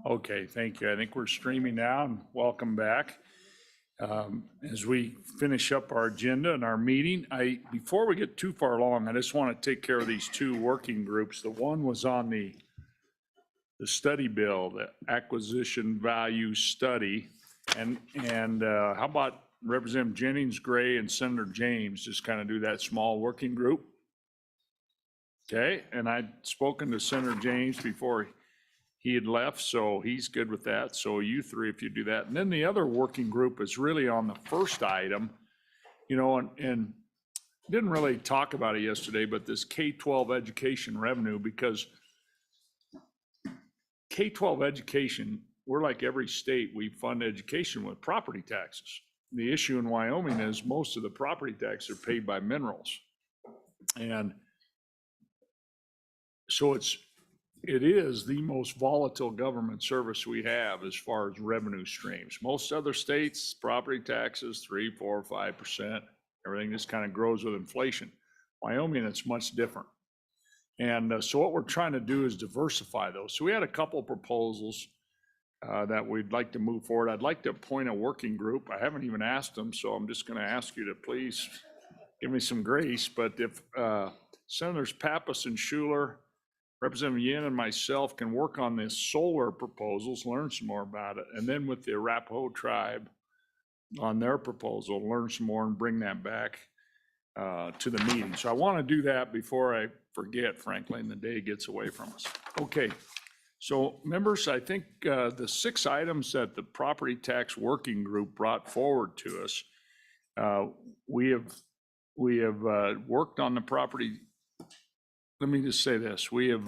Okay, thank you. I think we're streaming now, and welcome back. As we finish up our agenda and our meeting, before we get too far along, I just want to take care of these two working groups. The one was on the study bill, the acquisition value study. And how about Representative Jennings, Gray, and Senator James just kind of do that small working group? Okay, and I'd spoken to Senator James before he had left, so he's good with that. So you three, if you do that. And then the other working group is really on the first item, you know, and didn't really talk about it yesterday, but this K-12 education revenue, because K-12 education, we're like every state, we fund education with property taxes. The issue in Wyoming is most of the property taxes are paid by minerals. And so it is the most volatile government service we have as far as revenue streams. Most other states, property taxes, 3, 4, 5%, everything just kind of grows with inflation. Wyoming, it's much different. And so what we're trying to do is diversify those. So we had a couple of proposals that we'd like to move forward. I'd like to appoint a working group. I haven't even asked them, so I'm just going to ask you to please give me some grace. But if Senators Pappas and Schuler, Representative Yin, and myself can work on this solar proposals, learn some more about it, and then with the Arapaho tribe on their proposal, learn some more and bring that back to the meeting. So I want to do that before I forget, frankly, and the day gets away from us. Okay, so members, I think the 6 items that the property tax working group brought forward to us, we have worked on the property. Let me just say this. We have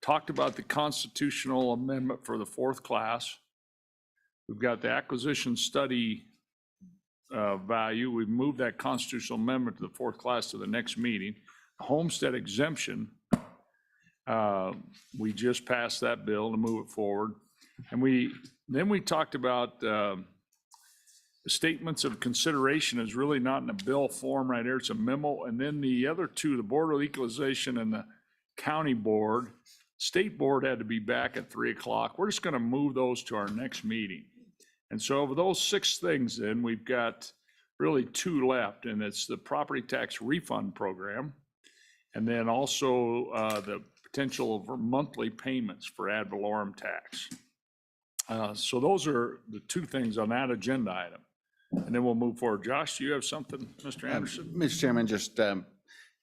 talked about the constitutional amendment for the 4th class. We've got the acquisition study value. We've moved that constitutional amendment to the 4th class to the next meeting. Homestead exemption, we just passed that bill to move it forward. And then we talked about the statements of consideration is really not in a bill form right here. It's a memo. And then the other two, the Board of Equalization and the County Board, State Board had to be back at 3 o'clock. We're just going to move those to our next meeting. And so of those 6 things, then we've got really 2 left, and it's the property tax refund program, and then also the potential for monthly payments for ad valorem tax. So those are the 2 things on that agenda item. And then we'll move forward. Josh, do you have something, Mr. Anderson? Mr. Chairman, just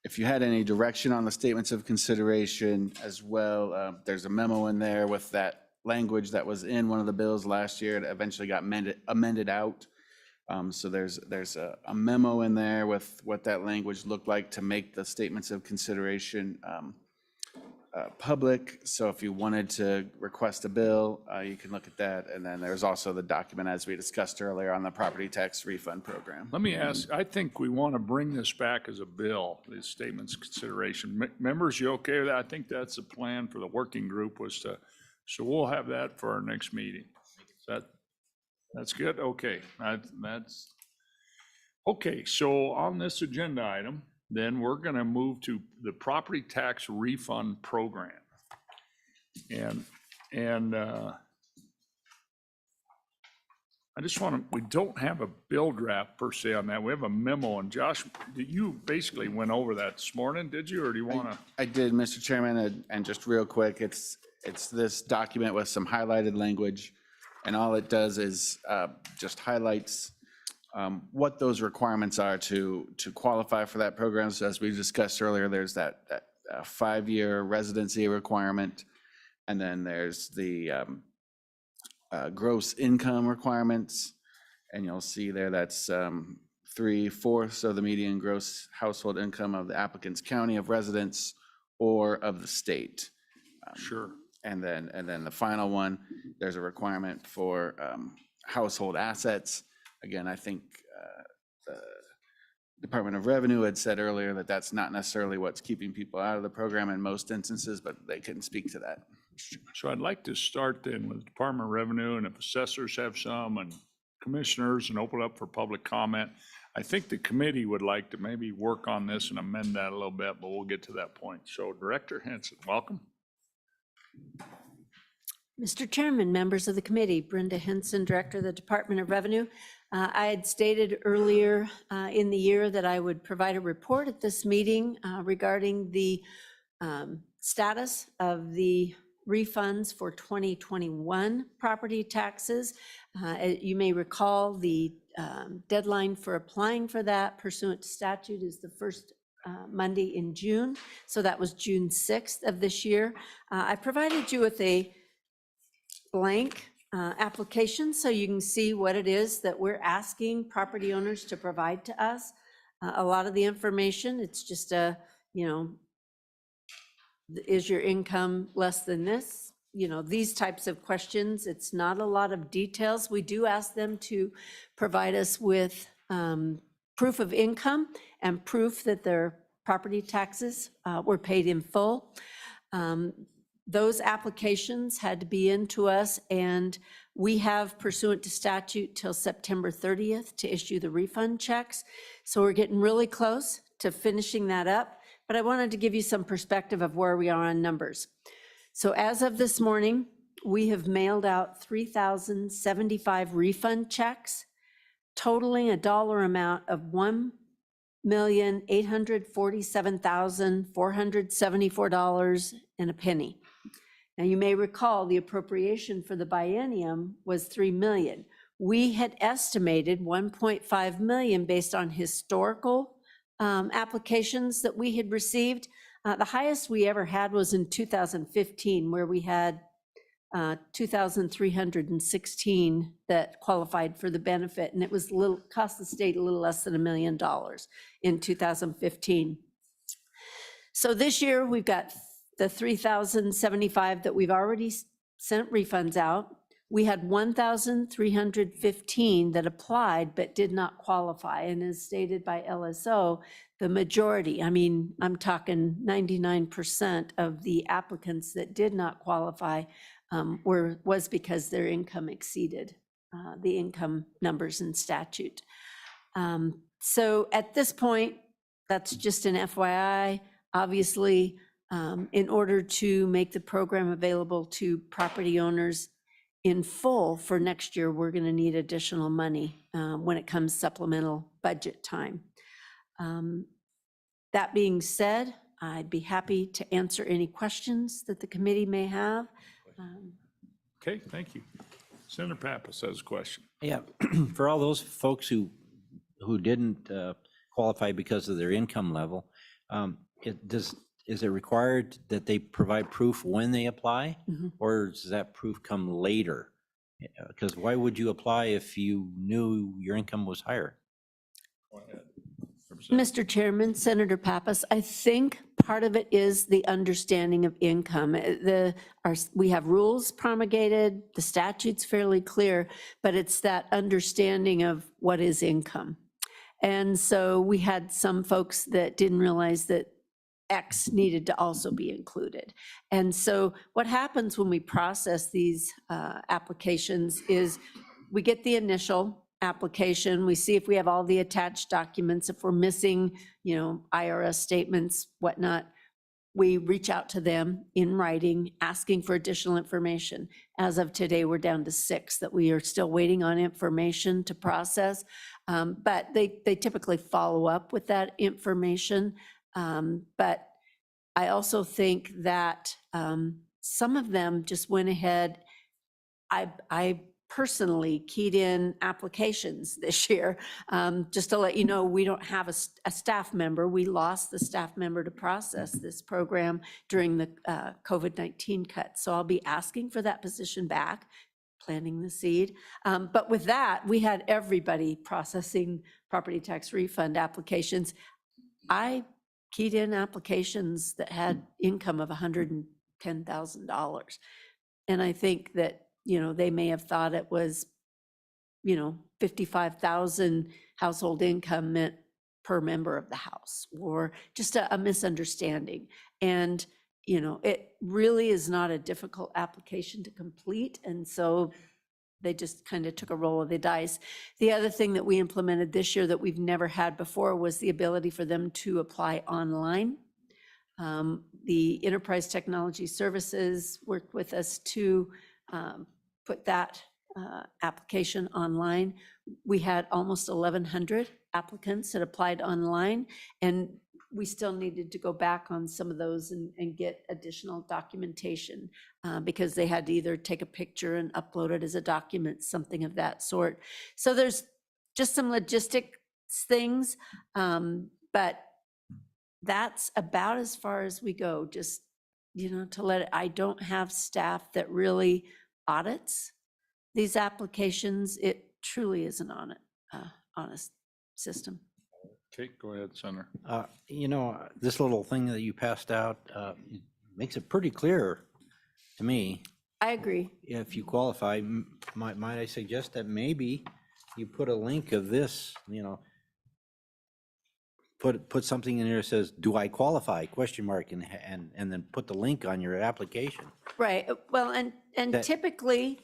if you had any direction on the statements of consideration as well, there's a memo in there with that language that was in one of the bills last year. It eventually got amended out. So there's a memo in there with what that language looked like to make the statements of consideration public. So if you wanted to request a bill, you can look at that. And then there's also the document, as we discussed earlier, on the property tax refund program. Let me ask, I think we want to bring this back as a bill, these statements of consideration. Members, you okay with that? I think that's the plan for the working group was to, so we'll have that for our next meeting. That's good? Okay, that's okay. So on this agenda item, then we're going to move to the property tax refund program. And I just want to, we don't have a bill draft per se on that. We have a memo, and Josh, you basically went over that this morning, did you, or do you want to? I did, Mr. Chairman, and just real quick, it's this document with some highlighted language, and all it does is just highlights what those requirements are to qualify for that program. So as we discussed earlier, there's that 5-year residency requirement, and then there's the gross income requirements, and you'll see there that's 3/4 of the median gross household income of the applicant's county of residence or of the state. Sure. And then the final one, there's a requirement for household assets. Again, I think the Department of Revenue had said earlier that that's not necessarily what's keeping people out of the program in most instances, but they can speak to that. So I'd like to start then with Department of Revenue, and if assessors have some and commissioners and open up for public comment. I think the committee would like to maybe work on this and amend that a little bit, but we'll get to that point. So Director Henson, welcome. Mr. Chairman, members of the committee, Brenda Henson, Director of the Department of Revenue. I had stated earlier in the year that I would provide a report at this meeting regarding the status of the refunds for 2021 property taxes. You may recall the deadline for applying for that pursuant to statute is the first Monday in June. So that was June 6th of this year. I provided you with a blank application so you can see what it is that we're asking property owners to provide to us. A lot of the information, it's just a, is your income less than this? These types of questions. It's not a lot of details. We do ask them to provide us with proof of income and proof that their property taxes were paid in full. Those applications had to be into us, and we have pursuant to statute till September 30th to issue the refund checks. So we're getting really close to finishing that up, but I wanted to give you some perspective of where we are on numbers. So as of this morning, we have mailed out 3,075 refund checks, totaling a dollar amount of $1,847,474 and a penny. Now, you may recall the appropriation for the biennium was $3 million. We had estimated $1.5 million based on historical applications that we had received. The highest we ever had was in 2015, where we had 2,316 that qualified for the benefit, and it was cost the state a little less than $1 million in 2015. So this year we've got the 3,075 that we've already sent refunds out. We had 1,315 that applied but did not qualify. And as stated by LSO, the majority, I'm talking 99% of the applicants that did not qualify was because their income exceeded the income numbers in statute. So at this point, that's just an FYI. Obviously, in order to make the program available to property owners in full for next year, we're going to need additional money when it comes supplemental budget time. That being said, I'd be happy to answer any questions that the committee may have. Okay, thank you. Senator Pappas has a question. Yeah, for all those folks who didn't qualify because of their income level, is it required that they provide proof when they apply, or does that proof come later? Because why would you apply if you knew your income was higher? Go ahead. Mr. Chairman, Senator Pappas, I think part of it is the understanding of income. We have rules promulgated, the statute's fairly clear, but it's that understanding of what is income. And so we had some folks that didn't realize that X needed to also be included. And so what happens when we process these applications is we get the initial application, we see if we have all the attached documents, if we're missing, IRS statements, whatnot, we reach out to them in writing, asking for additional information. As of today, we're down to 6 that we are still waiting on information to process, but they typically follow up with that information. But I also think that some of them just went ahead. I personally keyed in applications this year. Just to let you know, we don't have a staff member. We lost the staff member to process this program during the COVID-19 cut. So I'll be asking for that position back, planting the seed. But with that, we had everybody processing property tax refund applications. I keyed in applications that had income of $110,000. And I think that, they may have thought it was, 55,000 household income meant per member of the house, or just a misunderstanding. And, it really is not a difficult application to complete. And so they just kind of took a roll of the dice. The other thing that we implemented this year that we've never had before was the ability for them to apply online. The Enterprise Technology Services worked with us to put that application online. We had almost 1,100 applicants that applied online, and we still needed to go back on some of those and get additional documentation because they had to either take a picture and upload it as a document, something of that sort. So there's just some logistics things, but that's about as far as we go. Just, to let it, I don't have staff that really audits these applications. It truly is an honest system. Okay, go ahead, Senator. This little thing that you passed out makes it pretty clear to me. I agree. If you qualify, might I suggest that maybe you put a link of this, put something in there that says, "Do I qualify?" ? And then put the link on your application. Right. Well, and That- typically,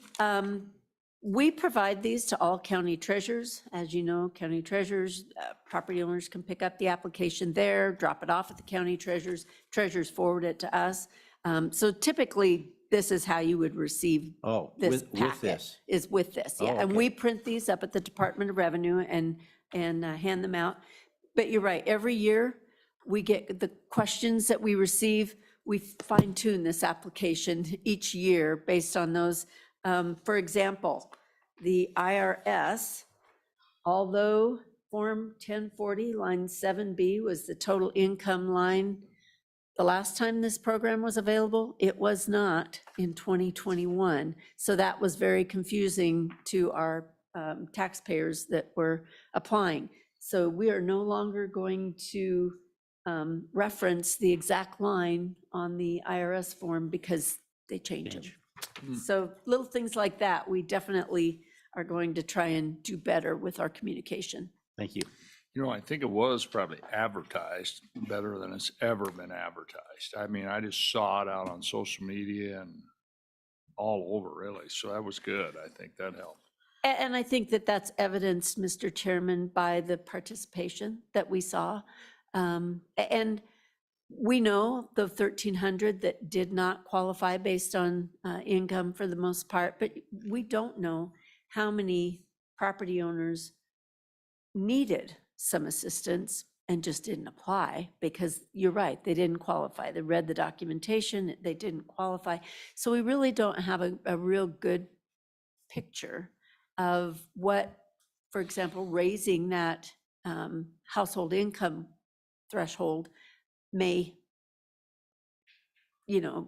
we provide these to all county treasurers. As you know, county treasurers, property owners can pick up the application there, drop it off at the county treasurers forward it to us. So typically, this is how you would receive Oh, this with packet, this. is with this. Yeah, Oh, and okay. we print these up at the Department of Revenue and hand them out. But you're right, every year, we get the questions that we receive, we fine tune this application each year based on those. For example, the IRS, although Form 1040, line 7B was the total income line, the last time this program was available, it was not in 2021. So that was very confusing to our taxpayers that were applying. So we are no longer going to reference the exact line on the IRS form because they change them. So little things like that, we definitely are going to try and do better with our communication. Thank you. I think it was probably advertised better than it's ever been advertised. I mean, I just saw it out on social media and all over, really. So that was good. I think that helped. And I think that that's evidenced, Mr. Chairman, by the participation that we saw. And we know the 1,300 that did not qualify based on income for the most part, but we don't know how many property owners needed some assistance and just didn't apply because you're right, they didn't qualify. They read the documentation, they didn't qualify. So we really don't have a real good picture of what, for example, raising that household income threshold may,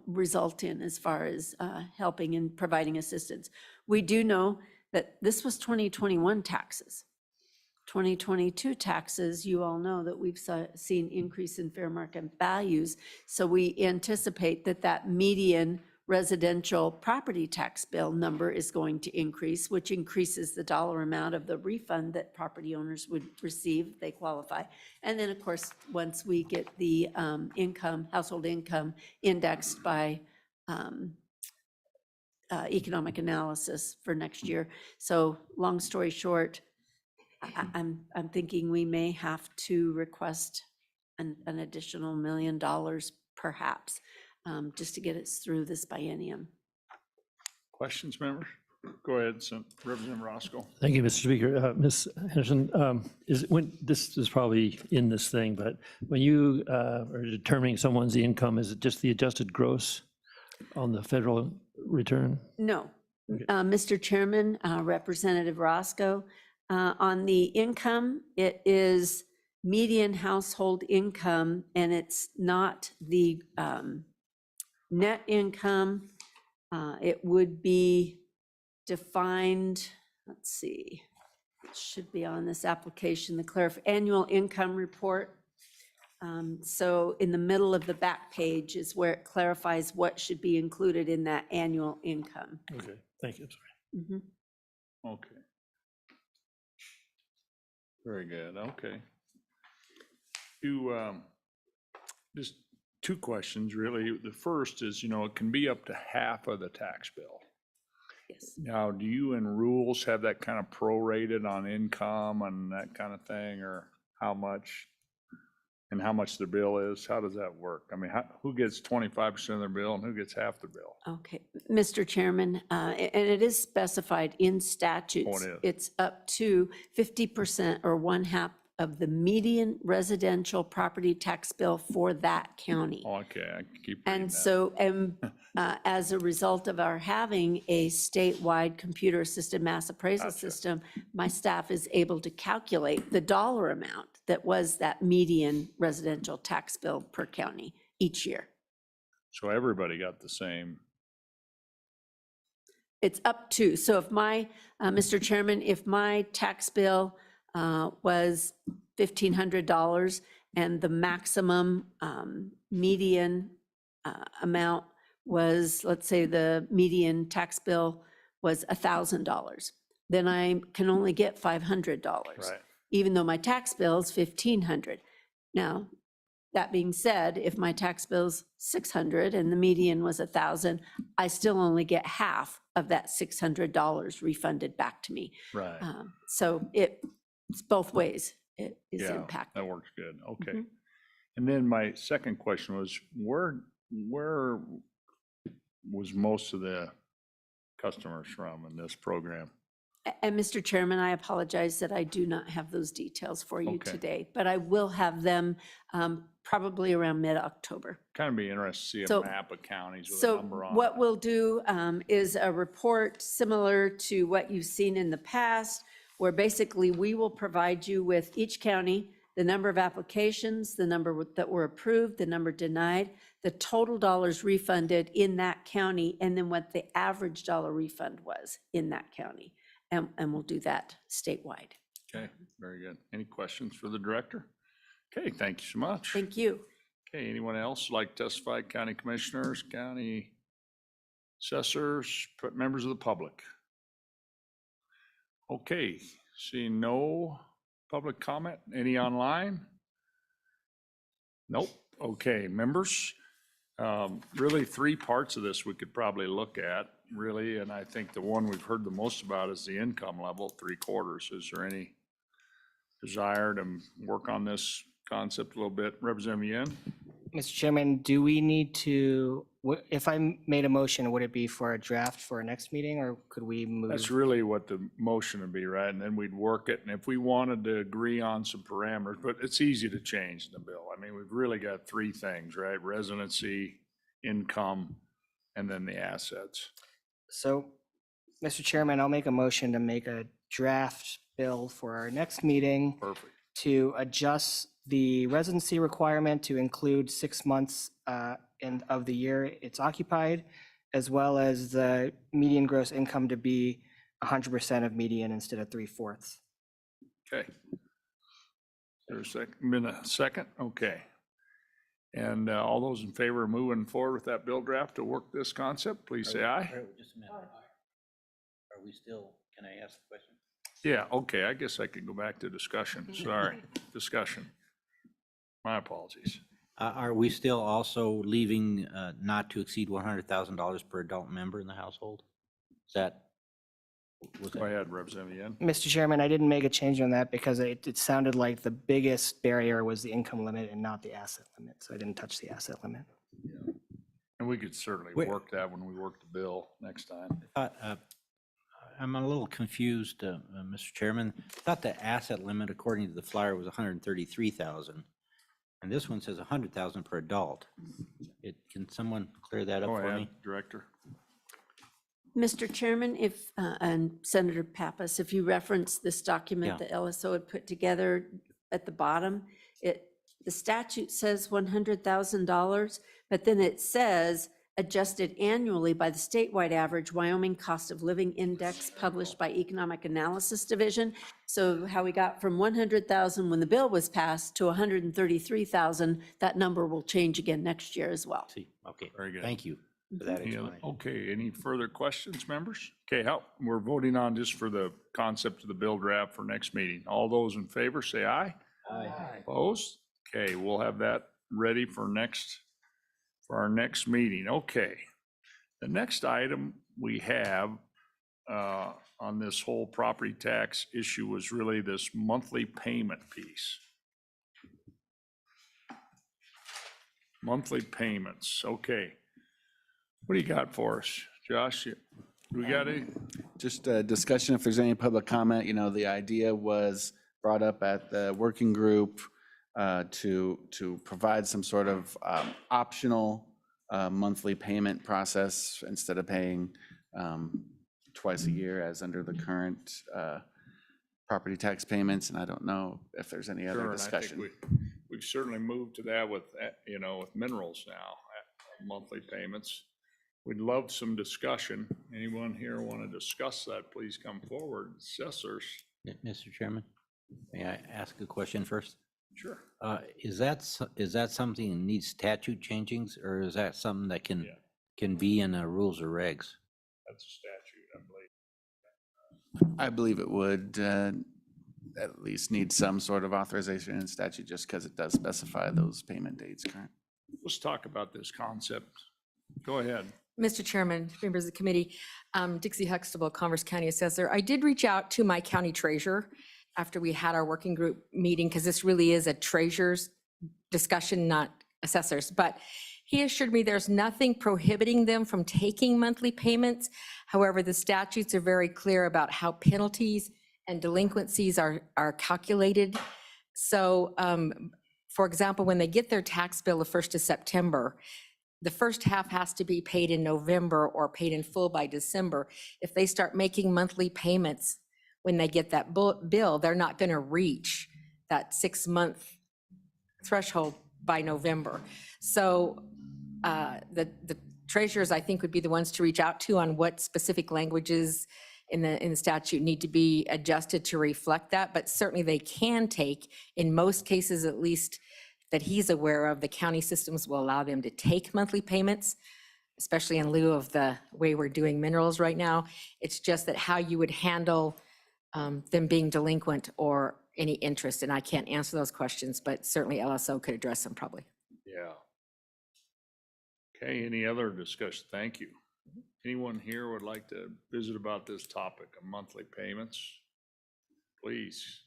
result in as far as helping and providing assistance. We do know that this was 2021 taxes. 2022 taxes, you all know that we've seen increase in fair market values. So we anticipate that median residential property tax bill number is going to increase, which increases the dollar amount of the refund that property owners would receive if they qualify. And then, of course, once we get the household income indexed by economic analysis for next year. So long story short, I'm thinking we may have to request an additional $1 million perhaps, just to get us through this biennium. Questions, members? Go ahead, Representative Roscoe. Thank you, Mr. Speaker. Ms. Henderson, this is probably in this thing, but when you are determining someone's income, is it just the adjusted gross on the federal return? No. Okay. Mr. Chairman, Representative Roscoe, on the income, it is median household income, and it's not the net income. It would be defined, let's see, it should be on this application, the annual income report. So in the middle of the back page is where it clarifies what should be included in that annual income. Okay, thank you. I'm sorry. Okay. Very good, okay. Just two questions, really. The first is, it can be up to half of the tax bill. Yes. Now, do you in rules have that kind of prorated on income and that kind of thing, or how much? And how much the bill is? How does that work? I mean, who gets 25% of their bill and who gets half the bill? Okay, Mr. Chairman, and it is specified in statutes. Oh, it is. It's up to 50% or one half of the median residential property tax bill for that county. Oh, okay, I can keep reading And that. so, as a result of our having a statewide computer-assisted mass appraisal Gotcha. system, my staff is able to calculate the dollar amount that was that median residential tax bill per county each year. So everybody got the same. It's up to, so if my, Mr. Chairman, if my tax bill was $1,500 and the maximum median amount was, let's say the median tax bill was $1,000, then I can only get $500. Right. Even though my tax bill is $1,500. Now, that being said, if my tax bill's $600 and the median was $1,000, I still only get half of that $600 refunded back to me. Right. So it's both ways. It is Yeah, impacted. that works good. Okay. Mhm. And then my second question was, where was most of the customers from in this program? And Mr. Chairman, I apologize that I do not have those details for you Okay. today, but I will have them probably around mid-October. Kind of be interested to see So- a map of counties with a So number on what it. we'll do is a report similar to what you've seen in the past, where basically we will provide you with each county, the number of applications, the number that were approved, the number denied, the total dollars refunded in that county, and then what the average dollar refund was in that county. And we'll do that statewide. Okay, very good. Any questions for the director? Okay, thank you so much. Thank you. Okay, anyone else like to testify? County commissioners, county assessors, members of the public? Okay, seeing no public comment. Any online? Nope. Okay, members. Really, three parts of this we could probably look at, really, and I think the one we've heard the most about is the income level, 3/4. Is there any desire to work on this concept a little bit? Representative Yen? Mr. Chairman, do we need to, if I made a motion, would it be for a draft for our next meeting, or could we move? That's really what the motion would be, right? And then we'd work it, and if we wanted to agree on some parameters, but it's easy to change the bill. I mean, we've really got three things, right? Residency, income, and then the assets. So, Mr. Chairman, I'll make a motion to make a draft bill for our next meeting Perfect. to adjust the residency requirement to include 6 months of the year it's occupied, as well as the median gross income to be 100% of median instead of 3/4. Okay. There's a second? Okay. And all those in favor of moving forward with that bill draft to work this concept, please say aye. Just a minute. Are we still, can I ask a question? Yeah, okay, I guess I could go back to discussion. Sorry, discussion. My apologies. Are we still also leaving not to exceed $100,000 per adult member in the household? Is that? was Go that- ahead, Representative Yen. Mr. Chairman, I didn't make a change on that because it sounded like the biggest barrier was the income limit and not the asset limit, so I didn't touch the asset limit. And we could certainly Wait. work that when we work the bill next time. I'm a little confused, Mr. Chairman. I thought the asset limit, according to the flyer, was 133,000. And this one says 100,000 per adult. Can someone clear that up Go for ahead, me? Director. Mr. Chairman, and Senator Pappas, if you reference this document Yeah. that LSO had put together at the bottom, the statute says $100,000, but then it says adjusted annually by the statewide average Wyoming Cost of Living Index published by Economic Analysis Division. So how we got from 100,000 when the bill was passed to 133,000, that number will change again next year as well. See, okay. Very good. Thank you for that Any other- explanation. Okay, any further questions, members? Okay, we're voting on just for the concept of the bill draft for next meeting. All those in favor, say aye. Aye. Opposed? Okay, we'll have that ready for our next meeting. Okay. The next item we have on this whole property tax issue was really this monthly payment piece. Monthly payments, okay. What do you got for us, Josh? Do we got any? Just a discussion, if there's any public comment, you know, the idea was brought up at the working group to provide some sort of optional monthly payment process instead of paying twice a year as under the current property tax payments. And I don't know if there's any other Sure, and I think discussion. we've certainly moved to that with, you know, with minerals now, monthly payments. We'd love some discussion. Anyone here want to discuss that, please come forward. Assessors. Mr. Chairman, may I ask a question first? Sure. Is that something that needs statute changings, or is that something that Yeah. can be in the rules or regs? That's a statute, I believe. I believe it would at least need some sort of authorization in statute, just because it does specify those payment dates, correct? Let's talk about this concept. Go ahead. Mr. Chairman, members of the committee, Dixie Huxtable, Converse County Assessor. I did reach out to my county treasurer after we had our working group meeting, because this really is a treasurer's discussion, not assessors. But he assured me there's nothing prohibiting them from taking monthly payments. However, the statutes are very clear about how penalties and delinquencies are calculated. So, for example, when they get their tax bill the 1st of September, the first half has to be paid in November or paid in full by December. If they start making monthly payments when they get that bill, they're not going to reach that 6-month threshold by November. So the treasurers, I think, would be the ones to reach out to on what specific languages in the statute need to be adjusted to reflect that. But certainly they can take, in most cases at least, that he's aware of, the county systems will allow them to take monthly payments, especially in lieu of the way we're doing minerals right now. It's just that how you would handle them being delinquent or any interest, and I can't answer those questions, but certainly LSO could address them probably. Yeah. Okay, any other discussion? Thank you. Anyone here would like to visit about this topic of monthly payments? Please.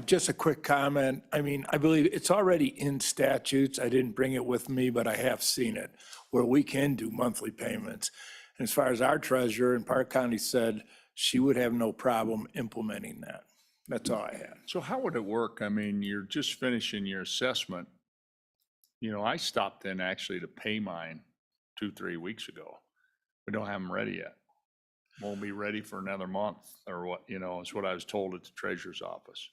Just a quick comment. I mean, I believe it's already in statutes. I didn't bring it with me, but I have seen it, where we can do monthly payments. And as far as our treasurer in Park County said, she would have no problem implementing that. That's all I had. So how would it work? I mean, you're just finishing your assessment. You know, I stopped in actually to pay mine 2-3 weeks ago. We don't have them ready yet. Won't be ready for another month or what, you know, is what I was told at the treasurer's office.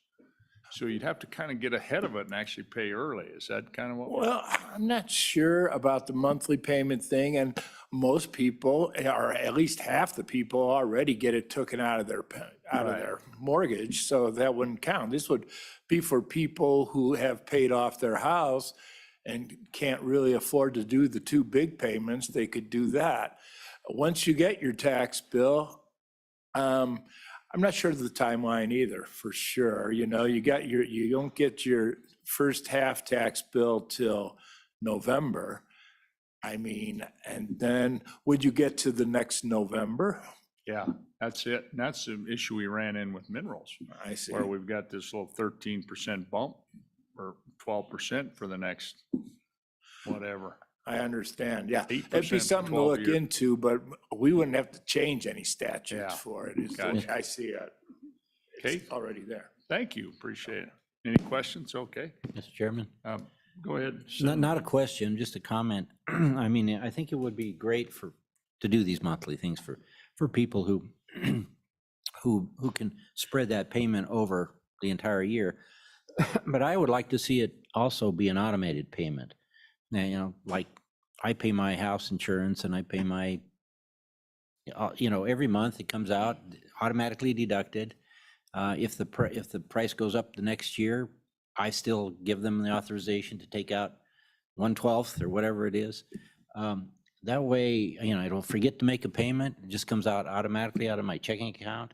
So you'd have to kind of get ahead of it and actually pay early. Is that kind of what? Well, I'm not sure about the monthly payment thing, and most people, or at least half the people, already get it taken out of their mortgage, so that wouldn't count. This would be for people who have paid off their house and can't really afford to do the 2 big payments. They could do that. Once you get your tax bill, I'm not sure of the timeline either, for sure. You know, you don't get your first half tax bill till November. I mean, and then would you get to the next November? Yeah, that's it. And that's the issue we ran in with minerals, I see. where we've got this little 13% bump or 12% for the next whatever. I understand, yeah. 8% It'd be for something to 12 look years. into, but we wouldn't have to change any Yeah. statutes for it. It's the way Gotcha. I see it. Okay. It's already there. Thank you, appreciate it. Any questions? Okay, Mr. Chairman? go ahead. Not a question, just a comment. I mean, I think it would be great to do these monthly things for people who who can spread that payment over the entire year. But I would like to see it also be an automated payment. Now, you know, like I pay my house insurance and I pay my, you know, every month it comes out automatically deducted. If the price goes up the next year, I still give them the authorization to take out 1/12 or whatever it is. That way, you know, I don't forget to make a payment. It just comes out automatically out of my checking account.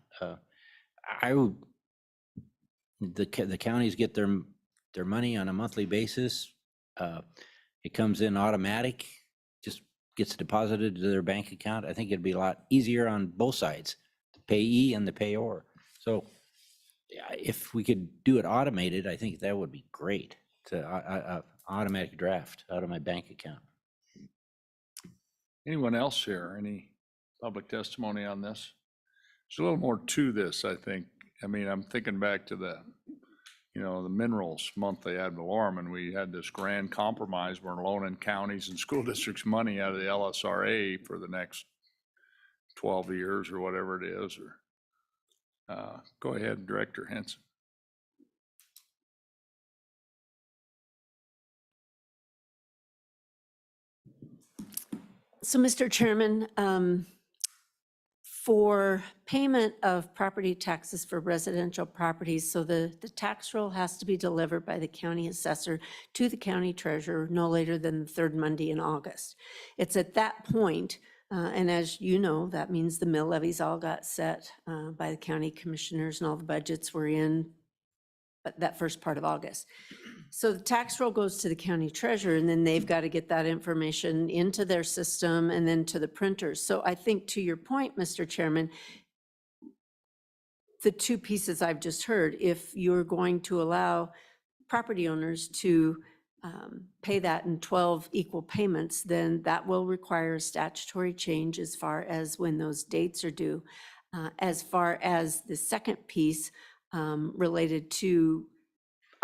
The counties get their money on a monthly basis. it comes in automatic, just gets deposited to their bank account. I think it'd be a lot easier on both sides, the payee and the payor. So yeah, if we could do it automated, I think that would be great, to automatic draft out of my bank account. Anyone else here? Any public testimony on this? There's a little more to this, I think. I mean, I'm thinking back to the minerals monthly ad valorem, and we had this grand compromise. We're loaning counties and school districts money out of the LSRA for the next 12 years or whatever it is. Go ahead, Director Henson. So, Mr. Chairman, for payment of property taxes for residential properties, so the tax roll has to be delivered by the county assessor to the county treasurer no later than the third Monday in August. It's at that point, and as you know, that means the mill levies all got set by the county commissioners and all the budgets were in that first part of August. So the tax roll goes to the county treasurer, and then they've got to get that information into their system and then to the printers. So I think, to your point, Mr. Chairman, the two pieces I've just heard, if you're going to allow property owners to pay that in 12 equal payments, then that will require a statutory change as far as when those dates are due. As far as the second piece related to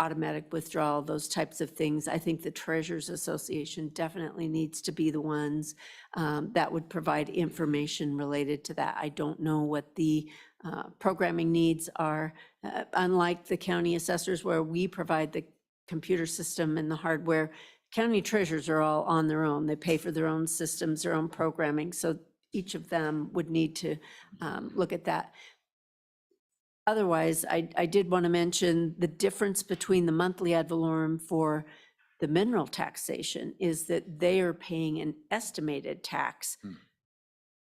automatic withdrawal, those types of things, I think the Treasurers Association definitely needs to be the ones that would provide information related to that. I don't know what the programming needs are. Unlike the county assessors, where we provide the computer system and the hardware, county treasurers are all on their own. They pay for their own systems, their own programming. So each of them would need to look at that. Otherwise, I did want to mention the difference between the monthly ad valorem for the mineral taxation is that they are paying an estimated tax,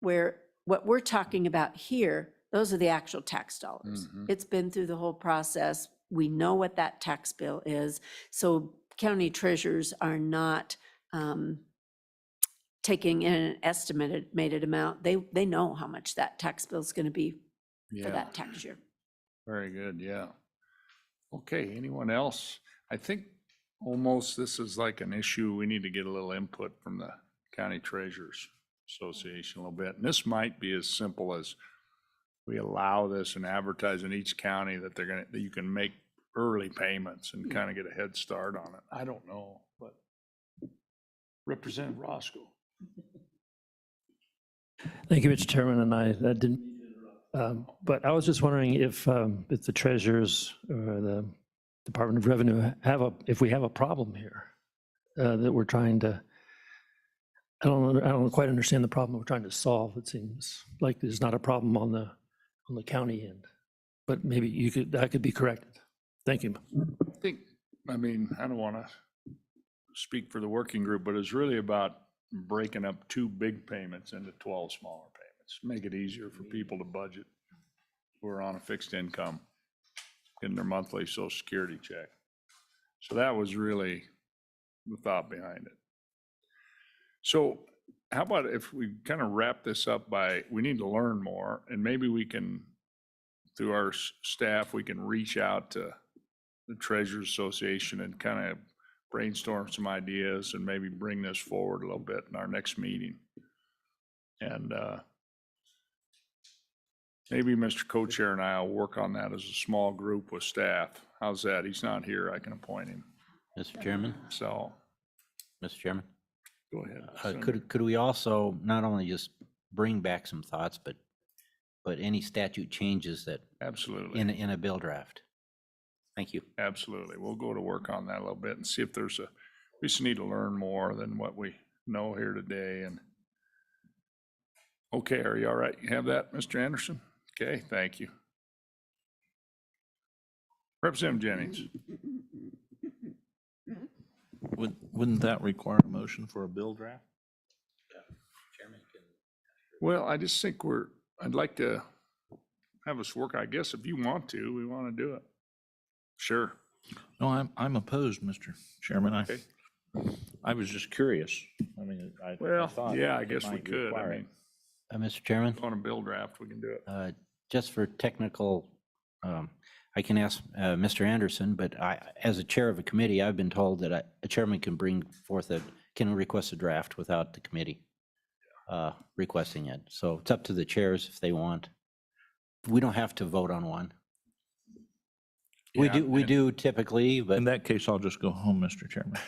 where what we're talking about here, those are the actual tax dollars. It's been through the whole process. We know what that tax bill is. So county treasurers are not taking in an estimated amount. They know how much that tax bill is going to be for that tax year. Very good, yeah. Okay, anyone else? I think almost this is like an issue, we need to get a little input from the County Treasurers Association a little bit. And this might be as simple as we allow this and advertise in each county that that you can make early payments and kind of get a head start on it. I don't know, but Representative Roscoe. Thank you, Mr. Chairman, and I didn't, but I was just wondering if the treasurers or the Department of Revenue if we have a problem here that we're trying to, I don't quite understand the problem we're trying to solve. It seems like there's not a problem on the county end, but maybe that could be corrected. Thank you. I don't want to speak for the working group, but it's really about breaking up 2 big payments into 12 smaller payments. Make it easier for people to budget who are on a fixed income, getting their monthly Social Security check. So that was really the thought behind it. So how about if we kind of wrap this up we need to learn more, and maybe we can, through our staff, we can reach out to the Treasurers Association and kind of brainstorm some ideas and maybe bring this forward a little bit in our next meeting. And maybe Mr. Co-Chair and I will work on that as a small group with staff. How's that? He's not here. I can appoint him. Mr. Chairman, So Mr. Chairman, go ahead. could we also not only just bring back some thoughts, but any statute changes that Absolutely. in a bill draft? Thank you. Absolutely. We'll go to work on that a little bit and see if we just need to learn more than what we know here today. And okay, are you all right? You have that, Mr. Anderson? Okay, thank you. Representative Jennings. Wouldn't that require a motion for a bill draft? Well, I just think I'd like to have us work, I guess, if you want to, we want to do it. Sure. No, I'm opposed, Mr. Chairman. Okay. I was just curious. I mean, I Well, thought yeah, I it guess we might could. I require it. mean, Mr. Chairman, on a bill draft, we can do it. just for technical, I can ask Mr. Anderson, but as a chair of a committee, I've been told that a chairman can bring forth can request a draft without the committee requesting it. So it's up to the chairs if they want. We don't have to vote on one. We Yeah, do typically, but In that case, I'll just go home, Mr. Chairman.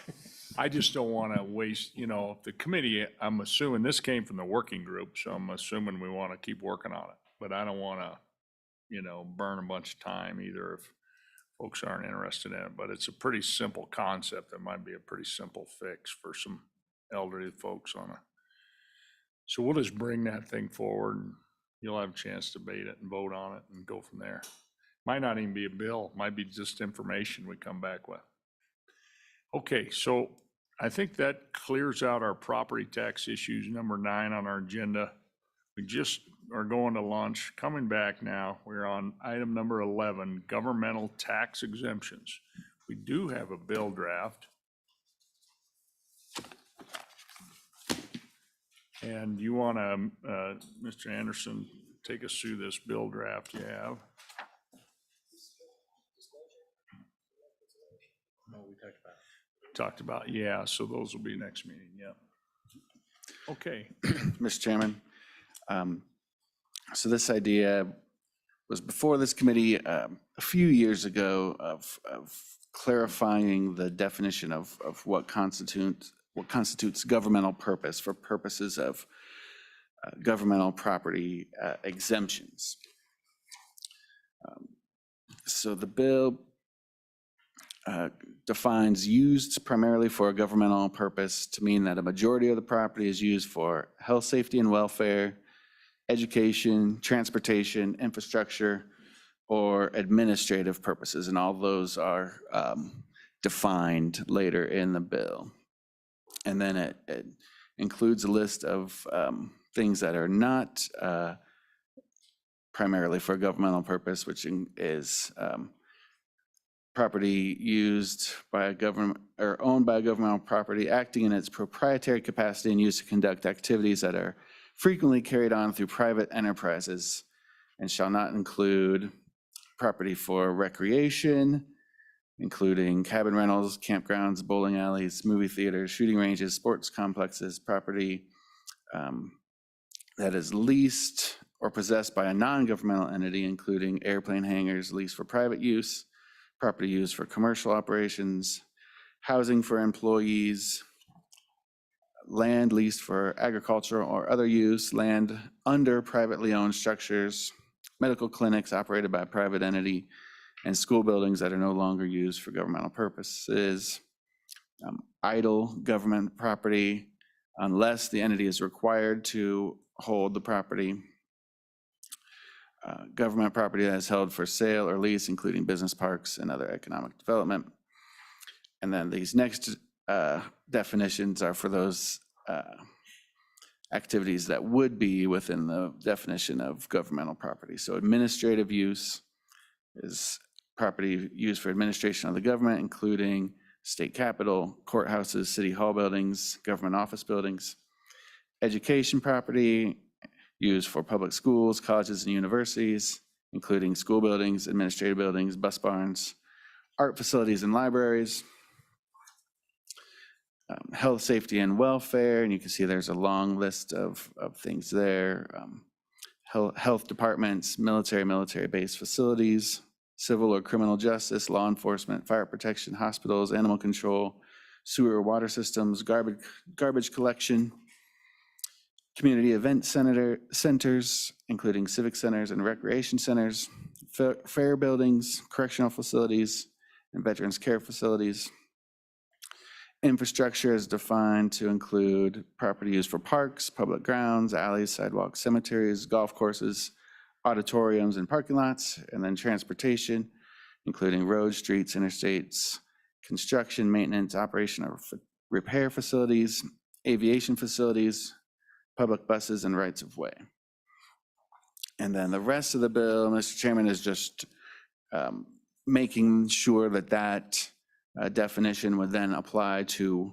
I just don't want to waste, if the committee, I'm assuming this came from the working group, so I'm assuming we want to keep working on it. But I don't want to, burn a bunch of time either if folks aren't interested in it. But it's a pretty simple concept. That might be a pretty simple fix for some elderly folks on a. So we'll just bring that thing forward and you'll have a chance to debate it and vote on it and go from there. Might not even be a bill, might be just information we come back with. Okay, so I think that clears out our property tax issues, number 9 on our agenda. We just are going to lunch. Coming back now, we're on item number 11, governmental tax exemptions. We do have a bill draft. And you want to, Mr. Anderson, take us through this bill draft you have? Talked about, yeah, so those will be next meeting, yeah. Okay, Mr. Chairman. So this idea was before this committee a few years ago of clarifying the definition of what constitutes governmental purpose for purposes of governmental property exemptions. So the bill defines used primarily for a governmental purpose to mean that a majority of the property is used for health, safety, and welfare, education, transportation, infrastructure, or administrative purposes, and all those are defined later in the bill. And then it includes a list of things that are not primarily for a governmental purpose, which is property used by a government or owned by a governmental property acting in its proprietary capacity and used to conduct activities that are frequently carried on through private enterprises and shall not include property for recreation, including cabin rentals, campgrounds, bowling alleys, movie theaters, shooting ranges, sports complexes, property that is leased or possessed by a non-governmental entity, including airplane hangars leased for private use, property used for commercial operations, housing for employees, land leased for agricultural or other use, land under privately owned structures, medical clinics operated by a private entity, and school buildings that are no longer used for governmental purposes, idle government property unless the entity is required to hold the property, government property that is held for sale or lease, including business parks and other economic development. And then these next definitions are for those activities that would be within the definition of governmental property. So administrative use is property used for administration of the government, including state capitol, courthouses, city hall buildings, government office buildings. Education property used for public schools, colleges, and universities, including school buildings, administrative buildings, bus barns, art facilities, and libraries. Health, safety, and welfare, and you can see there's a long list of things there. Health departments, military-based facilities, civil or criminal justice, law enforcement, fire protection, hospitals, animal control, sewer water systems, garbage collection, community event centers, including civic centers and recreation centers, fair buildings, correctional facilities, and veterans care facilities. Infrastructure is defined to include property used for parks, public grounds, alleys, sidewalks, cemeteries, golf courses, auditoriums, and parking lots, and then transportation, including roads, streets, interstates, construction, maintenance, operation, or repair facilities, aviation facilities, public buses, and rights of way. And then the rest of the bill, Mr. Chairman, is just making sure that that definition would then apply to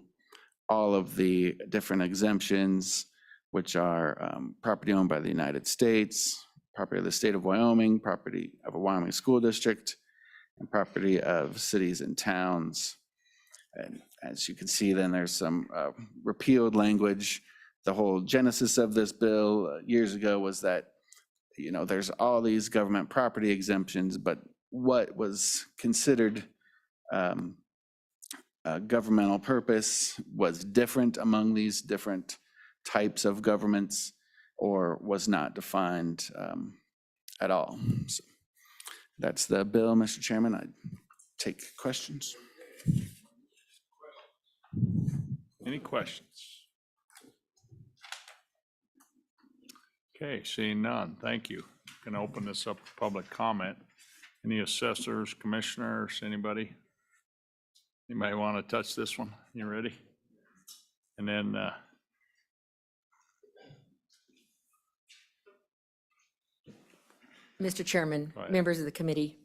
all of the different exemptions, which are property owned by the United States, property of the state of Wyoming, property of a Wyoming school district, and property of cities and towns. And as you can see, then there's some repealed language. The whole genesis of this bill years ago was that, you know, there's all these government property exemptions, but what was considered a governmental purpose was different among these different types of governments, or was not defined at all. So that's the bill, Mr. Chairman. I take questions. Any questions? Okay, seeing none, thank you. Can open this up for public comment. Any assessors, commissioners, anybody? Anybody want to touch this one? You ready? And then, Mr. Chairman, Go ahead. members of the committee,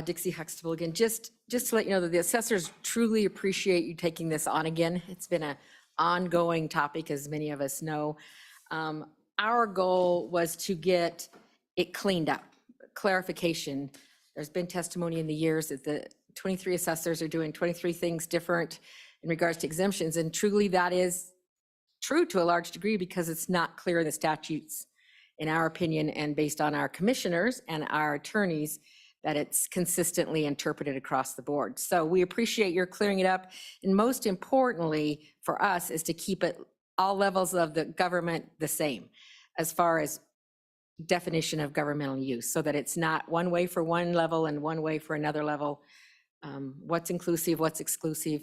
Dixie Huxtable again, just to let you know that the assessors truly appreciate you taking this on again. It's been an ongoing topic, as many of us know. Our goal was to get it cleaned up, clarification. There's been testimony in the years that the 23 assessors are doing 23 things different in regards to exemptions, and truly that is true to a large degree because it's not clear in the statutes, in our opinion, and based on our commissioners and our attorneys, that it's consistently interpreted across the board. So we appreciate your clearing it up. And most importantly for us is to keep it all levels of the government the same as far as definition of governmental use, so that it's not one way for one level and one way for another level. What's inclusive, what's exclusive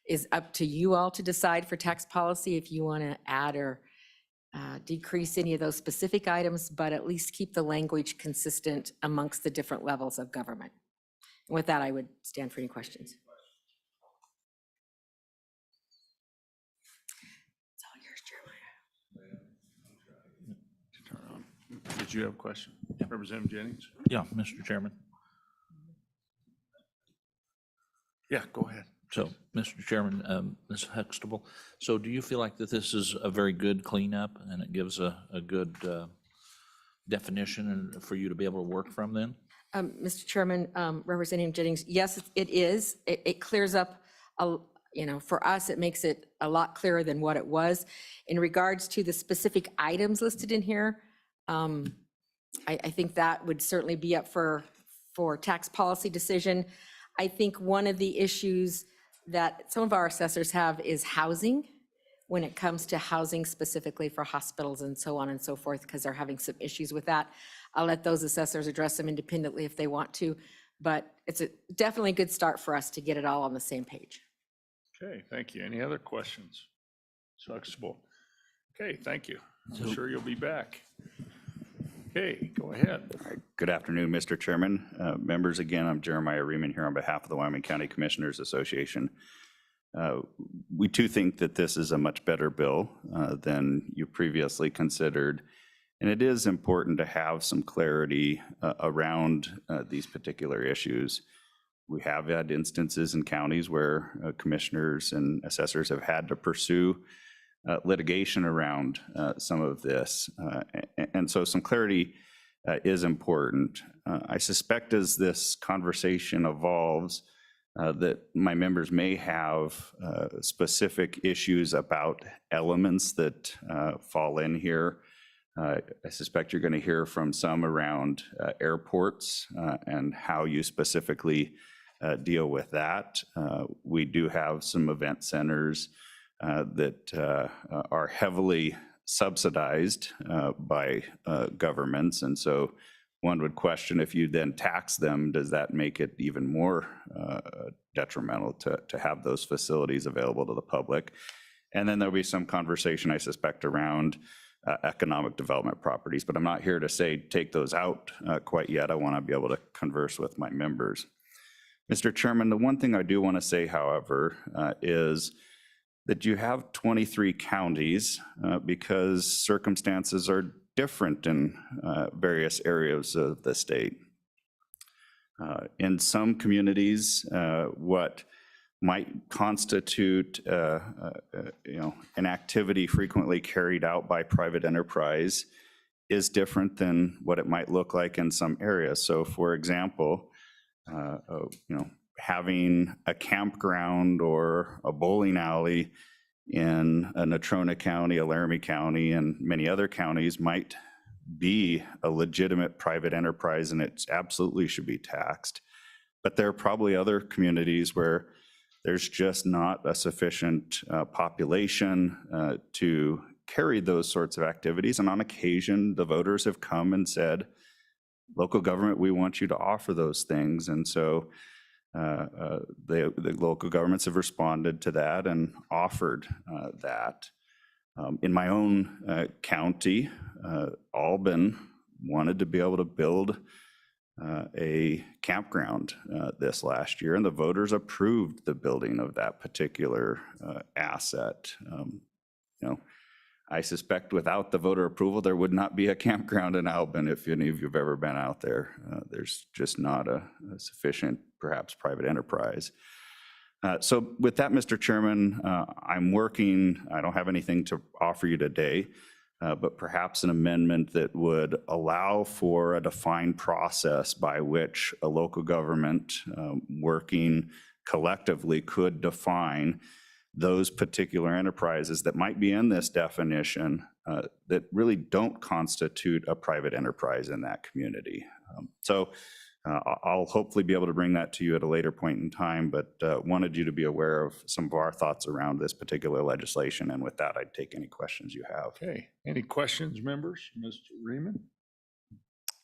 is up to you all to decide for tax policy if you want to add or decrease any of those specific items, but at least keep the language consistent amongst the different levels of government. And with that, I would stand for any questions. It's all yours, Jeremiah. did you have a question? Representative Jennings? Yeah, Mr. Chairman. Yeah, go ahead. So, Mr. Chairman, Ms. Huxtable, so do you feel like that this is a very good cleanup and it gives a good definition for you to be able to work from then? Mr. Chairman, Representative Jennings, yes, it is. It clears up, for us, it makes it a lot clearer than what it was. In regards to the specific items listed in here, I think that would certainly be up for tax policy decision. I think one of the issues that some of our assessors have is housing, when it comes to housing specifically for hospitals and so on and so forth, because they're having some issues with that. I'll let those assessors address them independently if they want to, but it's definitely a good start for us to get it all on the same page. Okay, thank you. Any other questions? Huxtable. Okay, thank you. I'm sure you'll be back. Okay, go ahead. All right. Good afternoon, Mr. Chairman. Members, again, I'm Jeremiah Riemann here on behalf of the Wyoming County Commissioners Association. We too think that this is a much better bill than you previously considered. And it is important to have some clarity around these particular issues. We have had instances in counties where commissioners and assessors have had to pursue litigation around some of this. And so some clarity is important. I suspect as this conversation evolves that my members may have specific issues about elements that fall in here. I suspect you're going to hear from some around airports and how you specifically deal with that. We do have some event centers that are heavily subsidized by governments. And so one would question, if you then tax them, does that make it even more detrimental to have those facilities available to the public? And then there'll be some conversation, I suspect, around economic development properties, but I'm not here to say take those out quite yet. I want to be able to converse with my members. Mr. Chairman, the one thing I do want to say, however, is that you have 23 counties because circumstances are different in various areas of the state. In some communities, what might constitute, an activity frequently carried out by private enterprise is different than what it might look like in some areas. So for example, having a campground or a bowling alley in a Natrona County, a Laramie County, and many other counties might be a legitimate private enterprise, and it absolutely should be taxed. But there are probably other communities where there's just not a sufficient population to carry those sorts of activities. And on occasion, the voters have come and said, local government, we want you to offer those things. And so the local governments have responded to that and offered that. In my own county, Albin wanted to be able to build a campground this last year, and the voters approved the building of that particular asset. I suspect without the voter approval, there would not be a campground in Albin if any of you have ever been out there. There's just not a sufficient, perhaps, private enterprise. So with that, Mr. Chairman, I'm working, I don't have anything to offer you today, but perhaps an amendment that would allow for a defined process by which a local government working collectively could define those particular enterprises that might be in this definition that really don't constitute a private enterprise in that community. So I'll hopefully be able to bring that to you at a later point in time, but wanted you to be aware of some of our thoughts around this particular legislation. And with that, I'd take any questions you have. Okay, any questions, members? Mr. Reeman?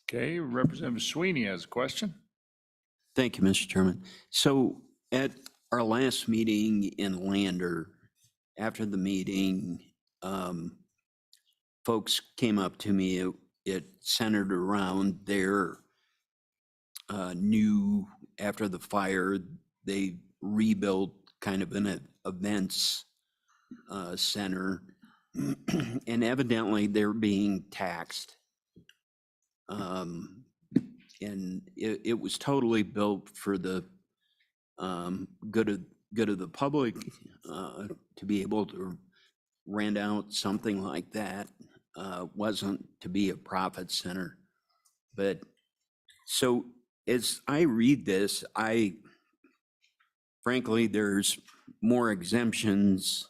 Okay, Representative Sweeney has a question. Thank you, Mr. Chairman. So at our last meeting in Lander, after the meeting, folks came up to me. It centered around their new, after the fire, they rebuilt kind of an events center, and evidently they're being taxed. And it was totally built for the good of the public to be able to rent out something like that. Wasn't to be a profit center. But so as I read this, frankly, there's more exemptions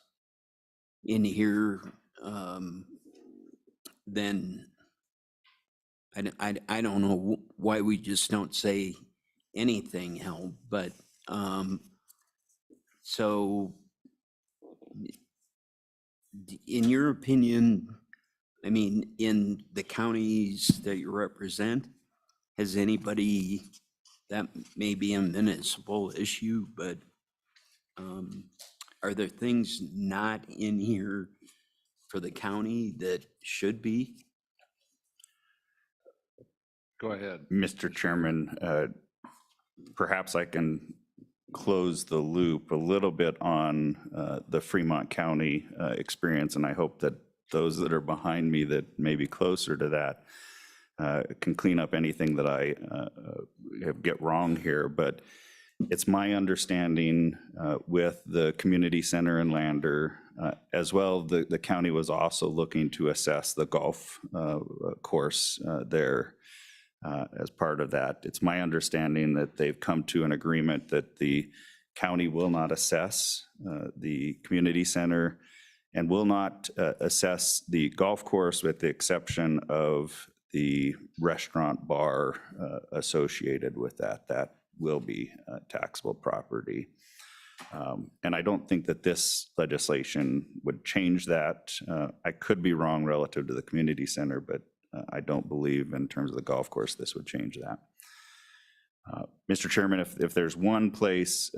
in here than I don't know why we just don't say anything help, but so in your opinion, I mean, in the counties that you represent, has anybody, that may be a municipal issue, but are there things not in here for the county that should be? Go ahead. Mr. Chairman, perhaps I can close the loop a little bit on the Fremont County experience, and I hope that those that are behind me that may be closer to that can clean up anything that I get wrong here. But it's my understanding with the community center in Lander, as well, the county was also looking to assess the golf course there as part of that. It's my understanding that they've come to an agreement that the county will not assess the community center and will not assess the golf course, with the exception of the restaurant bar associated with that. That will be taxable property. And I don't think that this legislation would change that. I could be wrong relative to the community center, but I don't believe in terms of the golf course this would change that. Mr. Chairman, if there's one place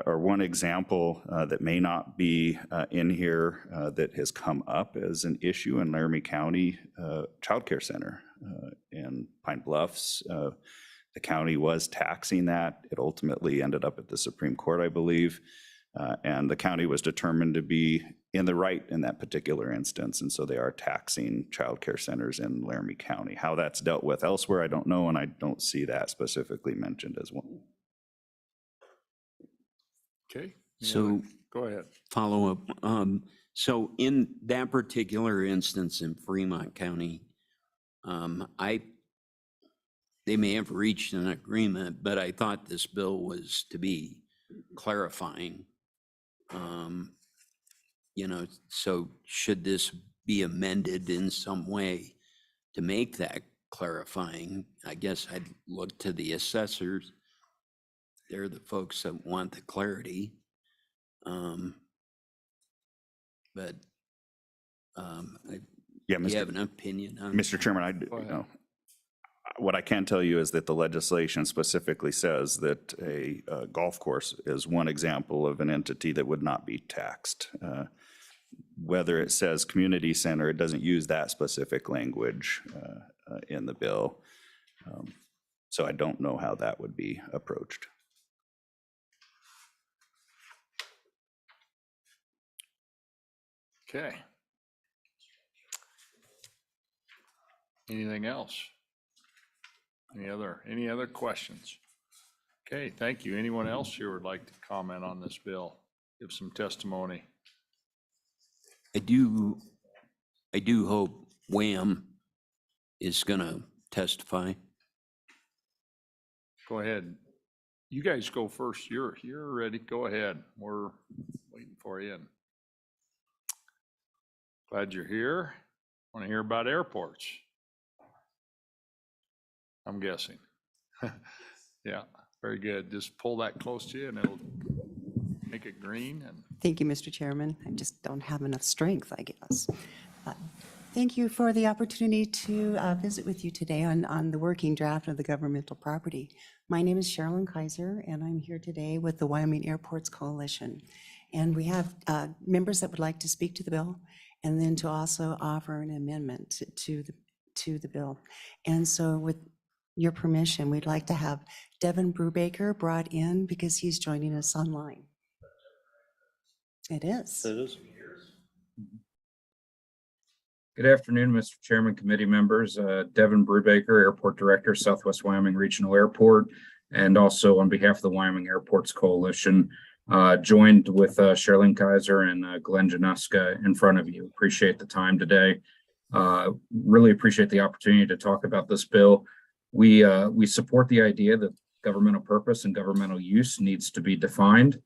or one example that may not be in here that has come up as an issue in Laramie County, Child Care Center in Pine Bluffs, the county was taxing that. It ultimately ended up at the Supreme Court, I believe, and the county was determined to be in the right in that particular instance, and so they are taxing child care centers in Laramie County. How that's dealt with elsewhere, I don't know, and I don't see that specifically mentioned as well. Okay. So Go ahead. follow up. So in that particular instance in Fremont County, they may have reached an agreement, but I thought this bill was to be clarifying. So should this be amended in some way to make that clarifying? I guess I'd look to the assessors. They're the folks that want the clarity. But Yeah, do you have an opinion on? Mr. Chairman, what I can tell you is that the legislation specifically says that a golf course is one example of an entity that would not be taxed. Whether it says community center, it doesn't use that specific language in the bill. So I don't know how that would be approached. Okay. Anything else? Any other questions? Okay, thank you. Anyone else here would like to comment on this bill? Give some testimony. I do hope Wham is going to testify. Go ahead. You guys go first. You're ready. Go ahead. We're waiting for you. Glad you're here. Want to hear about airports? I'm guessing. Yeah, very good. Just pull that close to you and it'll make it green. And Thank you, Mr. Chairman. I just don't have enough strength, I guess. Thank you for the opportunity to visit with you today on the working draft of the governmental property. My name is Sherilyn Kaiser, and I'm here today with the Wyoming Airports Coalition. And we have members that would like to speak to the bill, and then to also offer an amendment to the bill. And so with your permission, we'd like to have Devin Brubaker brought in because he's joining us online. It is. It is. Good afternoon, Mr. Chairman, committee members. Devin Brubaker, Airport Director, Southwest Wyoming Regional Airport, and also on behalf of the Wyoming Airports Coalition, joined with Sherilyn Kaiser and Glenn Januska in front of you. Appreciate the time today. Really appreciate the opportunity to talk about this bill. We support the idea that governmental purpose and governmental use needs to be defined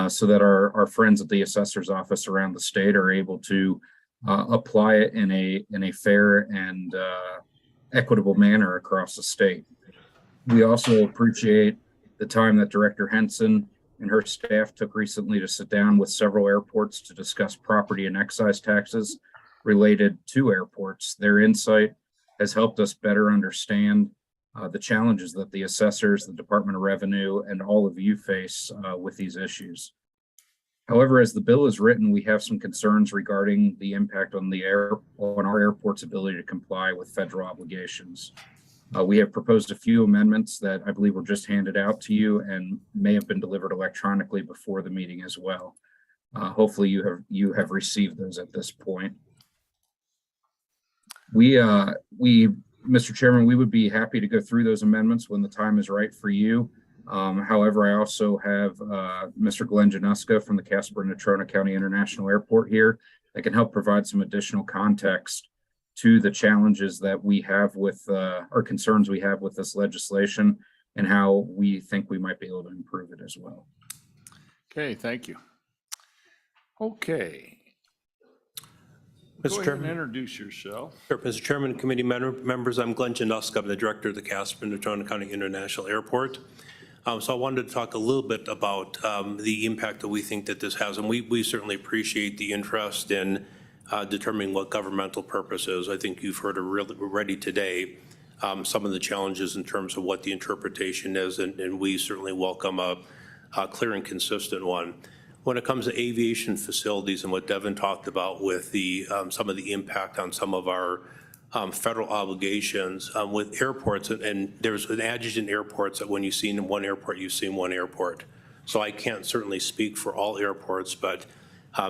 so that our friends at the assessor's office around the state are able to apply it in a fair and equitable manner across the state. We also appreciate the time that Director Henson and her staff took recently to sit down with several airports to discuss property and excise taxes related to airports. Their insight has helped us better understand the challenges that the assessors, the Department of Revenue, and all of you face with these issues. However, as the bill is written, we have some concerns regarding the impact on our airport's ability to comply with federal obligations. We have proposed a few amendments that I believe were just handed out to you and may have been delivered electronically before the meeting as well. Hopefully you have received those at this point. Mr. Chairman, we would be happy to go through those amendments when the time is right for you. However, I also have Mr. Glenn Januska from the Casper and Natrona County International Airport here that can help provide some additional context to the challenges that we have with or concerns we have with this legislation and how we think we might be able to improve it as well. okay, thank you. Okay. Mr. Go ahead and Chairman. introduce yourself. Sure, Mr. Chairman, committee members, I'm Glenn Januska. I'm the director of the Casper and Natrona County International Airport. So I wanted to talk a little bit about the impact that we think that this has, and we certainly appreciate the interest in determining what governmental purpose is. I think you've heard already today some of the challenges in terms of what the interpretation is, and we certainly welcome a clear and consistent one. When it comes to aviation facilities and what Devin talked about with the some of the impact on some of our federal obligations with airports, and there's an adage in airports that when you've seen one airport, you've seen one airport. So I can't certainly speak for all airports, but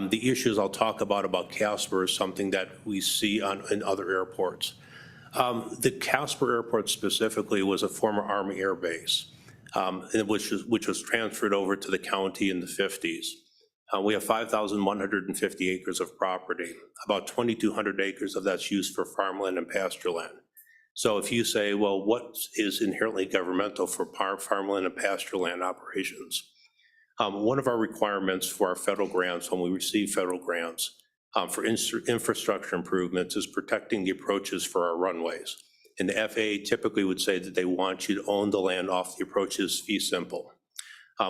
the issues I'll talk about Casper is something that we see in other airports. The Casper Airport specifically was a former Army Air Base. and which was transferred over to the county in the 50s. We have 5,150 acres of property. About 2,200 acres of that's used for farmland and pasture land. So if you say, well, what is inherently governmental for farmland and pasture land operations? One of our requirements for our federal grants, when we receive federal grants for infrastructure improvements, is protecting the approaches for our runways. And the FAA typically would say that they want you to own the land off the approaches fee simple,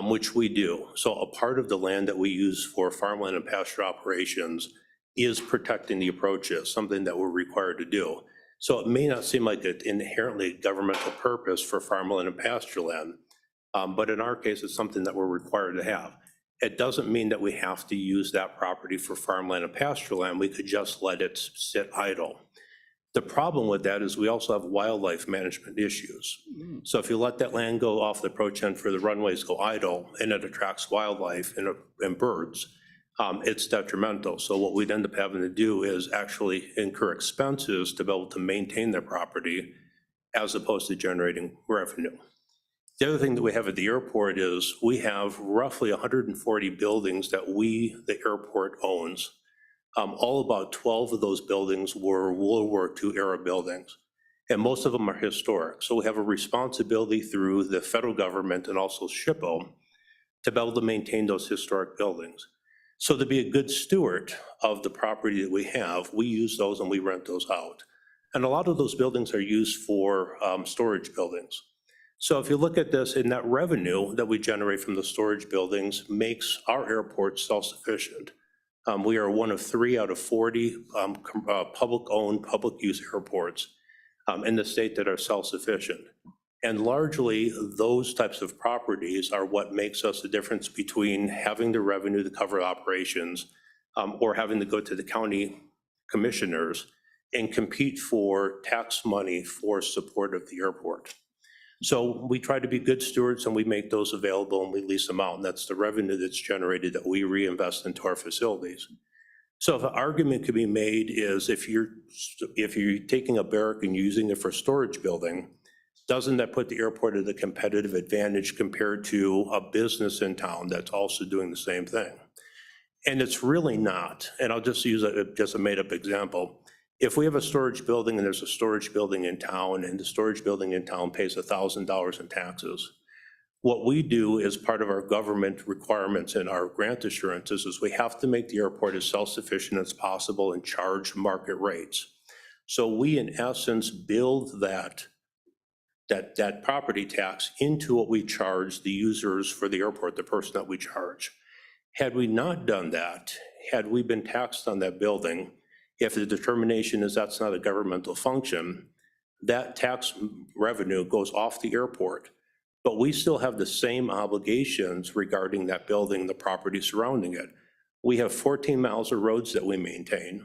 which we do. So a part of the land that we use for farmland and pasture operations is protecting the approaches, something that we're required to do. So it may not seem like an inherently governmental purpose for farmland and pasture land, but in our case, it's something that we're required to have. It doesn't mean that we have to use that property for farmland and pasture land. We could just let it sit idle. The problem with that is we also have wildlife management issues. So if you let that land go off the approach end for the runways go idle and it attracts wildlife and birds, it's detrimental. So what we'd end up having to do is actually incur expenses to be able to maintain their property as opposed to generating revenue. The other thing that we have at the airport is we have roughly 140 buildings that the airport owns. All about 12 of those buildings were World War II era buildings, and most of them are historic. So we have a responsibility through the federal government and also SHPO to be able to maintain those historic buildings. So to be a good steward of the property that we have, we use those and we rent those out. And a lot of those buildings are used for storage buildings. So if you look at this, in that revenue that we generate from the storage buildings makes our airport self-sufficient. We are one of 3 out of 40 public-owned, public-use airports in the state that are self-sufficient. And largely, those types of properties are what makes us the difference between having the revenue to cover operations or having to go to the county commissioners and compete for tax money for support of the airport. So we try to be good stewards and we make those available and we lease them out. And that's the revenue that's generated that we reinvest into our facilities. So the argument could be made is if you're taking a barrack and using it for storage building, doesn't that put the airport at a competitive advantage compared to a business in town that's also doing the same thing? And it's really not. And I'll just use just a made up example. If we have a storage building and there's a storage building in town and the storage building in town pays $1,000 in taxes, what we do as part of our government requirements and our grant assurances is we have to make the airport as self-sufficient as possible and charge market rates. So we in essence build that property tax into what we charge the users for the airport, the person that we charge. Had we not done that, had we been taxed on that building, if the determination is that's not a governmental function, that tax revenue goes off the airport. But we still have the same obligations regarding that building, the property surrounding it. We have 14 miles of roads that we maintain.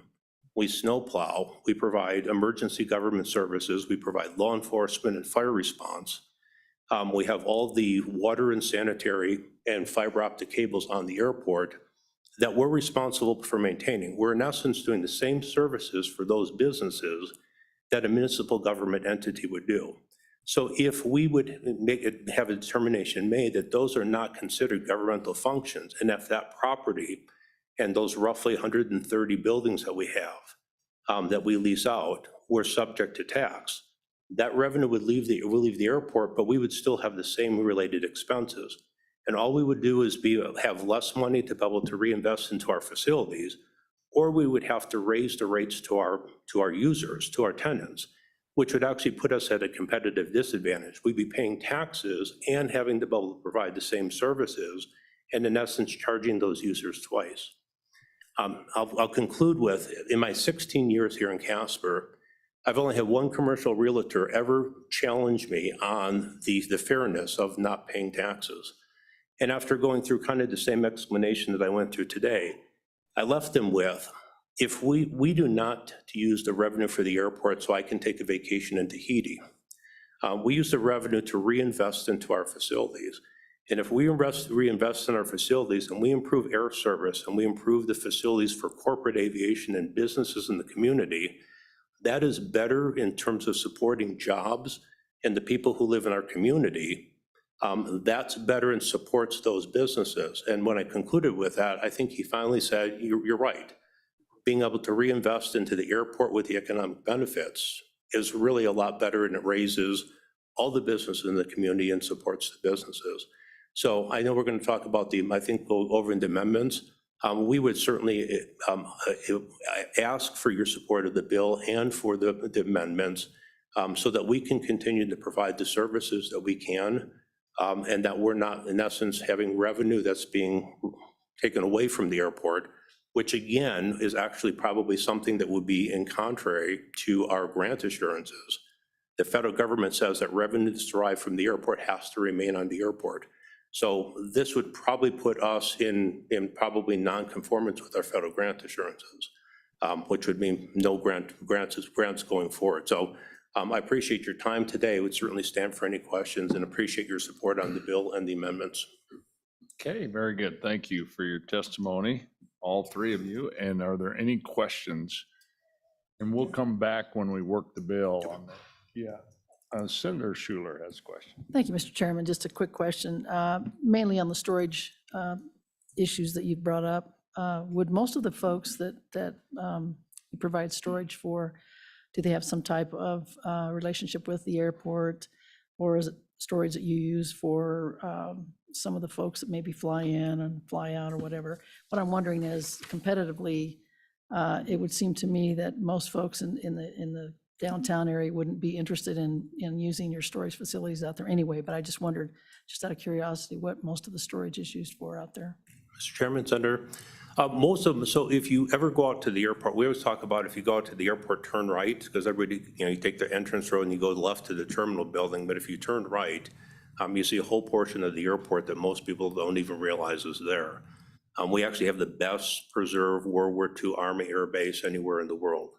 We snowplow. We provide emergency government services. We provide law enforcement and fire response. We have all the water and sanitary and fiber optic cables on the airport that we're responsible for maintaining. We're in essence doing the same services for those businesses that a municipal government entity would do. So if we would have a determination made that those are not considered governmental functions, and if that property and those roughly 130 buildings that we have that we lease out were subject to tax, that revenue would leave the airport, but we would still have the same related expenses. And all we would do is have less money to be able to reinvest into our facilities, or we would have to raise the rates to our users, to our tenants, which would actually put us at a competitive disadvantage. We'd be paying taxes and having to be able to provide the same services, and in essence, charging those users twice. I'll conclude with, in my 16 years here in Casper, I've only had one commercial realtor ever challenge me on the fairness of not paying taxes. And after going through kind of the same explanation that I went through today, I left them with, if we do not use the revenue for the airport so I can take a vacation in Tahiti, we use the revenue to reinvest into our facilities. And if we reinvest in our facilities and we improve air service and we improve the facilities for corporate aviation and businesses in the community, that is better in terms of supporting jobs and the people who live in our community That's better and supports those businesses. And when I concluded with that, I think he finally said, you're right. Being able to reinvest into the airport with the economic benefits is really a lot better, and it raises all the business in the community and supports the businesses. So I know we're going to talk about I think go over in the amendments. We would certainly ask for your support of the bill and for the amendments so that we can continue to provide the services that we can and that we're not, in essence, having revenue that's being taken away from the airport, which again is actually probably something that would be in contrary to our grant assurances. The federal government says that revenue that's derived from the airport has to remain on the airport. So this would probably put us in probably non-conformance with our federal grant assurances, which would mean no grants going forward. So I appreciate your time today. I would certainly stand for any questions and appreciate your support on the bill and the amendments. Okay, very good. Thank you for your testimony, all three of you. And are there any questions? And we'll come back when we work the bill on that. Yeah. Senator Schuler has a question. Thank you, Mr. Chairman. Just a quick question, mainly on the storage issues that you've brought up. Would most of the folks that you provide storage for, do they have some type of relationship with the airport? Or is it storage that you use for some of the folks that maybe fly in and fly out or whatever? What I'm wondering is competitively, it would seem to me that most folks in the downtown area wouldn't be interested in using your storage facilities out there anyway, but I just wondered, just out of curiosity, what most of the storage is used for out there. Mr. Chairman, Senator, most of them, so if you ever go out to the airport, we always talk about if you go out to the airport, turn right, because everybody, you take the entrance road and you go left to the terminal building, but if you turn right, you see a whole portion of the airport that most people don't even realize is there. We actually have the best preserved World War II Army Air Base anywhere in the world.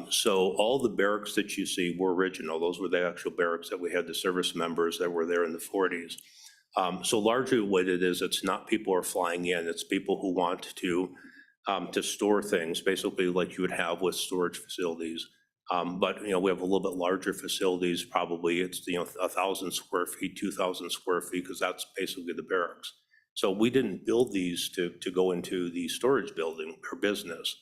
So all the barracks that you see were original. Those were the actual barracks that we had the service members that were there in the 40s. So largely what it is, it's not people are flying in, it's people who want to store things, basically like you would have with storage facilities. But, we have a little bit larger facilities, probably it's, 1,000 square feet, 2,000 square feet, because that's basically the barracks. So we didn't build these to go into the storage building or business.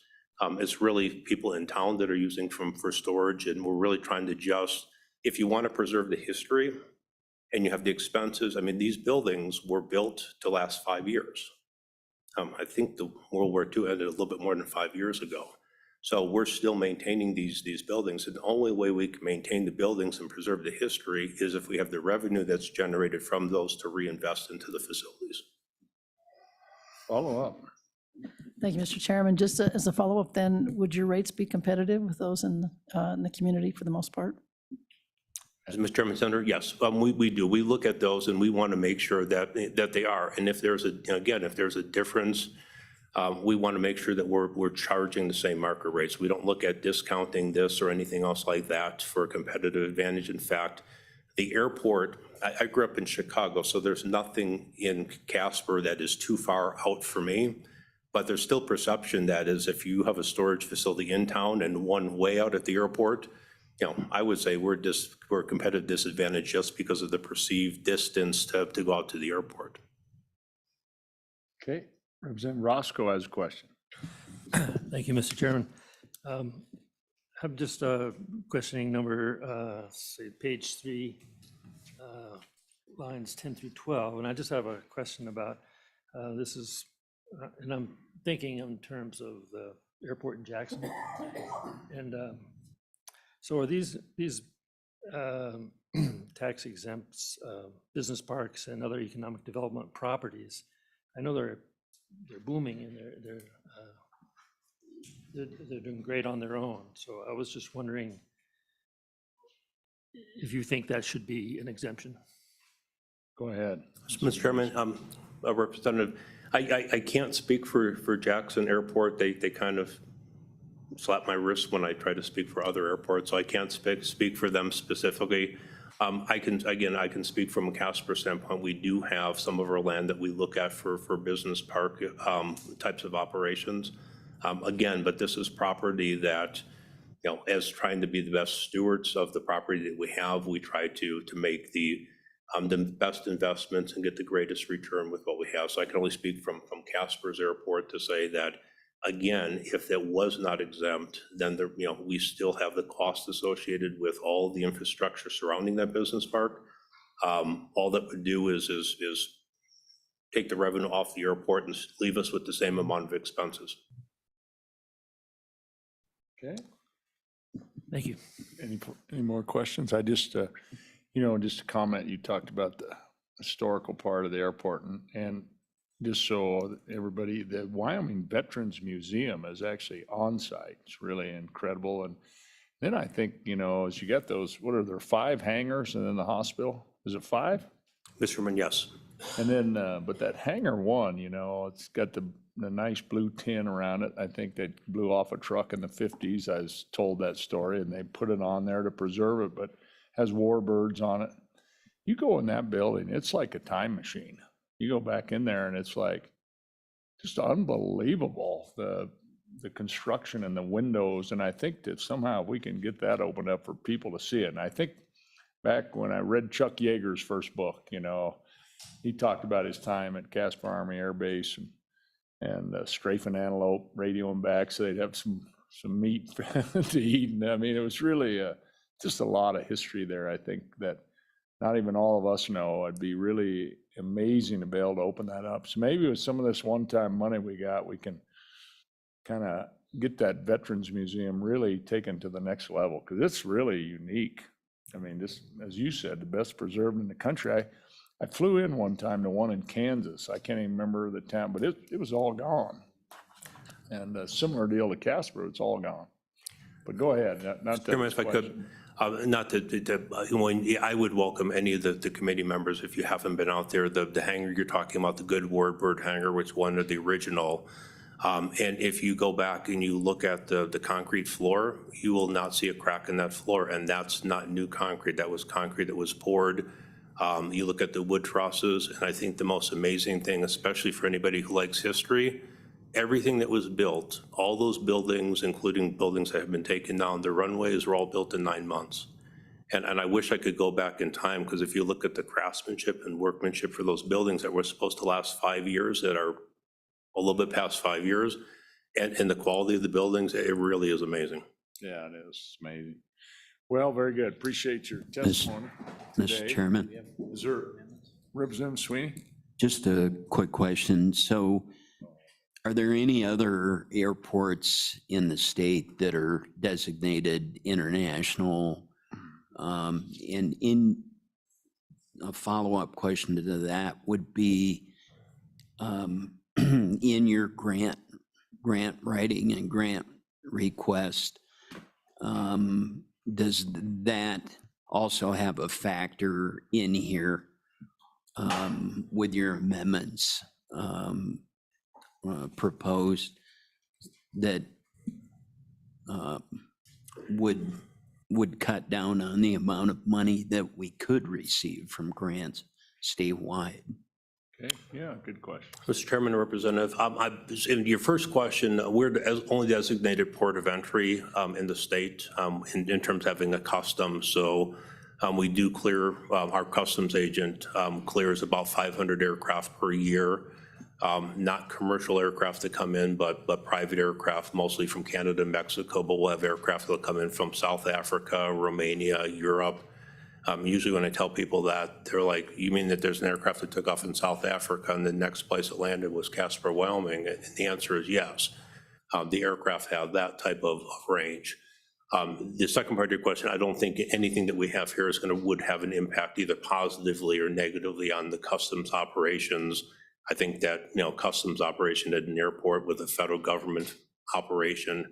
It's really people in town that are using for storage, and we're really trying to just, if you want to preserve the history and you have the expenses, these buildings were built to last 5 years. I think the World War II ended a little bit more than 5 years ago. So we're still maintaining these buildings, and the only way we can maintain the buildings and preserve the history is if we have the revenue that's generated from those to reinvest into the facilities. Follow up. Thank you, Mr. Chairman. Just as a follow-up then, would your rates be competitive with those in the community for the most part? As Mr. Chairman, Senator, yes, we do. We look at those and we want to make sure that they are. And if there's if there's a difference, we want to make sure that we're charging the same market rates. We don't look at discounting this or anything else like that for a competitive advantage. In fact, the airport, I grew up in Chicago, so there's nothing in Casper that is too far out for me. But there's still perception that is if you have a storage facility in town and one way out at the airport, I would say we're a competitive disadvantage just because of the perceived distance to go out to the airport. Okay, Representative Roscoe has a question. Thank you, Mr. Chairman. I'm just questioning number, page 3, lines 10 through 12, and I just have a question about this is, and I'm thinking in terms of the airport in Jackson, and so are these tax exempts business parks and other economic development properties? I know they're booming and they're doing great on their own. So I was just wondering if you think that should be an exemption. Go ahead. Mr. Chairman, Representative, I can't speak for Jackson Airport. They kind of slap my wrist when I try to speak for other airports, so I can't speak for them specifically. I can speak from a Casper standpoint. We do have some of our land that we look at for business park types of operations. But this is property that, as trying to be the best stewards of the property that we have, we try to make the the best investments and get the greatest return with what we have. So I can only speak from Casper's airport to say that, again, if it was not exempt, then there, we still have the cost associated with all the infrastructure surrounding that business park. All that would do is take the revenue off the airport and leave us with the same amount of expenses. Okay. Thank you. Any more questions? I just, just a comment, you talked about the historical part of the airport and just so everybody, the Wyoming Veterans Museum is actually on site. It's really incredible. And then I think, as you got those, what are there, 5 hangars and then the hospital? Is it 5? Mr. Chairman, yes. And then, but that hangar 1, it's got the nice blue tin around it. I think they blew off a truck in the 50s. I was told that story and they put it on there to preserve it, but has warbirds on it. You go in that building, it's like a time machine. You go back in there and it's like just unbelievable, the construction and the windows. And I think that somehow we can get that opened up for people to see it. And I think back when I read Chuck Yeager's first book, he talked about his time at Casper Army Air Base and strafing antelope, radio them back so they'd have some meat to eat. And I mean, it was really just a lot of history there. I think that not even all of us know. It'd be really amazing to be able to open that up. So maybe with some of this one-time money we got, we can kind of get that Veterans Museum really taken to the next level, because it's really unique. I mean, this, as you said, the best preserved in the country. I flew in one time to one in Kansas. I can't even remember the town, but it was all gone. And a similar deal to Casper, it's all gone. But go ahead. Not Chairman, if I could, I would welcome any of the committee members, if you haven't been out there, the hangar you're talking about, the good warbird hangar, which one of the original. And if you go back and you look at the concrete floor, you will not see a crack in that floor. And that's not new concrete. That was concrete that was poured. You look at the wood trusses, and I think the most amazing thing, especially for anybody who likes history, everything that was built, all those buildings, including buildings that have been taken down, the runways were all built in 9 months. And I wish I could go back in time, because if you look at the craftsmanship and workmanship for those buildings that were supposed to last 5 years, that are a little bit past 5 years, and the quality of the buildings, it really is amazing. Yeah, it is amazing. Well, very good. Appreciate your testimony today. Mr. Chairman, Is there Representative Sweeney? just a quick question. So are there any other airports in the state that are designated international? And in a follow-up question to that would be, in your grant writing and grant request, does that also have a factor in here with your amendments proposed that would cut down on the amount of money that we could receive from grants statewide? Okay, yeah, good question. Mr. Chairman, Representative, in your first question, we're the only designated port of entry in the state in terms of having a customs. So we do clear, our customs agent clears about 500 aircraft per year. Not commercial aircraft that come in, but private aircraft, mostly from Canada and Mexico, but we'll have aircraft that come in from South Africa, Romania, Europe. Usually when I tell people that, they're like, you mean that there's an aircraft that took off in South Africa and the next place it landed was Casper, Wyoming? And the answer is yes. The aircraft have that type of range. The second part of your question, I don't think anything that we have here would have an impact either positively or negatively on the customs operations. I think that, customs operation at an airport with a federal government operation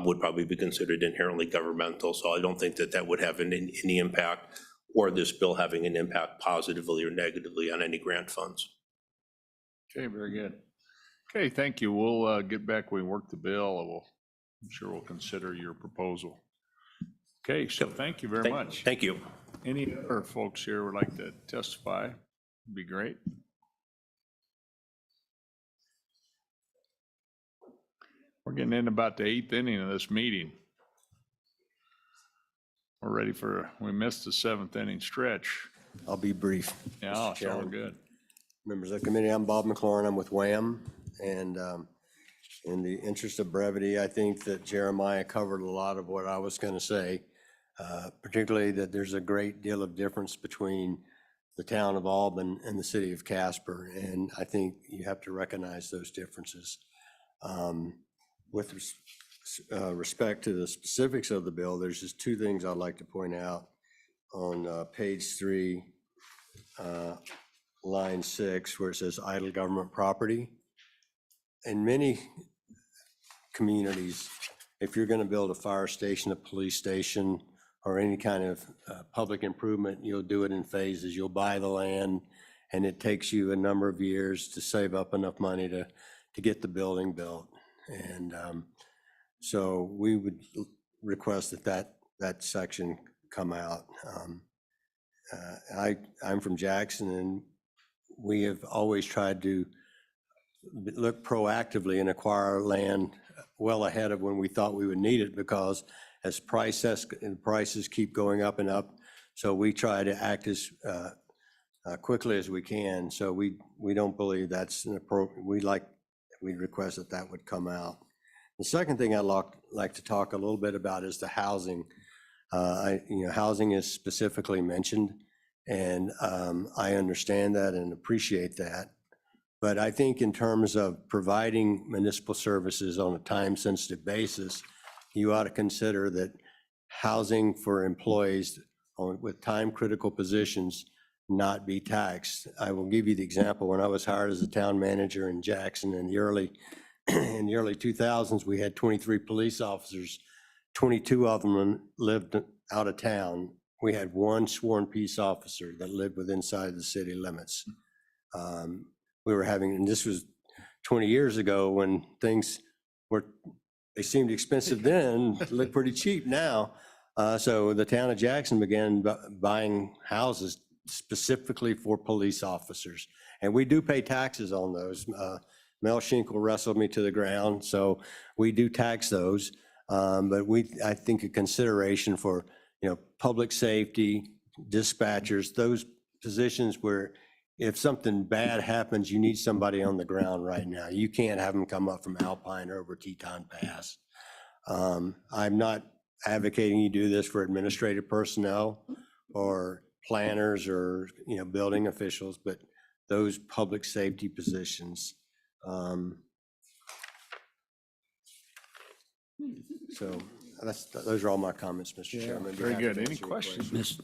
would probably be considered inherently governmental. So I don't think that would have any impact, or this bill having an impact positively or negatively on any grant funds. Okay, very good. Okay, thank you. We'll get back when we work the bill. I'm sure we'll consider your proposal. Okay, so thank you very much. Thank you. Any other folks here would like to testify? Would be great. We're getting in about the 8th inning of this meeting. We're ready we missed the 7th inning stretch. I'll be brief. Yeah, Mr. it's all Chairman. good. Members of the committee, I'm Bob McLaurin. I'm with WHAM. And in the interest of brevity, I think that Jeremiah covered a lot of what I was going to say, particularly that there's a great deal of difference between the town of Albany and the city of Casper. And I think you have to recognize those differences. With respect to the specifics of the bill, there's just two things I'd like to point out. On page 3, line 6, where it says idle government property. In many communities, if you're going to build a fire station, a police station, or any kind of public improvement, you'll do it in phases. You'll buy the land, and it takes you a number of years to save up enough money to get the building built. And so we would request that section come out. I'm from Jackson, and we have always tried to look proactively and acquire land well ahead of when we thought we would need it, because as prices keep going up and up, so we try to act as quickly as we can. So we don't believe that's an appropriate. We request that would come out. The second thing I'd like to talk a little bit about is the housing. Housing is specifically mentioned, and I understand that and appreciate that. But I think in terms of providing municipal services on a time-sensitive basis, you ought to consider that housing for employees with time-critical positions not be taxed. I will give you the example. When I was hired as a town manager in Jackson in the early 2000s, we had 23 police officers. 22 of them lived out of town. We had one sworn peace officer that lived inside the city limits. And this was 20 years ago when things they seemed expensive then, look pretty cheap now. So the town of Jackson began buying houses specifically for police officers. And we do pay taxes on those. Mel Schinkel wrestled me to the ground, so we do tax those. But I think a consideration for, public safety, dispatchers, those positions where if something bad happens, you need somebody on the ground right now. You can't have them come up from Alpine or over Teton Pass. I'm not advocating you do this for administrative personnel or planners or, building officials, but those public safety positions. So those are all my comments, Mr. Chairman. Very good. Any questions?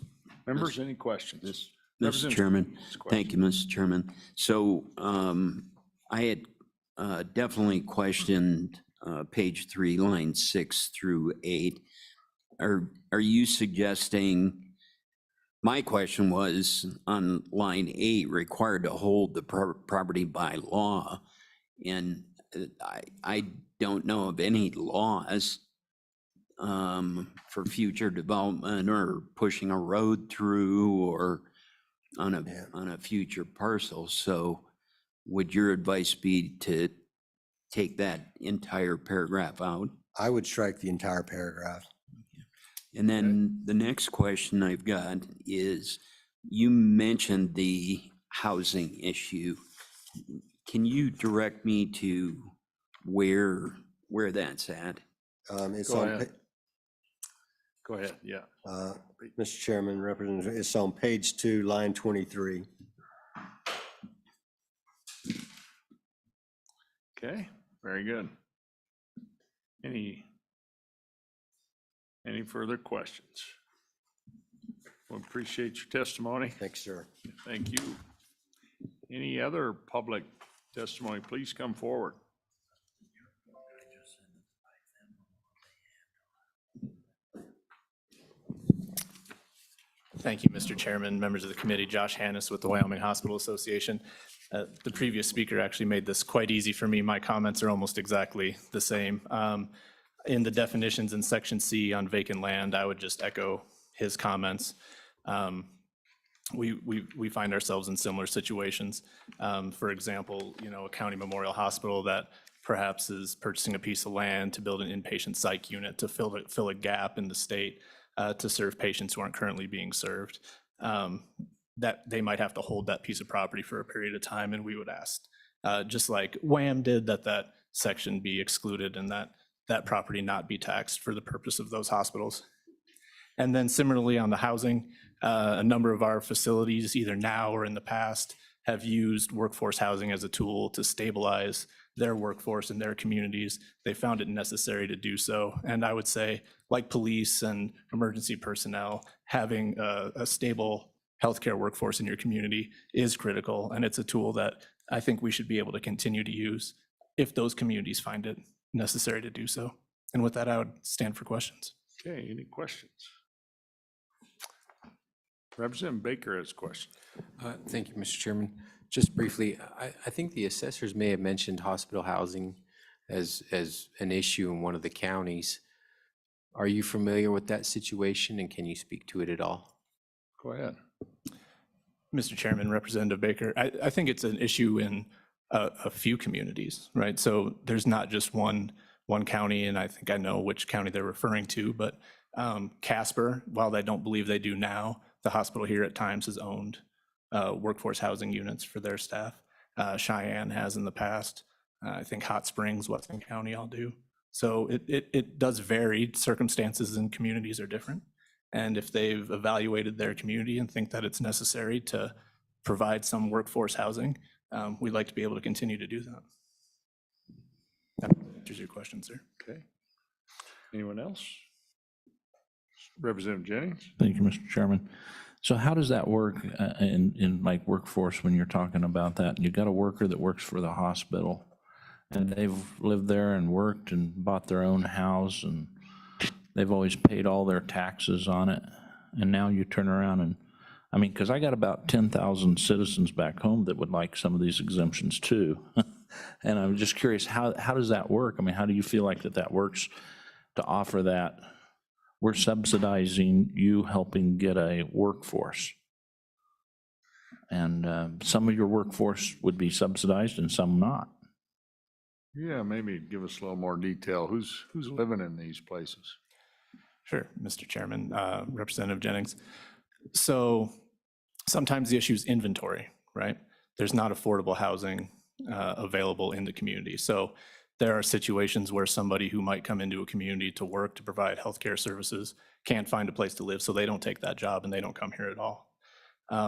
Members, any questions? Mr. Chairman, thank you, Mr. Chairman. So I had definitely questioned page 3, line 6 through 8. Are you suggesting, my question was on line 8, required to hold the property by law. And I don't know of any laws for future development or pushing a road through or on a future parcel. So would your advice be to take that entire paragraph out? I would strike the entire paragraph. And then the next question I've got is, you mentioned the housing issue. Can you direct me to where that's at? It's Go on. ahead. Go ahead, yeah. Mr. Chairman, Representative, it's on page 2, line 23. Okay, very good. Any further questions? We appreciate your testimony. Thanks, sir. Thank you. Any other public testimony, please come forward. Thank you, Mr. Chairman, members of the committee. Josh Hannes with the Wyoming Hospital Association. The previous speaker actually made this quite easy for me. My comments are almost exactly the same. In the definitions in section C on vacant land, I would just echo his comments. We find ourselves in similar situations. For example, a county memorial hospital that perhaps is purchasing a piece of land to build an inpatient psych unit to fill a gap in the state to serve patients who aren't currently being served. that they might have to hold that piece of property for a period of time, and we would ask, just like Wham did, that section be excluded and that property not be taxed for the purpose of those hospitals. And then similarly on the housing, a number of our facilities, either now or in the past, have used workforce housing as a tool to stabilize their workforce in their communities. They found it necessary to do so. And I would say, like police and emergency personnel, having a stable healthcare workforce in your community is critical. And it's a tool that I think we should be able to continue to use if those communities find it necessary to do so. And with that, I would stand for questions. Okay, any questions? Representative Baker has a question. Thank you, Mr. Chairman. Just briefly, I think the assessors may have mentioned hospital housing as an issue in one of the counties. Are you familiar with that situation, and can you speak to it at all? Go ahead. Mr. Chairman, Representative Baker, I think it's an issue in a few communities, right? So there's not just one county, and I think I know which county they're referring to, but Casper, while I don't believe they do now, the hospital here at times has owned workforce housing units for their staff. Cheyenne has in the past. I think Hot Springs, Weston County all do. So it does vary. Circumstances and communities are different. And if they've evaluated their community and think that it's necessary to provide some workforce housing, we'd like to be able to continue to do that. That answers your question, sir. Okay. Anyone else? Representative Jennings? Thank you, Mr. Chairman. So how does that work in like workforce when you're talking about that? You've got a worker that works for the hospital and they've lived there and worked and bought their own house and they've always paid all their taxes on it. And now you turn around and, I mean, because I got about 10,000 citizens back home that would like some of these exemptions too. And I'm just curious, how does that work? I mean, how do you feel like that works to offer that? We're subsidizing you helping get a workforce. And some of your workforce would be subsidized and some not. Yeah, maybe give us a little more detail. Who's living in these places? Sure, Mr. Chairman, Representative Jennings. So sometimes the issue is inventory, right? There's not affordable housing available in the community. So there are situations where somebody who might come into a community to work to provide healthcare services can't find a place to live, so they don't take that job and they don't come here at all.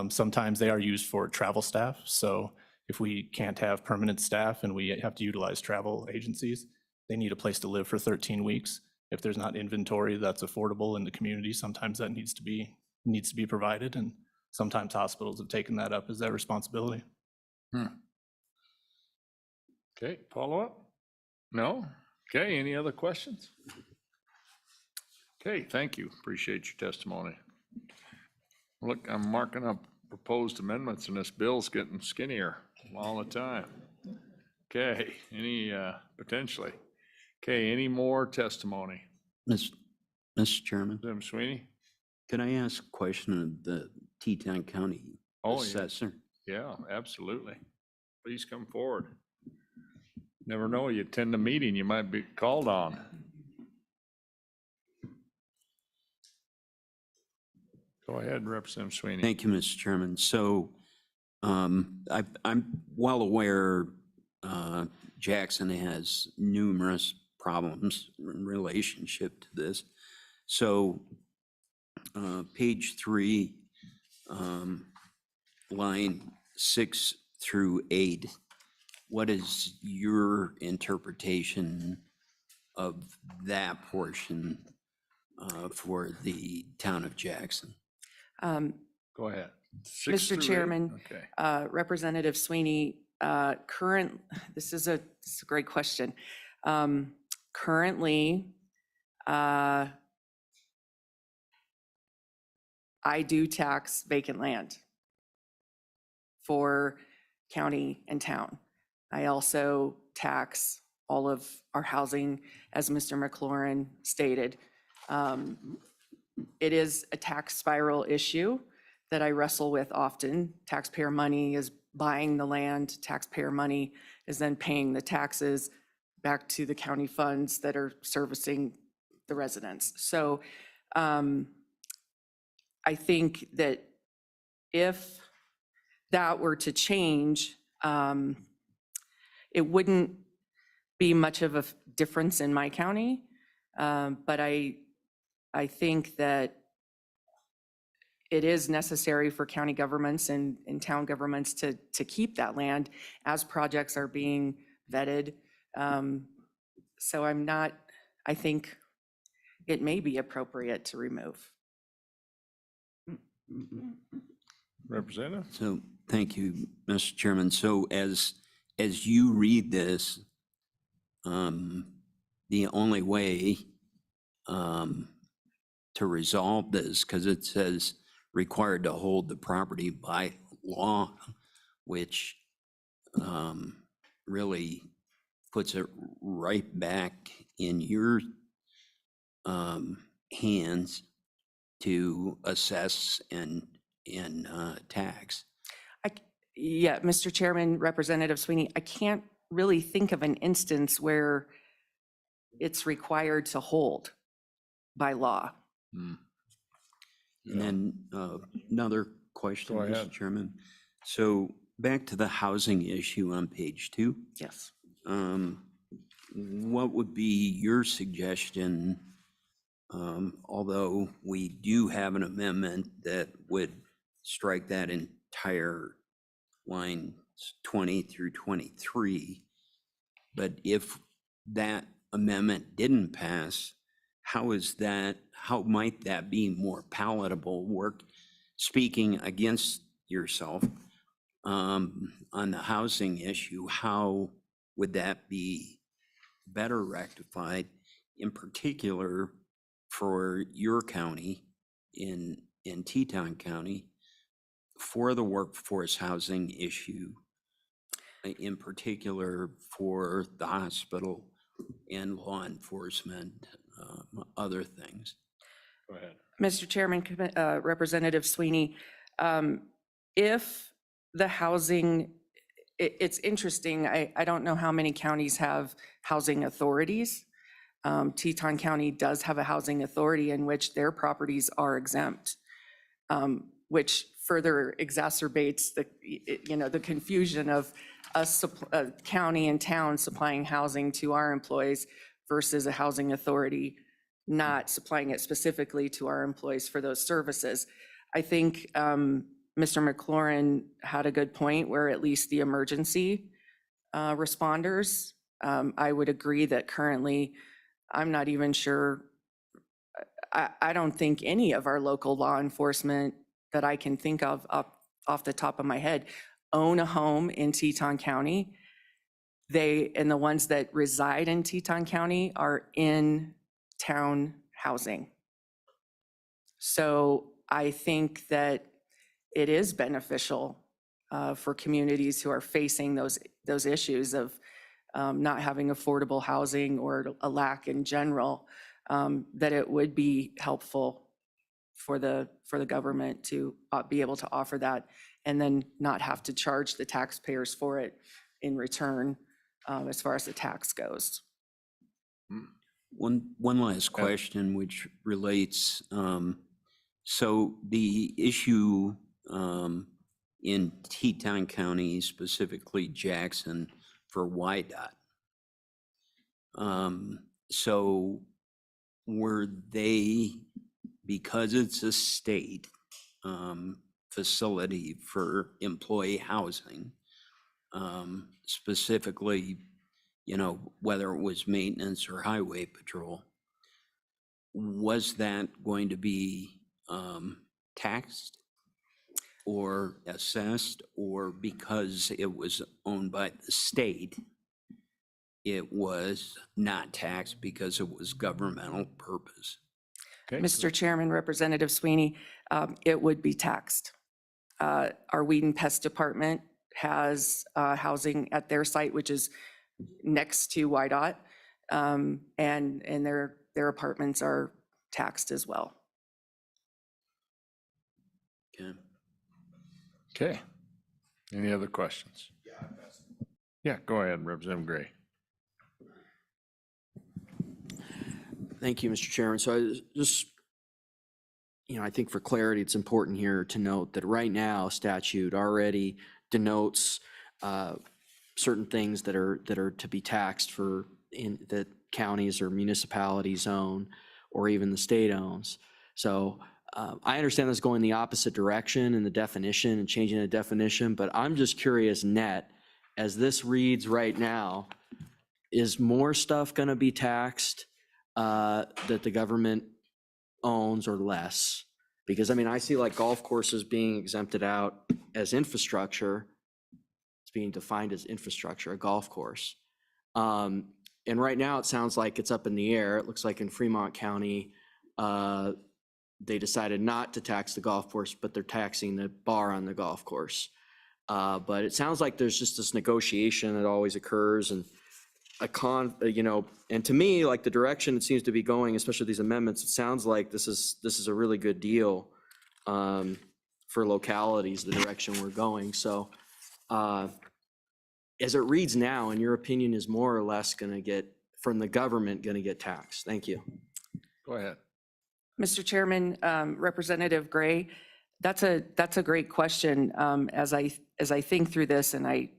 Sometimes they are used for travel staff. So if we can't have permanent staff and we have to utilize travel agencies, they need a place to live for 13 weeks. If there's not inventory that's affordable in the community, sometimes that needs to be provided, and sometimes hospitals have taken that up as their responsibility. Okay, follow up? No? Okay, any other questions? Okay, thank you. Appreciate your testimony. Look, I'm marking up proposed amendments and this bill's getting skinnier all the time. Okay, potentially. Okay, any more testimony? Mr. Chairman, Jim Sweeney? could I ask a question of the Teton County assessor? Yeah, absolutely. Please come forward. Never know, you attend a meeting, you might be called on. Go ahead, Representative Sweeney. Thank you, Mr. Chairman. So I'm well aware Jackson has numerous problems in relationship to this. So page 3, line 6 through 8, what is your interpretation of that portion for the town of Jackson? Go ahead. 6 Mr. through 8? Chairman, Okay. Representative Sweeney, this is a great question. Currently, I do tax vacant land for county and town. I also tax all of our housing, as Mr. McLaurin stated. It is a tax spiral issue that I wrestle with often. Taxpayer money is buying the land, taxpayer money is then paying the taxes back to the county funds that are servicing the residents. So I think that if that were to change, it wouldn't be much of a difference in my county. But I think that it is necessary for county governments and town governments to keep that land as projects are being vetted. So I think it may be appropriate to remove. Representative? So, thank you, Mr. Chairman. So as you read this, the only way to resolve this, because it says required to hold the property by law, which really puts it right back in your hands to assess and tax. Yeah, Mr. Chairman, Representative Sweeney, I can't really think of an instance where it's required to hold by law. And then another question, Go Mr. ahead. Chairman. So back to the housing issue on page 2. Yes. What would be your suggestion, although we do have an amendment that would strike that entire line 20 through 23, but if that amendment didn't pass, how might that be more palatable, speaking against yourself on the housing issue? How would that be better rectified, in particular for your county, in Teton County, for the workforce housing issue, in particular for the hospital and law enforcement, other things? Go ahead. Mr. Chairman, Representative Sweeney, if the housing, it's interesting, I don't know how many counties have housing authorities. Teton County does have a housing authority in which their properties are exempt, which further exacerbates the confusion of us, county and town supplying housing to our employees versus a housing authority not supplying it specifically to our employees for those services. I think Mr. McLaurin had a good point where at least the emergency responders, I would agree that currently, I'm not even sure, I don't think any of our local law enforcement that I can think of off the top of my head own a home in Teton County. And the ones that reside in Teton County are in town housing. So I think that it is beneficial for communities who are facing those issues of not having affordable housing or a lack in general, that it would be helpful for the government to be able to offer that and then not have to charge the taxpayers for it in return as far as the tax goes. One last question, which relates, so the issue in Teton County, specifically Jackson, for YDOT. So were they, because it's a state facility for employee housing, specifically, whether it was maintenance or highway patrol, was that going to be taxed or assessed, or because it was owned by the state, it was not taxed because it was governmental purpose? Okay. Mr. Chairman, Representative Sweeney, it would be taxed. Our Weed and Pest Department has housing at their site, which is next to YDOT, and their apartments are taxed as well. Okay. Okay. Any other questions? Yeah, go ahead, Representative Gray. Thank you, Mr. Chairman. So I just I think for clarity, it's important here to note that right now statute already denotes certain things that are to be taxed for that counties or municipalities own, or even the state owns. So I understand this going the opposite direction in the definition and changing the definition, but I'm just curious, net, as this reads right now, is more stuff going to be taxed that the government owns or less? Because I mean, I see like golf courses being exempted out as infrastructure. It's being defined as infrastructure, a golf course. And right now it sounds like it's up in the air. It looks like in Fremont County, they decided not to tax the golf course, but they're taxing the bar on the golf course. But it sounds like there's just this negotiation that always occurs, and and to me, like the direction it seems to be going, especially these amendments, it sounds like this is a really good deal for localities, the direction we're going. So as it reads now, in your opinion, is more or less going to get, from the government, going to get taxed? Thank you. Go ahead. Mr. Chairman, Representative Gray, that's a great question. As I think through this, and I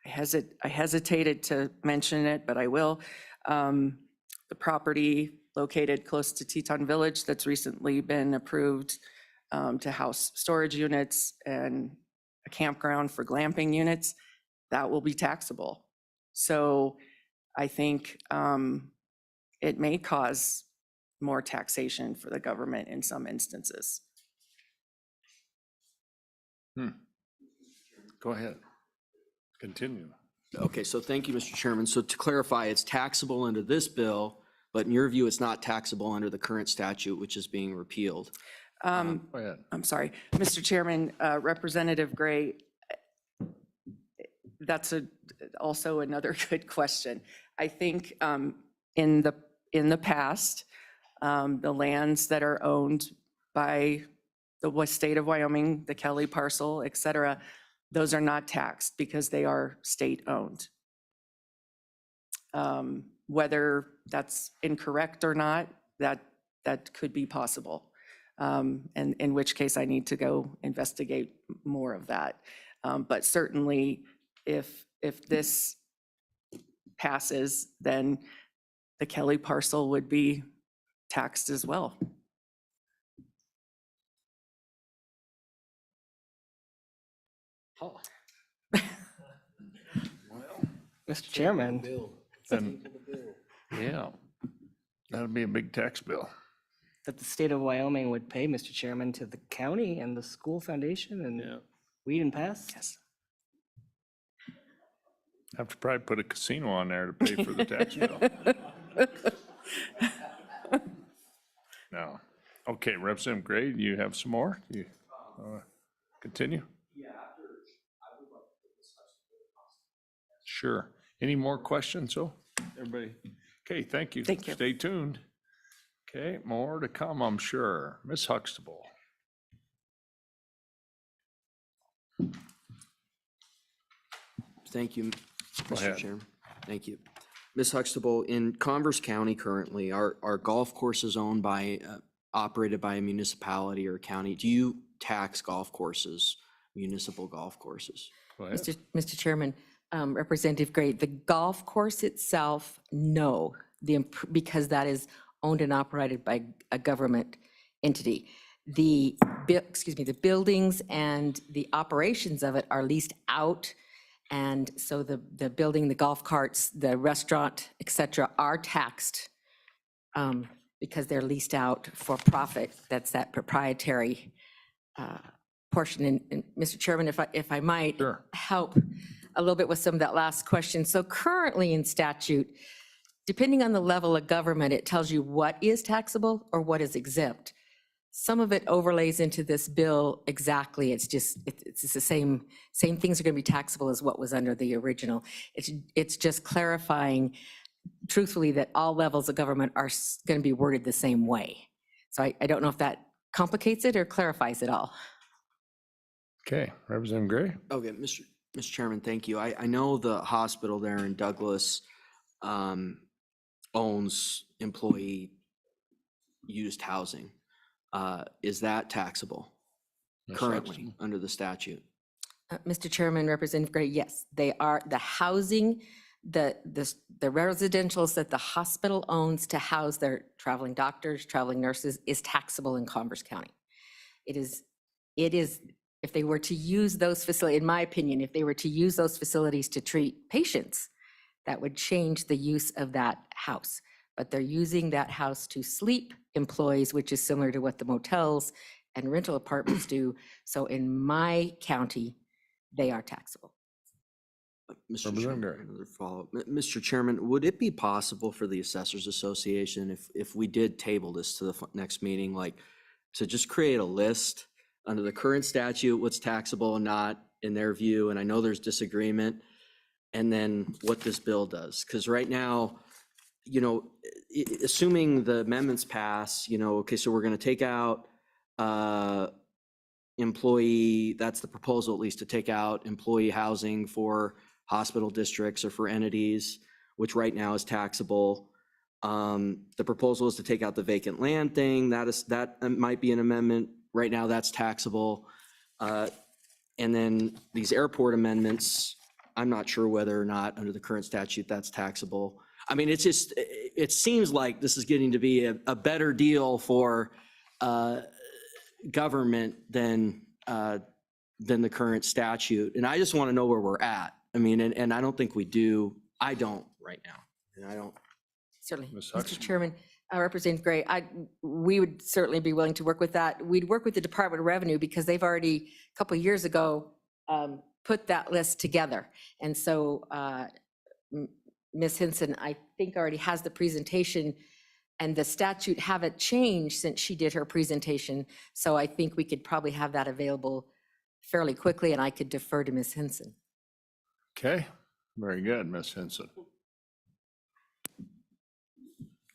hesitated to mention it, but I will. The property located close to Teton Village that's recently been approved to house storage units and a campground for glamping units, that will be taxable. So I think it may cause more taxation for the government in some instances. Go ahead. Continue. Okay, so thank you, Mr. Chairman. So to clarify, it's taxable under this bill, but in your view, it's not taxable under the current statute, which is being repealed. Go ahead. I'm sorry, Mr. Chairman, Representative Gray, that's also another good question. I think in the past, the lands that are owned by the state of Wyoming, the Kelly parcel, et cetera, those are not taxed because they are state-owned. Whether that's incorrect or not, that could be possible. And in which case I need to go investigate more of that. But certainly if this passes, then the Kelly parcel would be taxed as well. Mr. Chairman. Then, yeah, that'd be a big tax bill. That the state of Wyoming would pay, Mr. Chairman, to the county and the school foundation and weed and pass? Yes. Have to probably put a casino on there to pay for the tax bill. No. Okay, Representative Gray, do you have some more? Do you continue? Sure. Any more questions? So everybody, okay, thank you. Thank you. Stay tuned. Okay, more to come, I'm sure. Ms. Huxtable. Thank you, Go Mr. ahead. Chairman. Thank you. Ms. Huxtable, in Converse County currently, are golf courses owned by, operated by a municipality or county? Do you tax golf courses, municipal golf courses? Go ahead. Mr. Chairman, Representative Gray, the golf course itself, no, because that is owned and operated by a government entity. The buildings and the operations of it are leased out. And so the building, the golf carts, the restaurant, et cetera, are taxed because they're leased out for profit. That's that proprietary portion. And Mr. Chairman, if I might help a little bit with some of that last question. So currently in statute, depending on the level of government, it tells you what is taxable or what is exempt. Some of it overlays into this bill exactly. It's just the same things are going to be taxable as what was under the original. It's just clarifying, truthfully, that all levels of government are going to be worded the same way. So I don't know if that complicates it or clarifies it all. Okay, Representative Gray. Okay, Mr. Chairman, thank you. I know the hospital there in Douglas owns employee used housing. is that taxable currently under the statute? Mr. Chairman, Representative Gray, yes, they are. The housing, the residentials that the hospital owns to house their traveling doctors, traveling nurses is taxable in Converse County. It is, if they were to use those facilities, in my opinion, if they were to use those facilities to treat patients, that would change the use of that house. But they're using that house to sleep employees, which is similar to what the motels and rental apartments do. So in my county, they are taxable. Mr. Chairman, another follow-up. Mr. Chairman, would it be possible for the Assessors Association, if we did table this to the next meeting, like to just create a list under the current statute, what's taxable and not in their view? And I know there's disagreement, and then what this bill does. Because right now, you know, assuming the amendments pass, you know, okay, so we're going to take out employee, that's the proposal at least, to take out employee housing for hospital districts or for entities, which right now is taxable. The proposal is to take out the vacant land thing. That might be an amendment. Right now, that's taxable. And then these airport amendments, I'm not sure whether or not under the current statute that's taxable. I mean, it's just, it seems like this is getting to be a better deal for government than the current statute. And I just want to know where we're at. I mean, and I don't think we do. I don't right now. And I don't. Certainly. Mr. Chairman, Representative Gray, we would certainly be willing to work with that. We'd work with the Department of Revenue because they've already, a couple of years ago, put that list together. And so Ms. Hinson, I think already has the presentation, and the statute haven't changed since she did her presentation. So I think we could probably have that available fairly quickly, and I could defer to Ms. Hinson. Okay, very good, Ms. Hinson.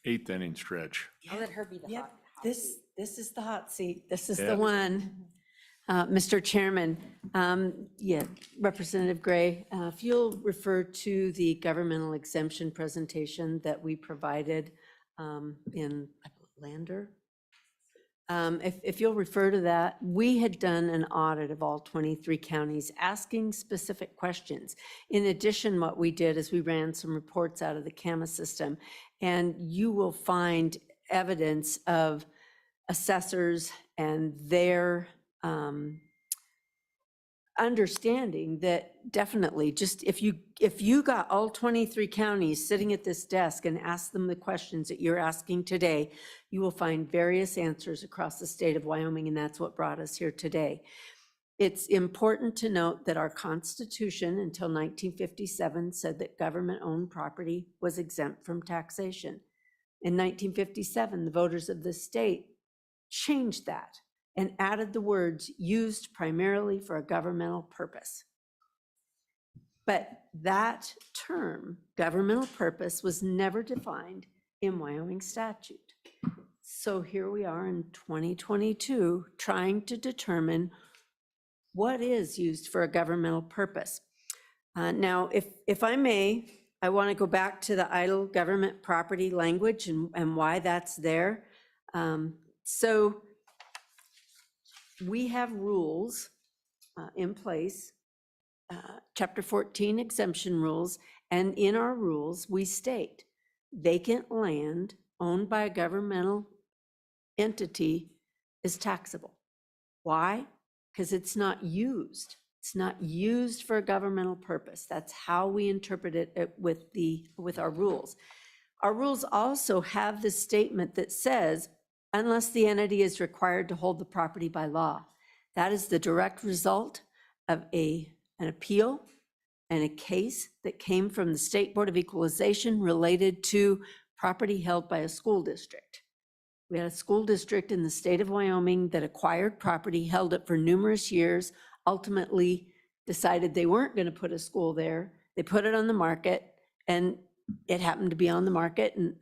8th inning stretch. I'll let her be the hot. This is the hot seat. This is the one. Mr. Chairman, Representative Gray, if you'll refer to the governmental exemption presentation that we provided in Lander. If you'll refer to that, we had done an audit of all 23 counties asking specific questions. In addition, what we did is we ran some reports out of the CAMA system, and you will find evidence of assessors and their understanding that definitely just if you got all 23 counties sitting at this desk and asked them the questions that you're asking today, you will find various answers across the state of Wyoming, and that's what brought us here today. It's important to note that our Constitution until 1957 said that government-owned property was exempt from taxation. In 1957, the voters of the state changed that and added the words "used primarily for a governmental purpose." But that term, governmental purpose, was never defined in Wyoming statute. So here we are in 2022 trying to determine what is used for a governmental purpose. Now, if I may, I want to go back to the idle government property language and why that's there. So we have rules in place, Chapter 14 exemption rules, and in our rules, we state vacant land owned by a governmental entity is taxable. Why? Because it's not used. It's not used for a governmental purpose. That's how we interpret it with our rules. Our rules also have this statement that says, unless the entity is required to hold the property by law. That is the direct result of an appeal and a case that came from the State Board of Equalization related to property held by a school district. We had a school district in the state of Wyoming that acquired property, held it for numerous years, ultimately decided they weren't going to put a school there. They put it on the market, and it happened to be on the market, and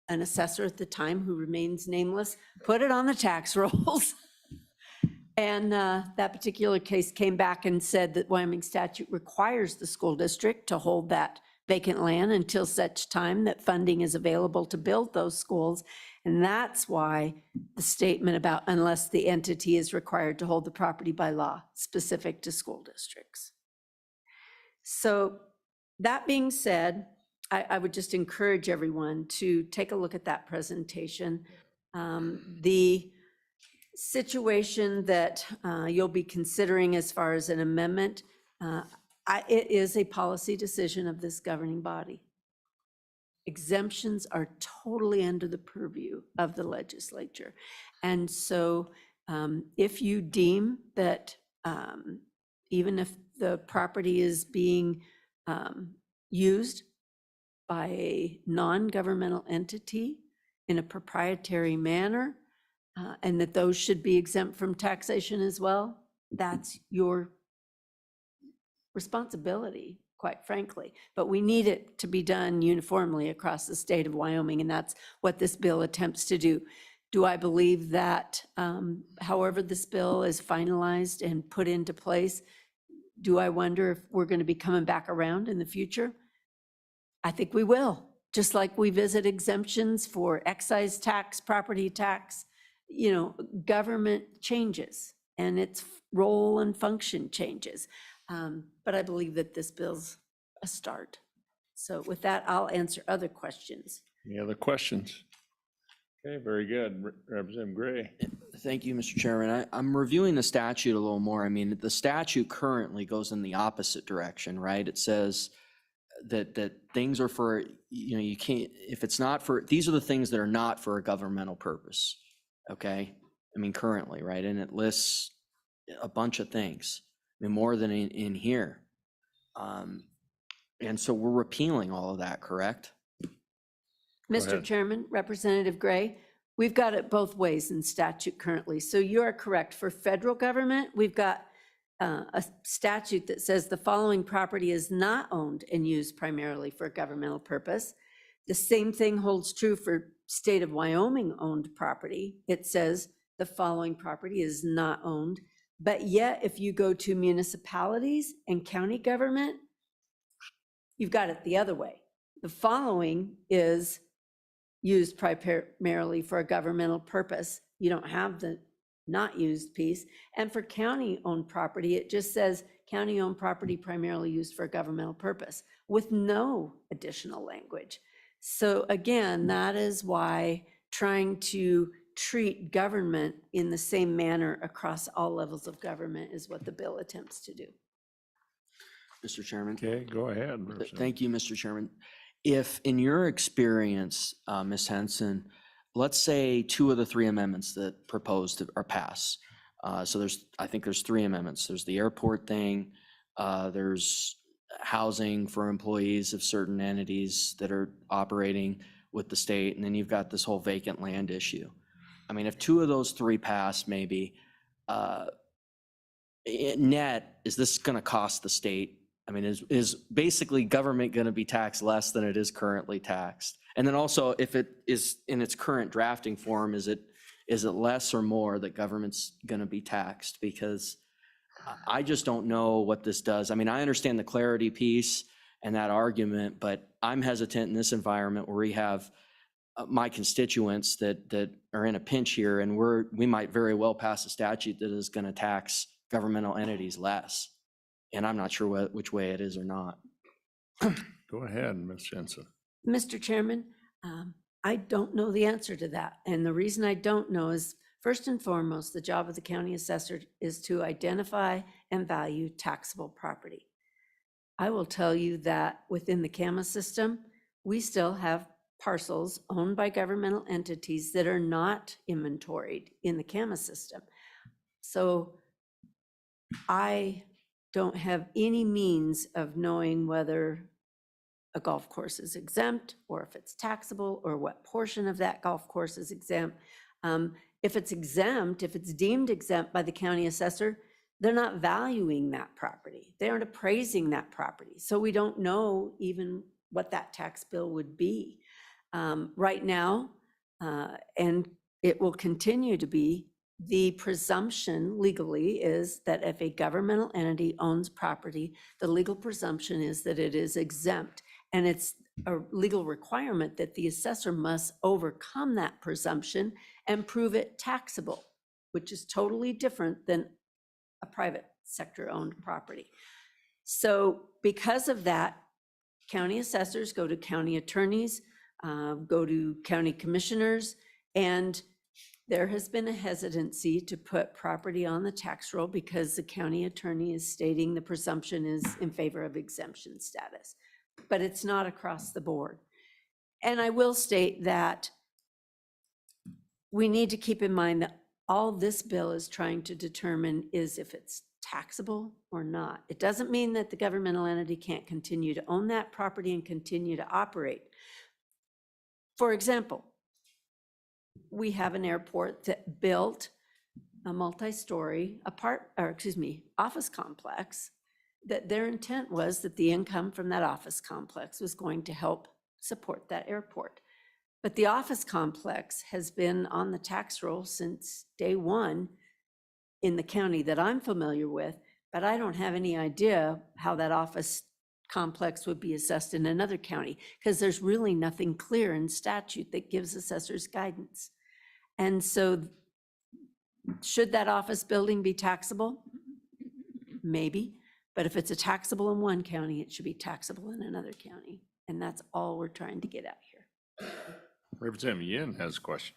an assessor at the time, who remains nameless, put it on the tax rolls. And that particular case came back and said that Wyoming statute requires the school district to hold that vacant land until such time that funding is available to build those schools. And that's why the statement about unless the entity is required to hold the property by law, specific to school districts. So that being said, I would just encourage everyone to take a look at that presentation. The situation that you'll be considering as far as an amendment, it is a policy decision of this governing body. Exemptions are totally under the purview of the legislature. And so if you deem that even if the property is being used by a non-governmental entity in a proprietary manner, and that those should be exempt from taxation as well, that's your responsibility, quite frankly. But we need it to be done uniformly across the state of Wyoming, and that's what this bill attempts to do. Do I believe that however this bill is finalized and put into place, do I wonder if we're going to be coming back around in the future? I think we will, just like we visit exemptions for excise tax, property tax. You know, government changes and its role and function changes. But I believe that this bill's a start. So with that, I'll answer other questions. Any other questions? Okay, very good. Representative Gray. Thank you, Mr. Chairman. I'm reviewing the statute a little more. I mean, the statute currently goes in the opposite direction, right? It says that things are for, you know, you can't, if it's not for, these are the things that are not for a governmental purpose, okay? I mean, currently, right? And it lists a bunch of things, I mean, more than in here. And so we're repealing all of that, correct? Mr. Chairman, Representative Gray, we've got it both ways in statute currently. So you are correct. For federal government, we've got a statute that says the following property is not owned and used primarily for a governmental purpose. The same thing holds true for state of Wyoming owned property. It says the following property is not owned. But yet, if you go to municipalities and county government, you've got it the other way. The following is used primarily for a governmental purpose. You don't have the not used piece. And for county-owned property, it just says county-owned property primarily used for a governmental purpose with no additional language. So again, that is why trying to treat government in the same manner across all levels of government is what the bill attempts to do. Mr. Chairman. Okay, go ahead. Thank you, Mr. Chairman. If in your experience, Ms. Henson, let's say 2 of the 3 amendments that proposed are passed. So I think there's 3 amendments. There's the airport thing, there's housing for employees of certain entities that are operating with the state, and then you've got this whole vacant land issue. I mean, if 2 of those 3 pass, maybe, net, is this gonna cost the state? I mean, is basically government gonna be taxed less than it is currently taxed? And then also, if it is in its current drafting form, is it less or more that government's gonna be taxed? Because I just don't know what this does. I mean, I understand the clarity piece and that argument, but I'm hesitant in this environment where we have my constituents that are in a pinch here, and we might very well pass a statute that is gonna tax governmental entities less. And I'm not sure which way it is or not. Go ahead, Ms. Jensen. Mr. Chairman, I don't know the answer to that. And the reason I don't know is, first and foremost, the job of the county assessor is to identify and value taxable property. I will tell you that within the CAMA system, we still have parcels owned by governmental entities that are not inventoried in the CAMA system. So I don't have any means of knowing whether a golf course is exempt or if it's taxable or what portion of that golf course is exempt. If it's exempt, if it's deemed exempt by the county assessor, they're not valuing that property. They aren't appraising that property. So we don't know even what that tax bill would be. Right now, and it will continue to be, the presumption legally is that if a governmental entity owns property, the legal presumption is that it is exempt. And it's a legal requirement that the assessor must overcome that presumption and prove it taxable, which is totally different than a private sector owned property. So because of that, county assessors go to county attorneys, go to county commissioners, and there has been a hesitancy to put property on the tax roll because the county attorney is stating the presumption is in favor of exemption status, but it's not across the board. And I will state that we need to keep in mind that all this bill is trying to determine is if it's taxable or not. It doesn't mean that the governmental entity can't continue to own that property and continue to operate. For example, we have an airport that built a multi-story office complex, that their intent was that the income from that office complex was going to help support that airport. But the office complex has been on the tax roll since day one in the county that I'm familiar with, but I don't have any idea how that office complex would be assessed in another county, because there's really nothing clear in statute that gives assessors guidance. And so should that office building be taxable? Maybe, but if it's a taxable in one county, it should be taxable in another county. And that's all we're trying to get at here. Representative Yin has a question.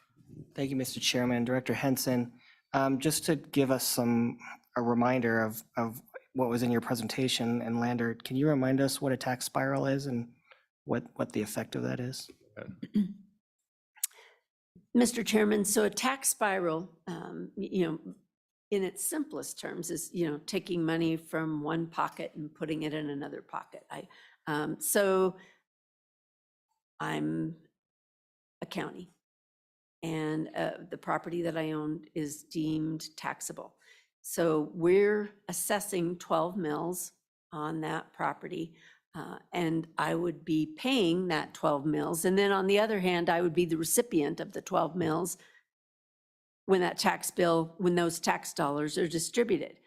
Thank you, Mr. Chairman. Director Henson, just to give us a reminder of what was in your presentation, and Lander, can you remind us what a tax spiral is and what the effect of that is? Mr. Chairman, so a tax spiral, in its simplest terms is, taking money from one pocket and putting it in another pocket. So I'm a county, and the property that I own is deemed taxable. So we're assessing 12 mills on that property, and I would be paying that 12 mills. And then on the other hand, I would be the recipient of the 12 mills when that tax bill, when those tax dollars are distributed.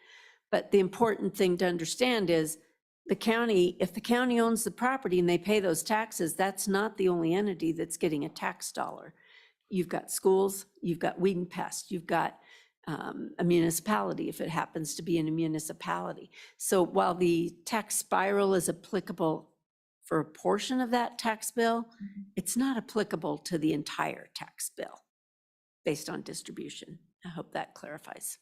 But the important thing to understand is the county, if the county owns the property and they pay those taxes, that's not the only entity that's getting a tax dollar. You've got schools, you've got weed and pest, you've got a municipality, if it happens to be in a municipality. So while the tax spiral is applicable for a portion of that tax bill, it's not applicable to the entire tax bill based on distribution. I hope that clarifies.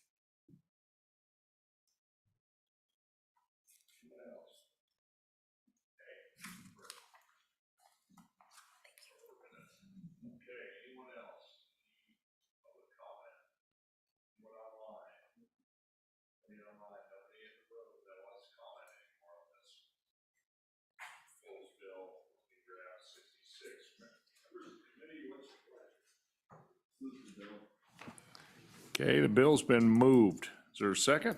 Okay, the bill's been moved. Is there a second?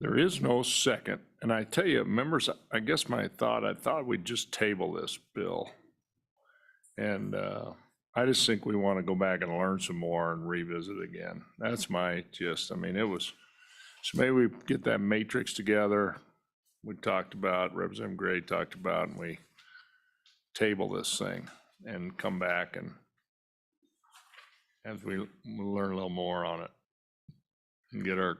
There is no second. And I tell you, members, I guess I thought we'd just table this bill. And I just think we want to go back and learn some more and revisit again. That's my gist. I mean, so maybe we get that matrix together. We talked about, Representative Gray talked about, and we table this thing and come back and as we learn a little more on it and get our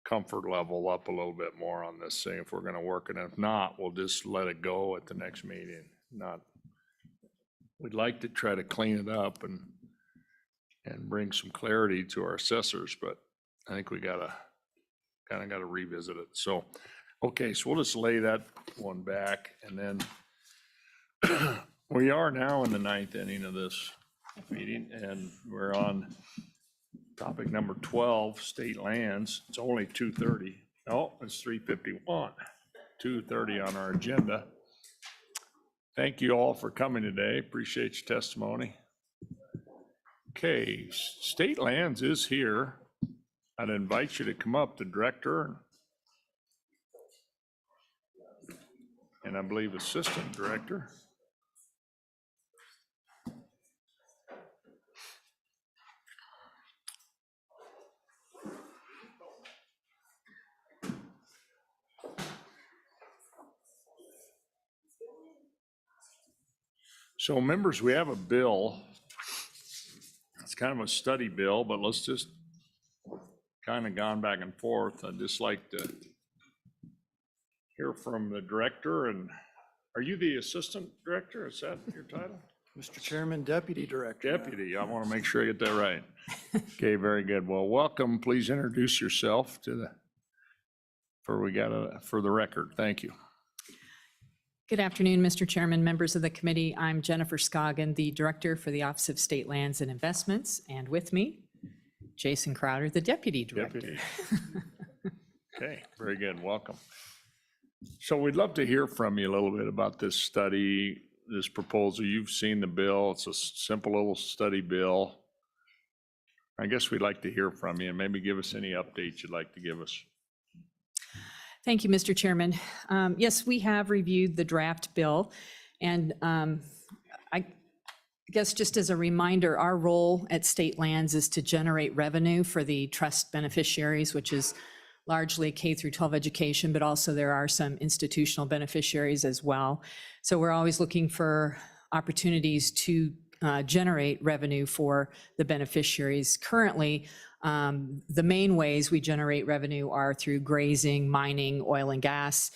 comfort level up a little bit more on this thing if we're going to work it. If not, we'll just let it go at the next meeting. We'd like to try to clean it up and bring some clarity to our assessors, but I think we kind of got to revisit it. So, okay, so we'll just lay that one back, and then we are now in the ninth inning of this meeting, and we're on topic number 12, state lands. It's only 2:30. No, it's 3:51. 2:30 on our agenda. Thank you all for coming today. Appreciate your testimony. Okay, state lands is here. I'd invite you to come up, the director, and I believe assistant director. So members, we have a bill. It's kind of a study bill, but let's just kind of gone back and forth. I'd just like to hear from the director. And are you the assistant director? Is that your title? Mr. Chairman, Deputy Director. Deputy, I want to make sure I get that right. Okay, very good. Well, welcome. Please introduce yourself to the, for the record. Thank you. Good afternoon, Mr. Chairman, members of the committee. I'm Jennifer Scoggin, the Director for the Office of State Lands and Investments, and with me, Jason Crowder, the Deputy Director. Deputy. Okay, very good. Welcome. So we'd love to hear from you a little bit about this study, this proposal. You've seen the bill. It's a simple little study bill. I guess we'd like to hear from you and maybe give us any updates you'd like to give us. Thank you, Mr. Chairman. Yes, we have reviewed the draft bill, and I guess just as a reminder, our role at State Lands is to generate revenue for the trust beneficiaries, which is largely K through 12 education, but also there are some institutional beneficiaries as well. So we're always looking for opportunities to generate revenue for the beneficiaries. Currently, the main ways we generate revenue are through grazing, mining, oil and gas.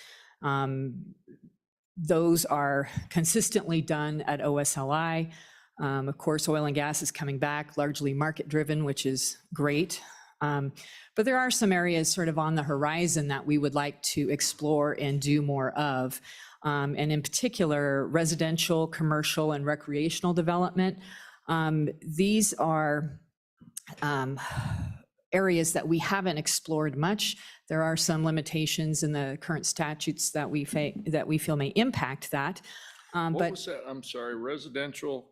Those are consistently done at OSLI. Of course, oil and gas is coming back, largely market-driven, which is great. But there are some areas sort of on the horizon that we would like to explore and do more of. And in particular, residential, commercial, and recreational development. These are areas that we haven't explored much. There are some limitations in the current statutes that we feel may impact that. What was that? I'm sorry, residential?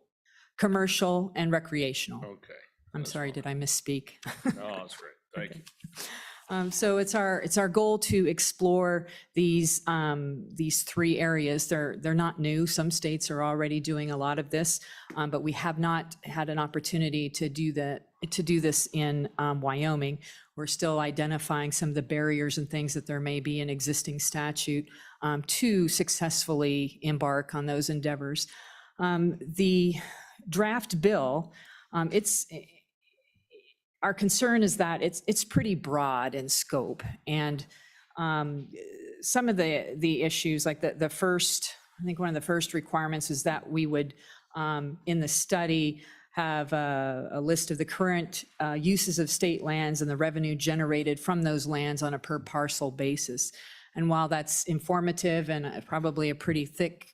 Commercial and recretional. Okay. I'm sorry, did I misspeak? No, that's great. Thank you. So it's our goal to explore these three areas. They're not new. Some states are already doing a lot of this, but we have not had an opportunity to do this in Wyoming. We're still identifying some of the barriers and things that there may be in existing statute to successfully embark on those endeavors. The draft bill, our concern is that it's pretty broad in scope, and some of the issues, like the first, I think one of the first requirements is that we would, in the study, have a list of the current uses of state lands and the revenue generated from those lands on a per parcel basis. And while that's informative and probably a pretty thick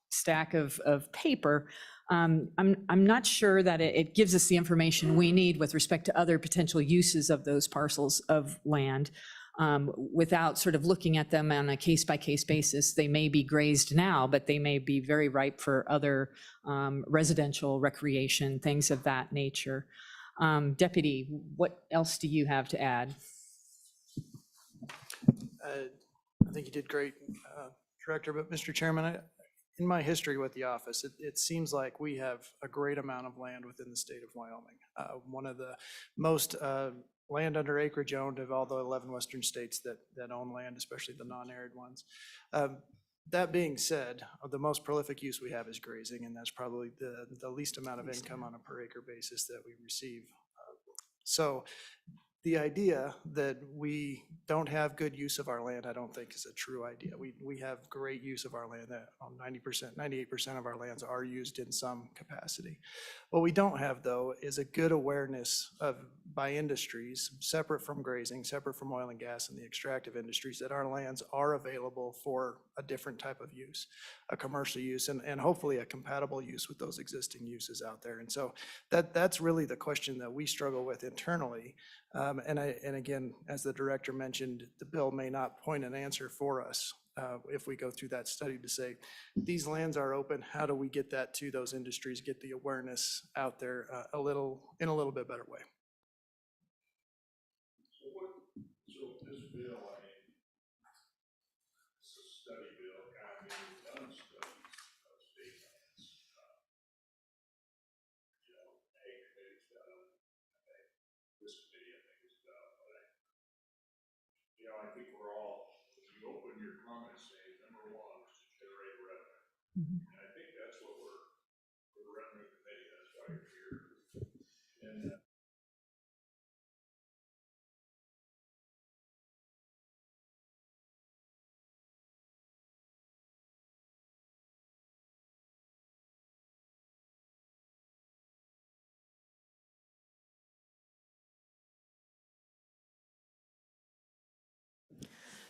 stack of paper, I'm not sure that it gives us the information we need with respect to other potential uses of those parcels of land without sort of looking at them on a case-by-case basis. They may be grazed now, but they may be very ripe for other residential recreation, things of that nature. Deputy, what else do you have to add? I think you did great, Director, but Mr. Chairman, in my history with the office, it seems like we have a great amount of land within the state of Wyoming. One of the most land under acreage owned of all the 11 western states that own land, especially the non-arid ones. That being said, the most prolific use we have is grazing, and that's probably the least amount of income on a per acre basis that we receive. So the idea that we don't have good use of our land, I don't think is a true idea. We have great use of our land. That 90%, 98% of our lands are used in some capacity. What we don't have, though, is a good awareness by industries, separate from grazing, separate from oil and gas and the extractive industries, that our lands are available for a different type of use, a commercial use, and hopefully a compatible use with those existing uses out there. And so that's really the question that we struggle with internally. And again, as the director mentioned, the bill may not point an answer for us if we go through that study to say, these lands are open, how do we get that to those industries, get the awareness out there in a little bit better way. So this bill, I mean, it's a study bill, kind of being done studies of state lands. A committee's done, this committee, I think, is done, but I think we're all, if you open your comments saying, number one is to generate revenue. And I think that's what we're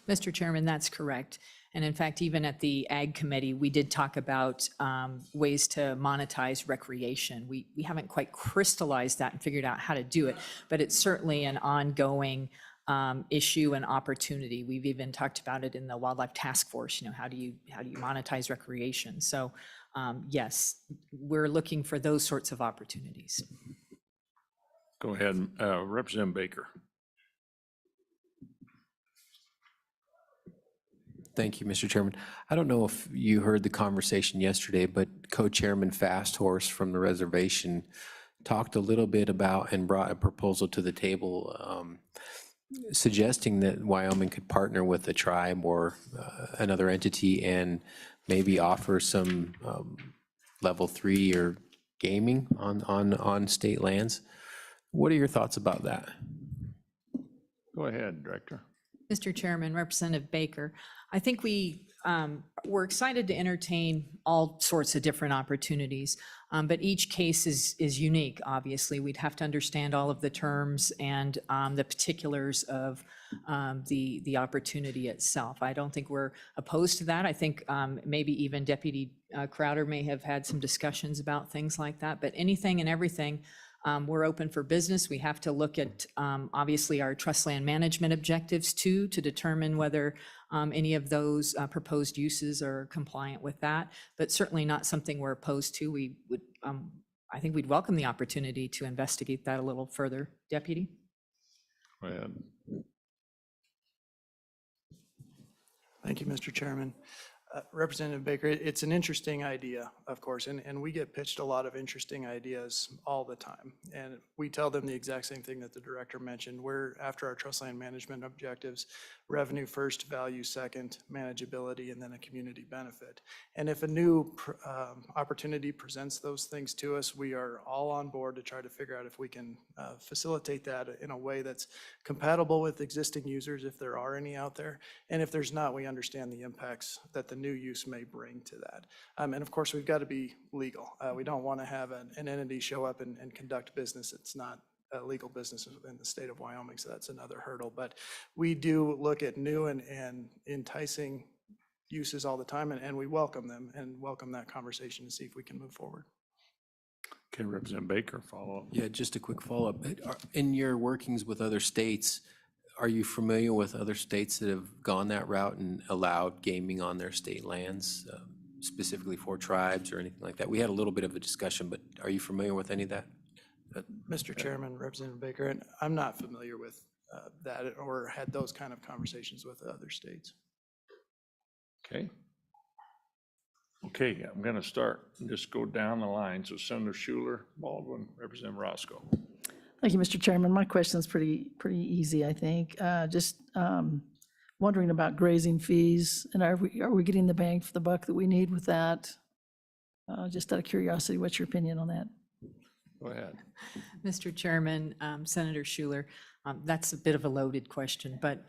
Mr. Chairman, that's correct. And in fact, even at the Ag Committee, we did talk about ways to monetize recreation. We haven't quite crystallized that and figured out how to do it, but it's certainly an ongoing issue and opportunity. We've even talked about it in the Wildlife Task Force, you know, how do you monetize recreation? So yes, we're looking for those sorts of opportunities. Go ahead, Representative Baker. Thank you, Mr. Chairman. I don't know if you heard the conversation yesterday, but Co-Chairman Fasthorse from the reservation talked a little bit about and brought a proposal to the table suggesting that Wyoming could partner with a tribe or another entity and maybe offer some level 3 or gaming on state lands. What are your thoughts about that? Go ahead, Director. Mr. Chairman, Representative Baker, I think we're excited to entertain all sorts of different opportunities, but each case is unique, obviously. We'd have to understand all of the terms and the particulars of the opportunity itself. I don't think we're opposed to that. I think maybe even Deputy Crowder may have had some discussions about things like that, but anything and everything, we're open for business. We have to look at, obviously, our trust land management objectives too, to determine whether any of those proposed uses are compliant with that, but certainly not something we're opposed to. We would, I think we'd welcome the opportunity to investigate that a little further. Deputy? Go ahead. Thank you, Mr. Chairman. Representative Baker, it's an interesting idea, of course, and we get pitched a lot of interesting ideas all the time. And we tell them the exact same thing that the director mentioned. We're after our trust land management objectives, revenue first, value second, manageability, and then a community benefit. And if a new opportunity presents those things to us, we are all on board to try to figure out if we can facilitate that in a way that's compatible with existing users, if there are any out there. And if there's not, we understand the impacts that the new use may bring to that. And of course, we've got to be legal. We don't want to have an entity show up and conduct business. It's not a legal business in the state of Wyoming, so that's another hurdle. But we do look at new and enticing uses all the time, and we welcome them and welcome that conversation to see if we can move forward. Okay, Representative Baker, follow up. Yeah, just a quick follow-up. In your workings with other states, are you familiar with other states that have gone that route and allowed gaming on their state lands, specifically for tribes or anything like that? We had a little bit of a discussion, but are you familiar with any of that? Mr. Chairman, Representative Baker, and I'm not familiar with that or had those kind of conversations with other states. Okay. Okay, I'm going to start and just go down the line. So Senator Schuler, Baldwin, Representative Roscoe. Thank you, Mr. Chairman. My question is pretty easy, I think. Just wondering about grazing fees, and are we getting the bang for the buck that we need with that? Just out of curiosity, what's your opinion on that? Go ahead. Mr. Chairman, Senator Schuler, that's a bit of a loaded question, but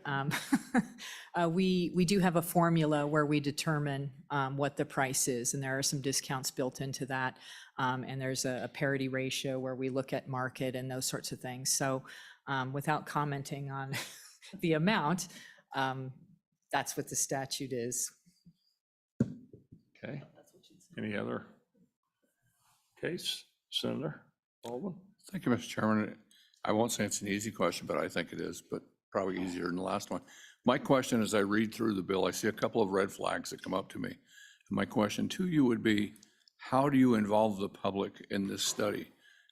we do have a formula where we determine what the price is, and there are some discounts built into that. And there's a parity ratio where we look at market and those sorts of things. So without commenting on the amount, that's what the statute is. Okay. Any other case? Senator Baldwin? Thank you, Mr. Chairman. I won't say it's an easy question, but I think it is, but probably easier than the last one. My question as I read through the bill, I see a couple of red flags that come up to me. And my question to you would be, how do you involve the public in this study?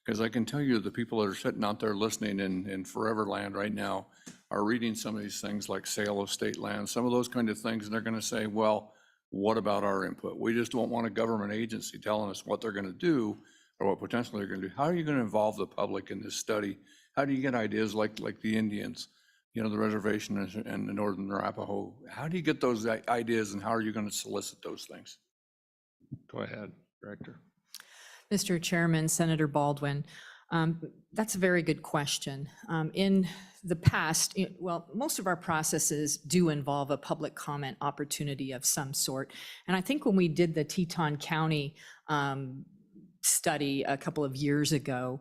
Because I can tell you the people that are sitting out there listening in forever land right now are reading some of these things like sale of state land, some of those kind of things, and they're going to say, well, what about our input? We just don't want a government agency telling us what they're going to do or what potentially they're going to do. How are you going to involve the public in this study? How do you get ideas like the Indians, you know, the reservation and the Northern Arapaho? How do you get those ideas, and how are you going to solicit those things? Go ahead, Director. Mr. Chairman, Senator Baldwin, that's a very good question. In the past, well, most of our processes do involve a public comment opportunity of some sort. And I think when we did the Teton County study a couple of years ago.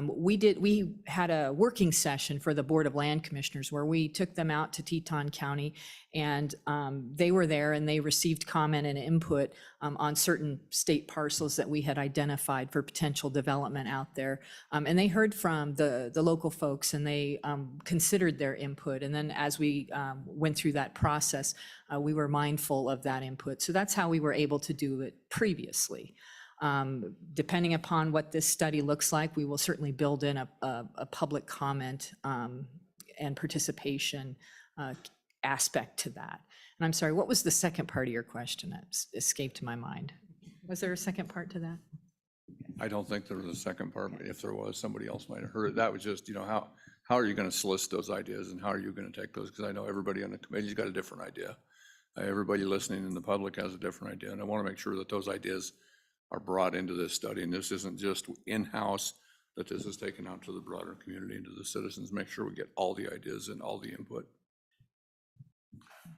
We had a working session for the Board of Land Commissioners where we took them out to Teton County, and they were there and they received comment and input on certain state parcels that we had identified for potential development out there. And they heard from the local folks, and they considered their input. And then as we went through that process, we were mindful of that input. So that's how we were able to do it previously. Depending upon what this study looks like, we will certainly build in a public comment and participation aspect to that. And I'm sorry, what was the second part of your question that escaped my mind? Was there a second part to that? I don't think there was a second part, but if there was, somebody else might have heard it. That was just, how are you going to solicit those ideas and how are you going to take those? Because I know everybody on the committee's got a different idea. Everybody listening in the public has a different idea, and I want to make sure that those ideas are brought into this study, and this isn't just in-house, that this is taken out to the broader community and to the citizens. Make sure we get all the ideas and all the input.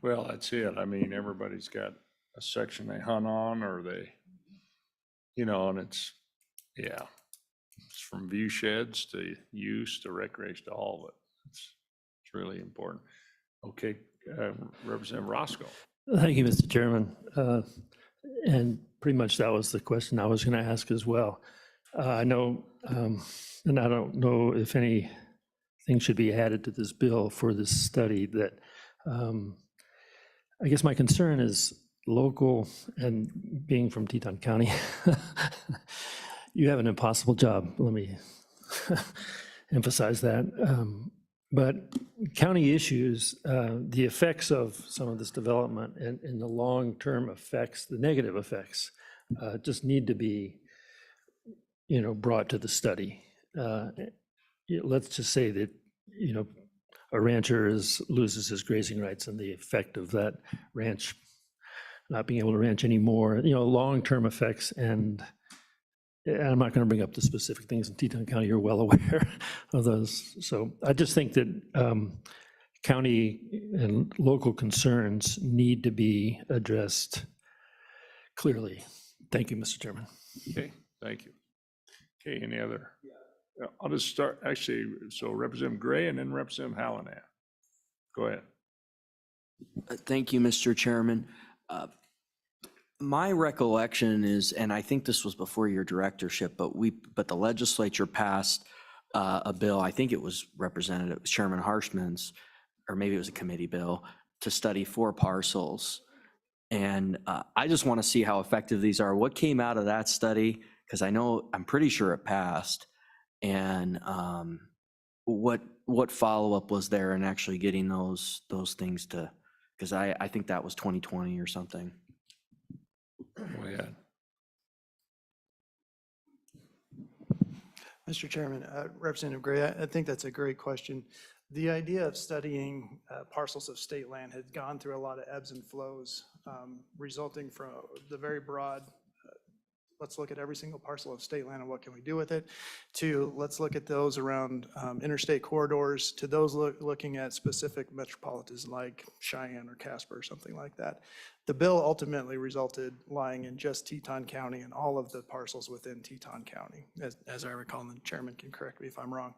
Well, that's it. I mean, everybody's got a section they hunt on, or they, and it's from view sheds to use to recreation to all of it. It's really important. Okay, Representative Roscoe. Thank you, Mr. Chairman. And pretty much that was the question I was going to ask as well. I know, and I don't know if anything should be added to this bill for this study, that I guess my concern is local, and being from Teton County, you have an impossible job. Let me emphasize that. But county issues, the effects of some of this development and the long-term effects, the negative effects, just need to be, brought to the study. Let's just say that, a rancher loses his grazing rights and the effect of that ranch not being able to ranch anymore, long-term effects. And I'm not going to bring up the specific things in Teton County. You're well aware of those. So I just think that county and local concerns need to be addressed clearly. Thank you, Mr. Chairman. Okay, thank you. Okay, any other? I'll just start, actually, so Representative Gray and then Representative Hallinan. Go ahead. Thank you, Mr. Chairman. My recollection is, and I think this was before your directorship, but the legislature passed a bill, I think it was Representative Chairman Harshman's, or maybe it was a committee bill, to study 4 parcels. And I just want to see how effective these are. What came out of that study? Because I'm pretty sure it passed. And what follow-up was there in actually getting those things to, because I think that was 2020 or something. Go ahead. Mr. Chairman, Representative Gray, I think that's a great question. The idea of studying parcels of state land had gone through a lot of ebbs and flows, resulting from the very broad, let's look at every single parcel of state land and what can we do with it, to let's look at those around interstate corridors, to those looking at specific metropolitans like Cheyenne or Casper or something like that. The bill ultimately resulted lying in just Teton County and all of the parcels within Teton County, as I recall, and the chairman can correct me if I'm wrong.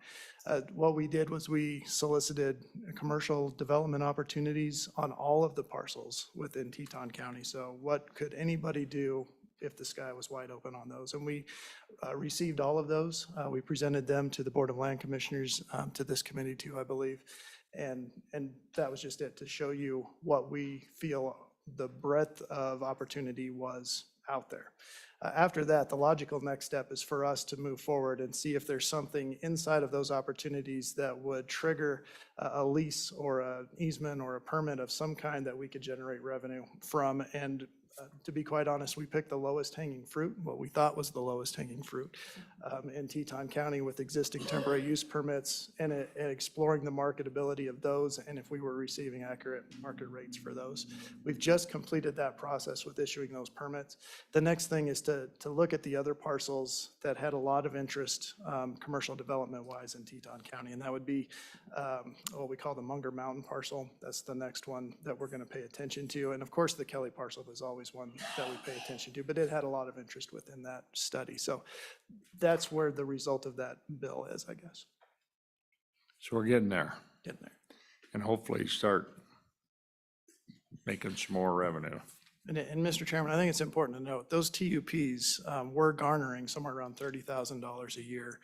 What we did was we solicited commercial development opportunities on all of the parcels within Teton County. So what could anybody do if the sky was wide open on those? And we received all of those. We presented them to the Board of Land Commissioners, to this committee too, I believe. And that was just it, to show you what we feel the breadth of opportunity was out there. After that, the logical next step is for us to move forward and see if there's something inside of those opportunities that would trigger a lease or an easement or a permit of some kind that we could generate revenue from. And to be quite honest, we picked the lowest hanging fruit, what we thought was the lowest hanging fruit in Teton County, with existing temporary use permits and exploring the marketability of those, and if we were receiving accurate market rates for those. We've just completed that process with issuing those permits. The next thing is to look at the other parcels that had a lot of interest commercial development wise in Teton County, and that would be what we call the Munger Mountain parcel. That's the next one that we're going to pay attention to, and of course the Kelly parcel is always always one that we pay attention to, but it had a lot of interest within that study. So that's where the result of that bill is, I guess. So we're getting there, Getting there. and hopefully start making some more revenue. And Mr. Chairman, I think it's important to note, those TUPs were garnering somewhere around $30,000 a year.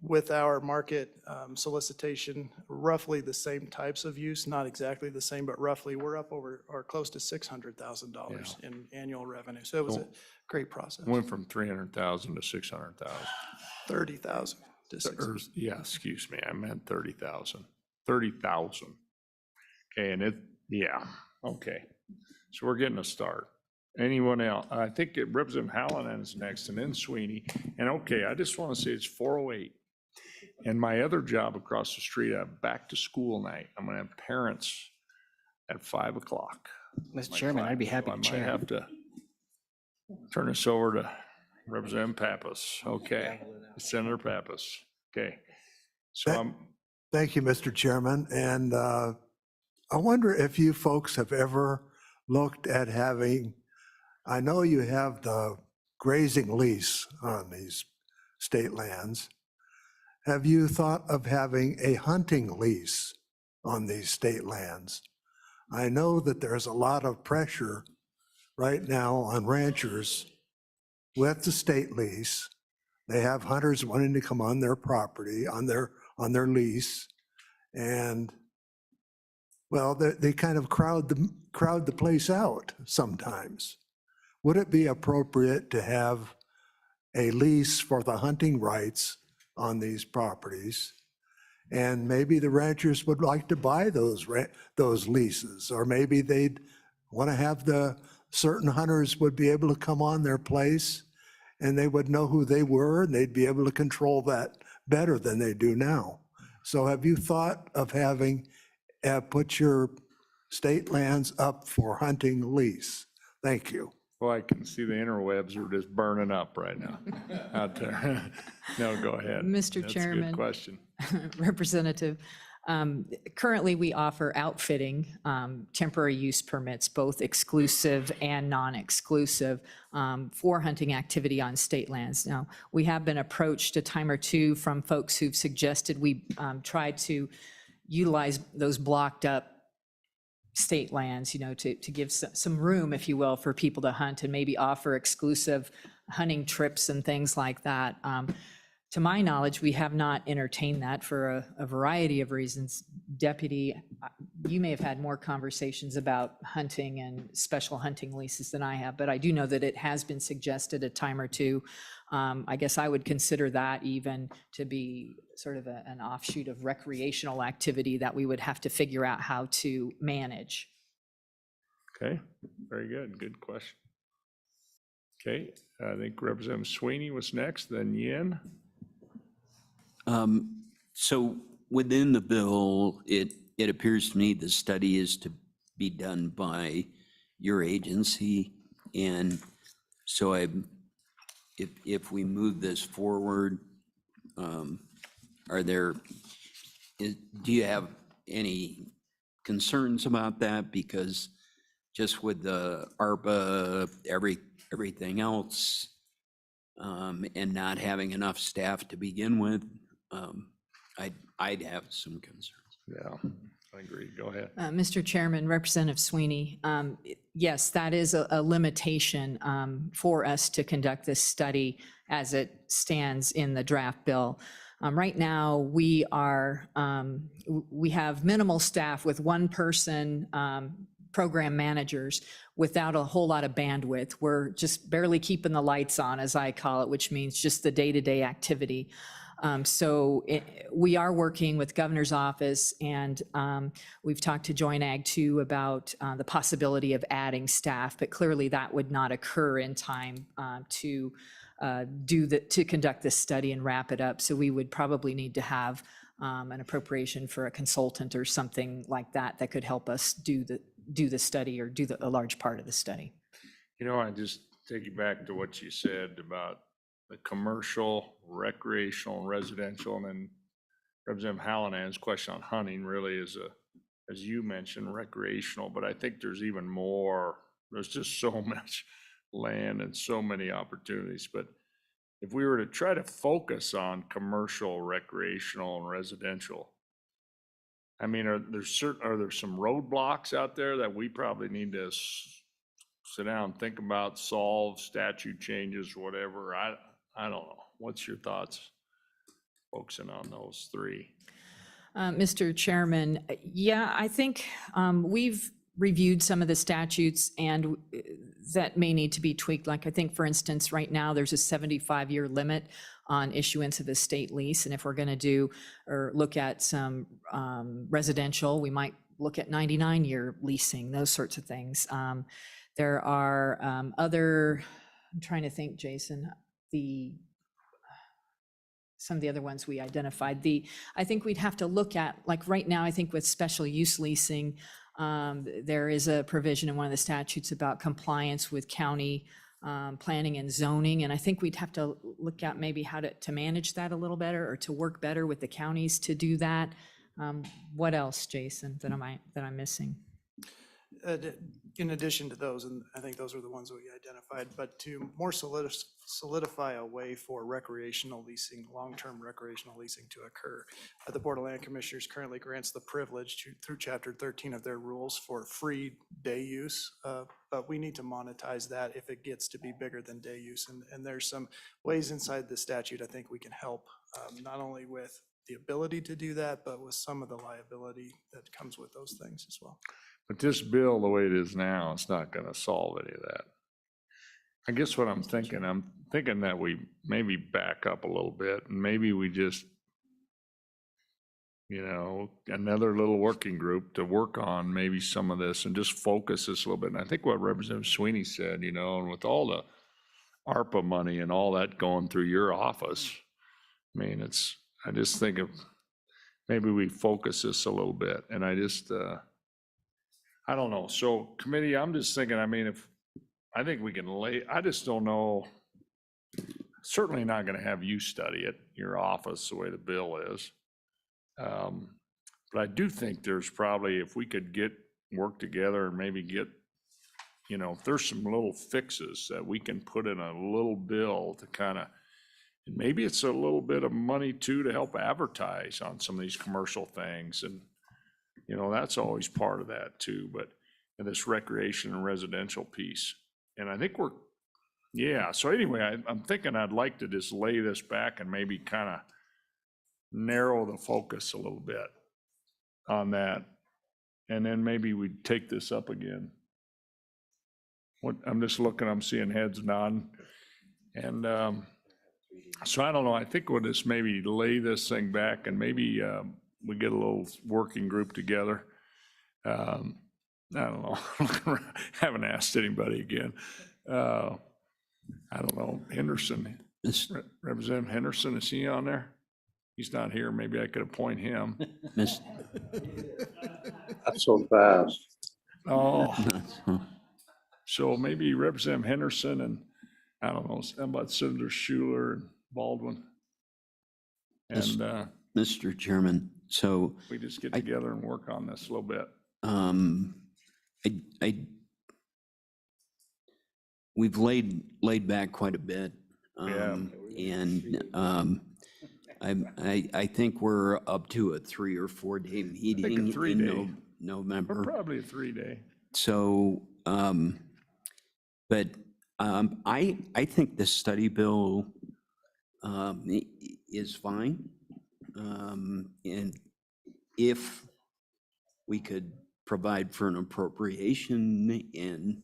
With our market solicitation, roughly the same types of use, not exactly the same, but roughly, we're up over or close to $600,000 in annual revenue. So it was a great process. Went from 300,000 to 600,000. 30,000 to 600. Yeah, excuse me, I meant 30,000. 30,000. Okay, and yeah, okay. So we're getting a start. Anyone else? I think Representative Hallinan is next, and then Sweeney. And okay, I just want to say it's 4:08. And my other job across the street, I have back to school night. I'm going to have parents at 5 o'clock. Mr. Chairman, I'd be happy to I chair. might have to turn this over to Representative Pappas. Okay, Senator Pappas. Okay. So Thank you, Mr. Chairman. And I wonder if you folks have ever looked at having, I know you have the grazing lease on these state lands. Have you thought of having a hunting lease on these state lands? I know that there's a lot of pressure right now on ranchers with the state lease. They have hunters wanting to come on their property, on their lease, and well, they kind of crowd the place out sometimes. Would it be appropriate to have a lease for the hunting rights on these properties? And maybe the ranchers would like to buy those leases, or maybe they'd want to have the certain hunters would be able to come on their place and they would know who they were and they'd be able to control that better than they do now. So have you thought of having put your state lands up for hunting lease? Thank you. well, I can see the interwebs are just burning up right now out there. No, go ahead. Mr. That's a Chairman. good question. Representative, currently we offer outfitting temporary use permits, both exclusive and non-exclusive, for hunting activity on state lands. Now, we have been approached a time or two from folks who've suggested we try to utilize those blocked up state lands, to give some room, if you will, for people to hunt and maybe offer exclusive hunting trips and things like that. To my knowledge, we have not entertained that for a variety of reasons. Deputy, you may have had more conversations about hunting and special hunting leases than I have, but I do know that it has been suggested a time or two. I guess I would consider that even to be sort of an offshoot of recreational activity that we would have to figure out how to manage. Okay, very good. Good question. Okay, I think Representative Sweeney was next, then Yin. So within the bill, it appears to me the study is to be done by your agency. And so if we move this forward, do you have any concerns about that? Because just with the ARPA, everything else, and not having enough staff to begin with, I'd have some concerns. Yeah, I agree. Go ahead. Mr. Chairman, Representative Sweeney, yes, that is a limitation for us to conduct this study as it stands in the draft bill. Right now, we have minimal staff with one person, program managers, without a whole lot of bandwidth. We're just barely keeping the lights on, as I call it, which means just the day-to-day activity. We are working with Governor's office, and we've talked to Joint Ag 2 about the possibility of adding staff, but clearly that would not occur in time to conduct this study and wrap it up. So we would probably need to have an appropriation for a consultant or something like that that could help us do the study or do a large part of the study. I just take you back to what you said about the commercial, recreational, and residential, and then Representative Hallinan's question on hunting really is as you mentioned, recreational, but I think there's even more There's just so much land and so many opportunities. But if we were to try to focus on commercial, recreational, and residential, I mean, are there some roadblocks out there that we probably need to sit down, think about, solve, statute changes, whatever? I don't know. What's your thoughts focusing on those three? Mr. Chairman, yeah, I think we've reviewed some of the statutes and that may need to be tweaked. Like I think, for instance, right now, there's a 75-year limit on issuance of a state lease. And if we're going to do or look at some residential, we might look at 99-year leasing, those sorts of things. There are other, I'm trying to think, Jason, some of the other ones we identified. I think we'd have to look at, like right now, I think with special use leasing, there is a provision in one of the statutes about compliance with county planning and zoning. And I think we'd have to look at maybe how to manage that a little better or to work better with the counties to do that. What else, Jason, that I'm missing? In addition to those, and I think those were the ones that we identified, but to more solidify a way for recreational leasing, long-term recreational leasing to occur. The Board of Land Commissioners currently grants the privilege through Chapter 13 of their rules for free day use, but we need to monetize that if it gets to be bigger than day use. And there's some ways inside the statute I think we can help, not only with the ability to do that, but with some of the liability that comes with those things as well. But this bill, the way it is now, it's not going to solve any of that. I guess what I'm thinking that we maybe back up a little bit and maybe we just, another little working group to work on maybe some of this and just focus this a little bit. And I think what Representative Sweeney said, and with all the ARPA money and all that going through your office, I mean, I just think of maybe we focus this a little bit. And I don't know. So committee, I'm just thinking, I mean, I think we can I just don't know. Certainly not going to have you study it, your office, the way the bill is. But I do think there's probably, if we could work together and maybe get, if there's some little fixes that we can put in a little bill to kind of, and maybe it's a little bit of money too to help advertise on some of these commercial things. And that's always part of that too, but this recreation and residential piece. And I think so anyway, I'm thinking I'd like to just lay this back and maybe kind of narrow the focus a little bit on that. And then maybe we'd take this up again. I'm just looking, I'm seeing heads nodding. And so I don't know, I think we'll just maybe lay this thing back and maybe we get a little working group together. I don't know. Haven't asked anybody again. I don't know. Henderson, Representative Henderson, is he on there? He's not here. Maybe I could appoint him. That's so fast. Oh. So maybe Representative Henderson and I don't know, how about Senator Schuler and Baldwin? And Mr. Chairman, so we just get together and work on this a little bit. We've laid back quite a bit. And I think we're up to a 3 or 4 day meeting in November. Probably a 3-day. So, but I think the study bill is fine. And if we could provide for an appropriation and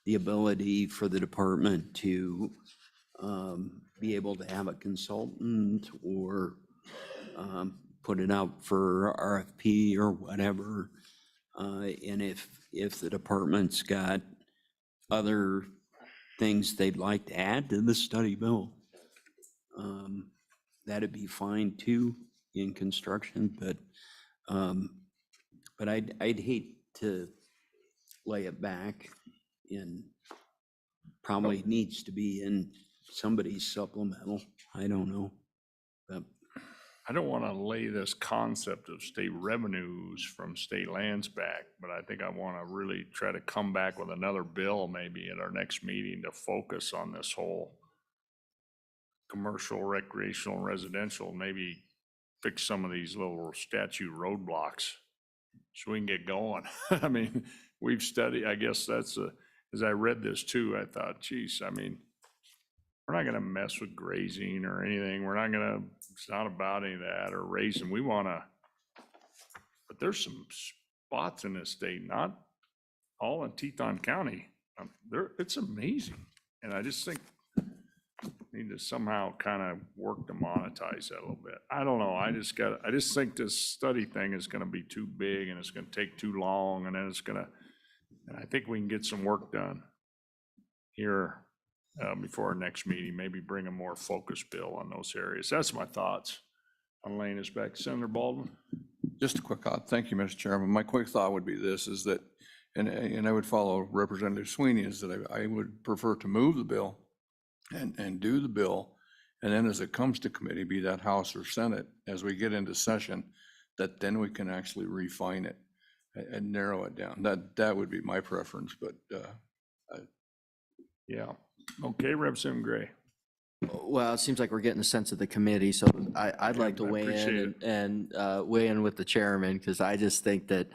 the ability for the department to be able to have a consultant or put it out for RFP or whatever. And if the department's got other things they'd like to add to the study bill, that'd be fine too in construction, but I'd hate to lay it back, and probably needs to be in somebody's supplemental. I don't know. But I don't want to lay this concept of state revenues from state lands back, but I think I want to really try to come back with another bill maybe at our next meeting to focus on this whole commercial, recreational, residential, maybe fix some of these little statute roadblocks so we can get going. I mean, we've studied, I guess that's as I read this too, I thought, geez, I mean, we're not gonna mess with grazing or anything. We're not gonna, it's not about any of that or raising. We wanna, but there's some spots in this state, not all in Teton County. It's amazing. And I just think need to somehow kind of work to monetize that a little bit. I don't know. I just think this study thing is gonna be too big and it's gonna take too long and then and I think we can get some work done here before our next meeting, maybe bring a more focused bill on those areas. That's my thoughts. I'm laying this back. Senator Baldwin? Just a quick thought. Thank you, Mr. Chairman. My quick thought would be this, is that, and I would follow Representative Sweeney, is that I would prefer to move the bill and do the bill, and then as it comes to committee, be that House or Senate, as we get into session, that then we can actually refine it and narrow it down. That would be my preference, but yeah. Okay, Representative Gray. Well, it seems like we're getting a sense of the committee, so I'd like to I weigh appreciate in and weigh in with the chairman, because I just think that,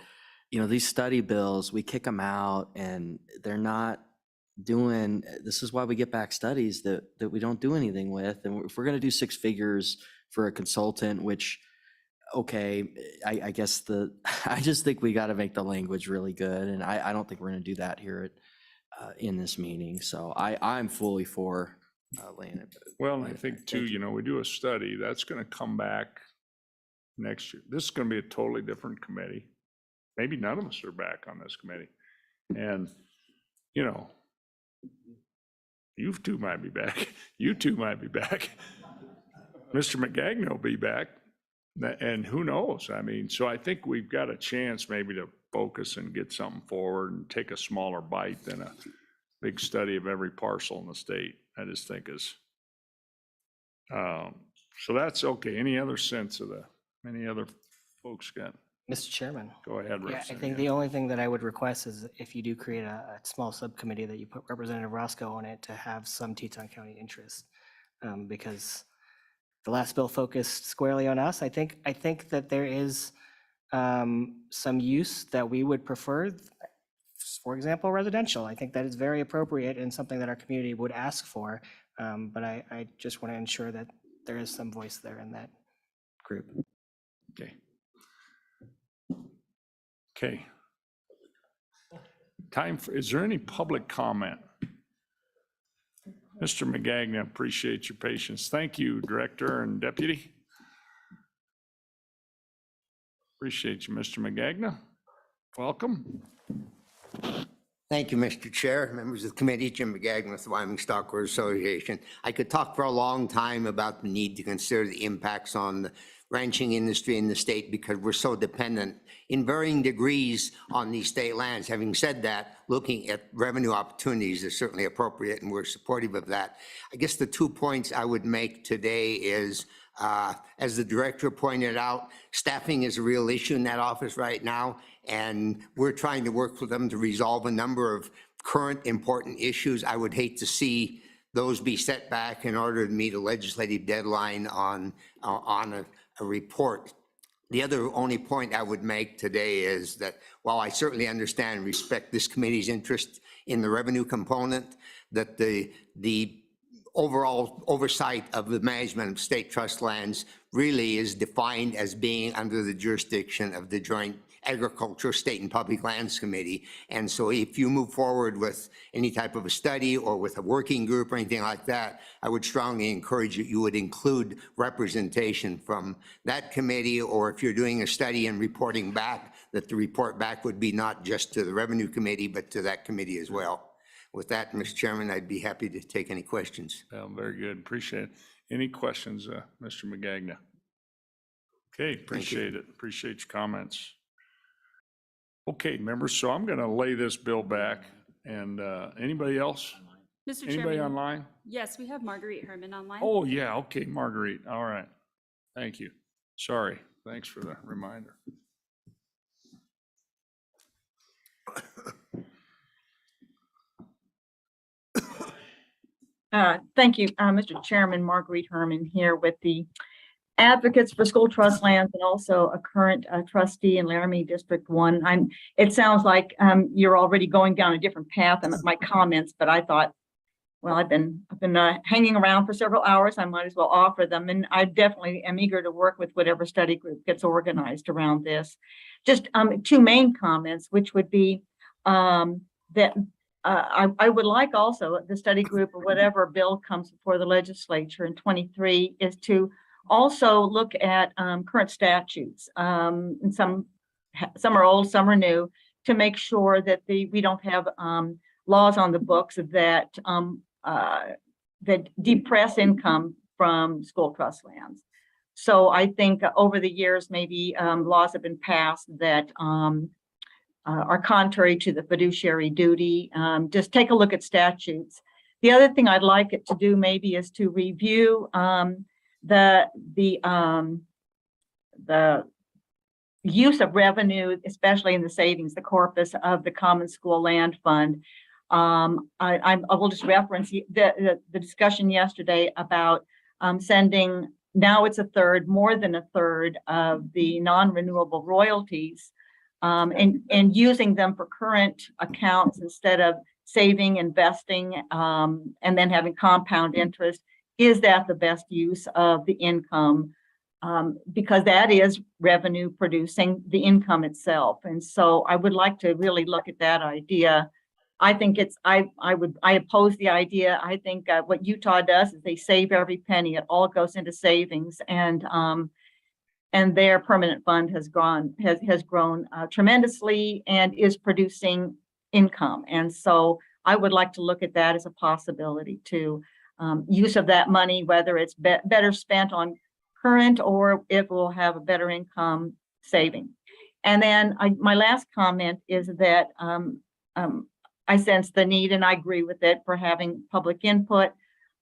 you know, these study bills, we kick them out and they're not doing, this is why we get back studies that we don't do anything with. And if we're going to do 6 figures for a consultant, which, okay, I guess I just think we got to make the language really good. And I don't think we're going to do that here in this meeting. So I'm fully for laying it. Well, I think too, you know, we do a study, that's gonna come back next year. This is gonna be a totally different committee. Maybe none of us are back on this committee. And, you know, you two might be back. You two might be back. Mr. McGagnon will be back. And who knows? I mean, so I think we've got a chance maybe to focus and get something forward and take a smaller bite than a big study of every parcel in the state. I just think is, so that's okay. Any other sense of any other folks got? Mr. Chairman. Go ahead, Yeah, I Representative. think the only thing that I would request is if you do create a small subcommittee, that you put Representative Roscoe on it to have some Teton County interest. Because the last bill focused squarely on us. I think that there is some use that we would prefer. For example, residential. I think that is very appropriate and something that our community would ask for. But I just want to ensure that there is some voice there in that group. Okay. Okay. Is there any public comment? Mr. McGagnon, appreciate your patience. Thank you, Director and Deputy. Appreciate you, Mr. McGagnon. Welcome. Thank you, Mr. Chair, members of the committee. Jim McGagnon with the Wyoming Stockholders Association. I could talk for a long time about the need to consider the impacts on the ranching industry in the state because we're so dependent in varying degrees on these state lands. Having said that, looking at revenue opportunities is certainly appropriate and we're supportive of that. I guess the 2 points I would make today is, as the director pointed out, staffing is a real issue in that office right now, and we're trying to work with them to resolve a number of current important issues. I would hate to see those be set back in order to meet a legislative deadline on a report. The other only point I would make today is that while I certainly understand and respect this committee's interest in the revenue component, that the overall oversight of the management of state trust lands really is defined as being under the jurisdiction of the Joint Agriculture, State and Public Lands Committee. And so if you move forward with any type of a study or with a working group or anything like that, I would strongly encourage that you would include representation from that committee, or if you're doing a study and reporting back, that the report back would be not just to the Revenue Committee, but to that committee as well. With that, Mr. Chairman, I'd be happy to take any questions. Very good. Appreciate it. Any questions, Mr. McGagnon? Okay, appreciate it. Appreciate your comments. Okay, members, so I'm going to lay this bill back. And anybody else? Mr. Anybody Chairman, online? yes, we have Marguerite Herman online. Oh, yeah. Okay, Marguerite. All right. Thank you. Sorry, thanks for the reminder. Thank you, Mr. Chairman. Marguerite Herman here with the Advocates for School Trust Lands and also a current trustee in Laramie District 1. It sounds like you're already going down a different path in my comments, but I thought, well, I've been hanging around for several hours. I might as well offer them, and I definitely am eager to work with whatever study group gets organized around this. Just two main comments, which would be that I would like also the study group or whatever bill comes before the legislature in 23 is to also look at current statutes. And some are old, some are new, to make sure that we don't have laws on the books that that depress income from school trust lands. So I think over the years, maybe laws have been passed that are contrary to the fiduciary duty. Just take a look at statutes. The other thing I'd like it to do maybe is to review the use of revenue, especially in the savings, the corpus of the Common School Land Fund. I will just reference the discussion yesterday about sending, now it's a third, more than a third of the non-renewable royalties, and using them for current accounts instead of saving, investing, and then having compound interest. Is that the best use of the income? Because that is revenue producing the income itself. And so I would like to really look at that idea. I think I oppose the idea. I think what Utah does is they save every penny. It all goes into savings, and their permanent fund has grown tremendously and is producing income. And so I would like to look at that as a possibility too. Use of that money, whether it's better spent on current or it will have a better income saving. And then my last comment is that I sense the need, and I agree with it, for having public input,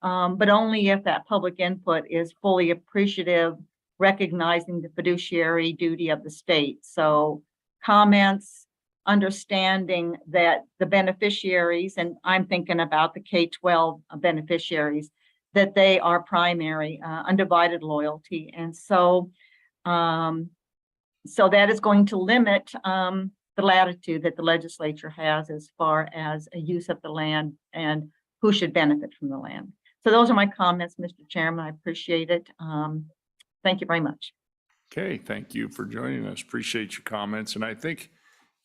but only if that public input is fully appreciative, recognizing the fiduciary duty of the state. So comments, understanding that the beneficiaries, and I'm thinking about the K-12 beneficiaries, that they are primary, undivided loyalty. And so, so that is going to limit the latitude that the legislature has as far as a use of the land and who should benefit from the land. So those are my comments, Mr. Chairman. I appreciate it. Thank you very much. Okay, thank you for joining us. Appreciate your comments. And I think,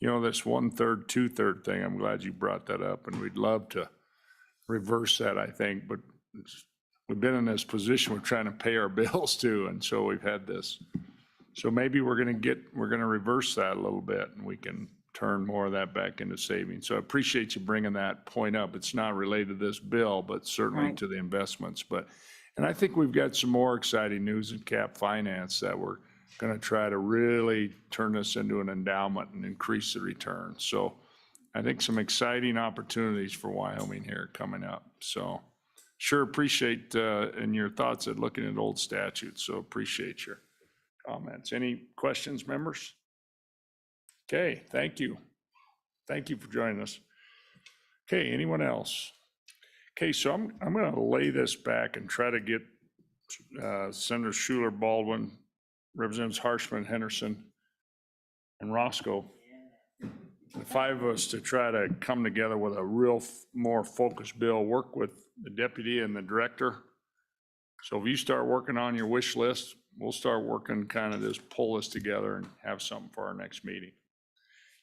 you know, this 1/3, 2/3 thing, I'm glad you brought that up, and we'd love to reverse that, I think, but we've been in this position, we're trying to pay our bills too, and so we've had this. So maybe we're gonna reverse that a little bit, and we can turn more of that back into savings. So I appreciate you bringing that point up. It's not related to this bill, but certainly Right. to the investments. And I think we've got some more exciting news in cap finance that we're gonna try to really turn this into an endowment and increase the return. So I think some exciting opportunities for Wyoming here coming up. So sure appreciate and your thoughts at looking at old statutes. So appreciate your comments. Any questions, members? Okay, thank you. Thank you for joining us. Okay, anyone else? Okay, so I'm going to lay this back and try to get Senator Schuler, Baldwin, Representatives Harshman, Henderson, and Roscoe, the five of us, to try to come together with a real more focused bill, work with the deputy and the director. So if you start working on your wish list, we'll start working, kind of just pull this together and have something for our next meeting.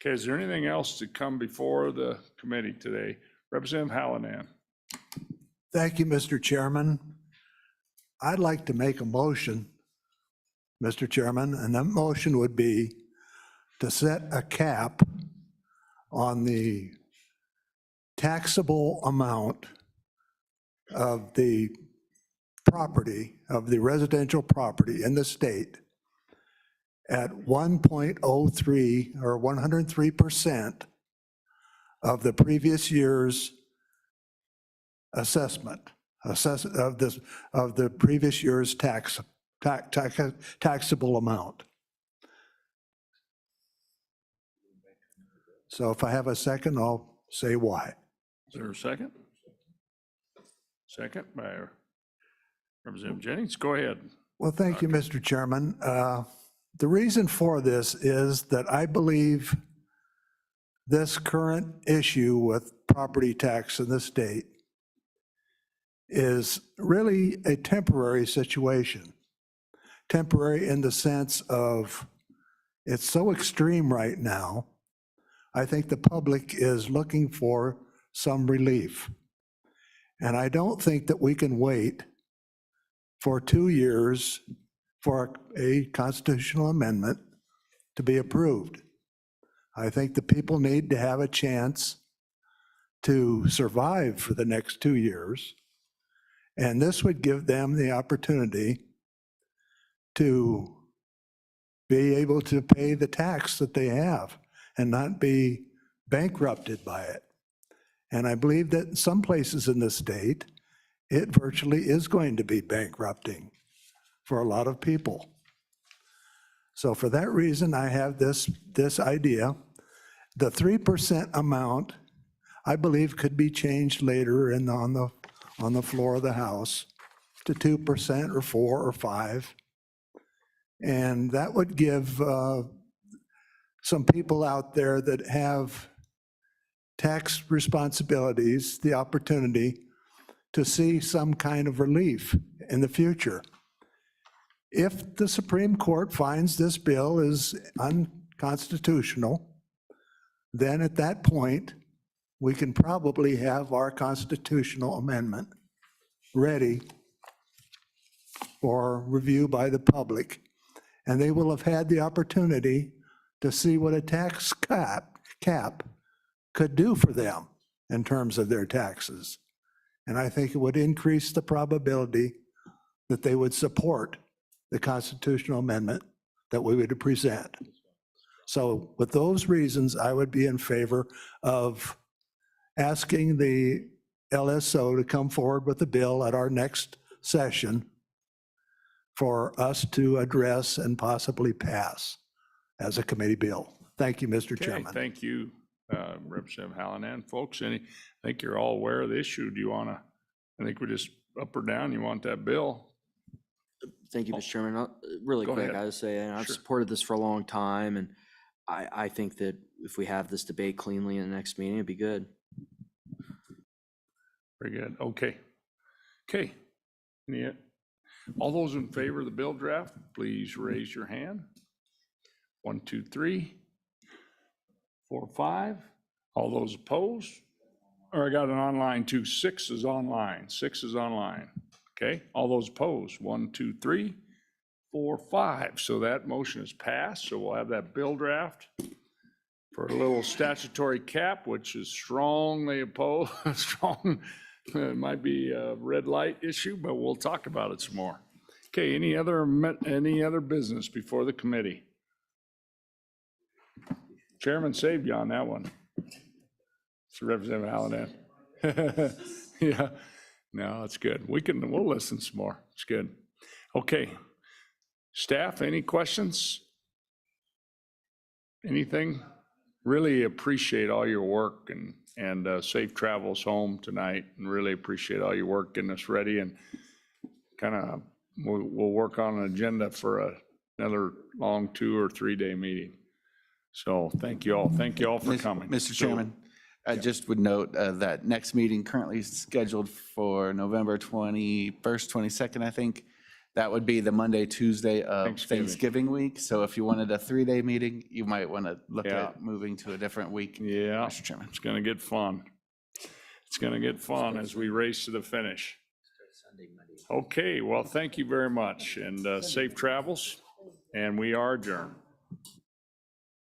Okay, is there anything else to come before the committee today? Representative Hallinan. Thank you, Mr. Chairman. I'd like to make a motion, Mr. Chairman, and that motion would be to set a cap on the taxable amount of the property, of the residential property in the state at 1.03 or 103% of the previous year's assessment of the previous year's tax taxable amount. So if I have a second, I'll say why. Is there a second? Second by Representative Jennings. Go ahead. Well, thank you, Mr. Chairman. The reason for this is that I believe this current issue with property tax in the state is really a temporary situation. Temporary in the sense of it's so extreme right now. I think the public is looking for some relief. And I don't think that we can wait for 2 years for a constitutional amendment to be approved. I think the people need to have a chance to survive for the next 2 years. And this would give them the opportunity to be able to pay the tax that they have and not be bankrupted by it. And I believe that in some places in the state, it virtually is going to be bankrupting for a lot of people. So for that reason, I have this idea. The 3% amount, I believe, could be changed later on the floor of the House to 2% or 4 or 5. And that would give some people out there that have tax responsibilities the opportunity to see some kind of relief in the future. If the Supreme Court finds this bill is unconstitutional, then at that point, we can probably have our constitutional amendment ready for review by the public. And they will have had the opportunity to see what a tax cap could do for them in terms of their taxes. And I think it would increase the probability that they would support the constitutional amendment that we would present. So with those reasons, I would be in favor of asking the LSO to come forward with a bill at our next session for us to address and possibly pass as a committee bill. Thank you, Mr. Okay, Chairman. thank you, Representative Hallinan. Folks, I think you're all aware of the issue. Do you want to, I think we're just up or down, you want that bill? Thank you, Mr. Chairman. Really Go quick, ahead. I would say, and I've Sure. supported this for a long time, and I think that if we have this debate cleanly in the next meeting, it'd be good. Very good. Okay. Okay. All those in favor of the bill draft, please raise your hand. 1, 2, 3, 4, 5. All those opposed? Or I got an online too. 6 is online. 6 is online. Okay. All those opposed? 1, 2, 3, 4, 5. So that motion is passed. So we'll have that bill draft for a little statutory cap, which is strongly opposed. Strong. It might be a red light issue, but we'll talk about it some more. Okay, any other business before the committee? Chairman saved you on that one. It's Representative Hallinan. Yeah, no, it's good. We'll listen some more. It's good. Okay, staff, any questions? Anything? Really appreciate all your work and safe travels home tonight, and really appreciate all your work getting us ready, and kind of we'll work on an agenda for another long 2 or 3 day meeting. So thank you all. Thank you all for coming. Mr. Chairman, I just would note that next meeting currently scheduled for November 21st, 22nd, I think. That would be the Monday, Tuesday of Thanksgiving week. So if you wanted a 3-day meeting, you might want to look at moving to a different week. Yeah, Mr. Chairman. it's going to get fun. It's going to get fun as we race to the finish. Okay, well, thank you very much, and safe travels, and we are adjourned.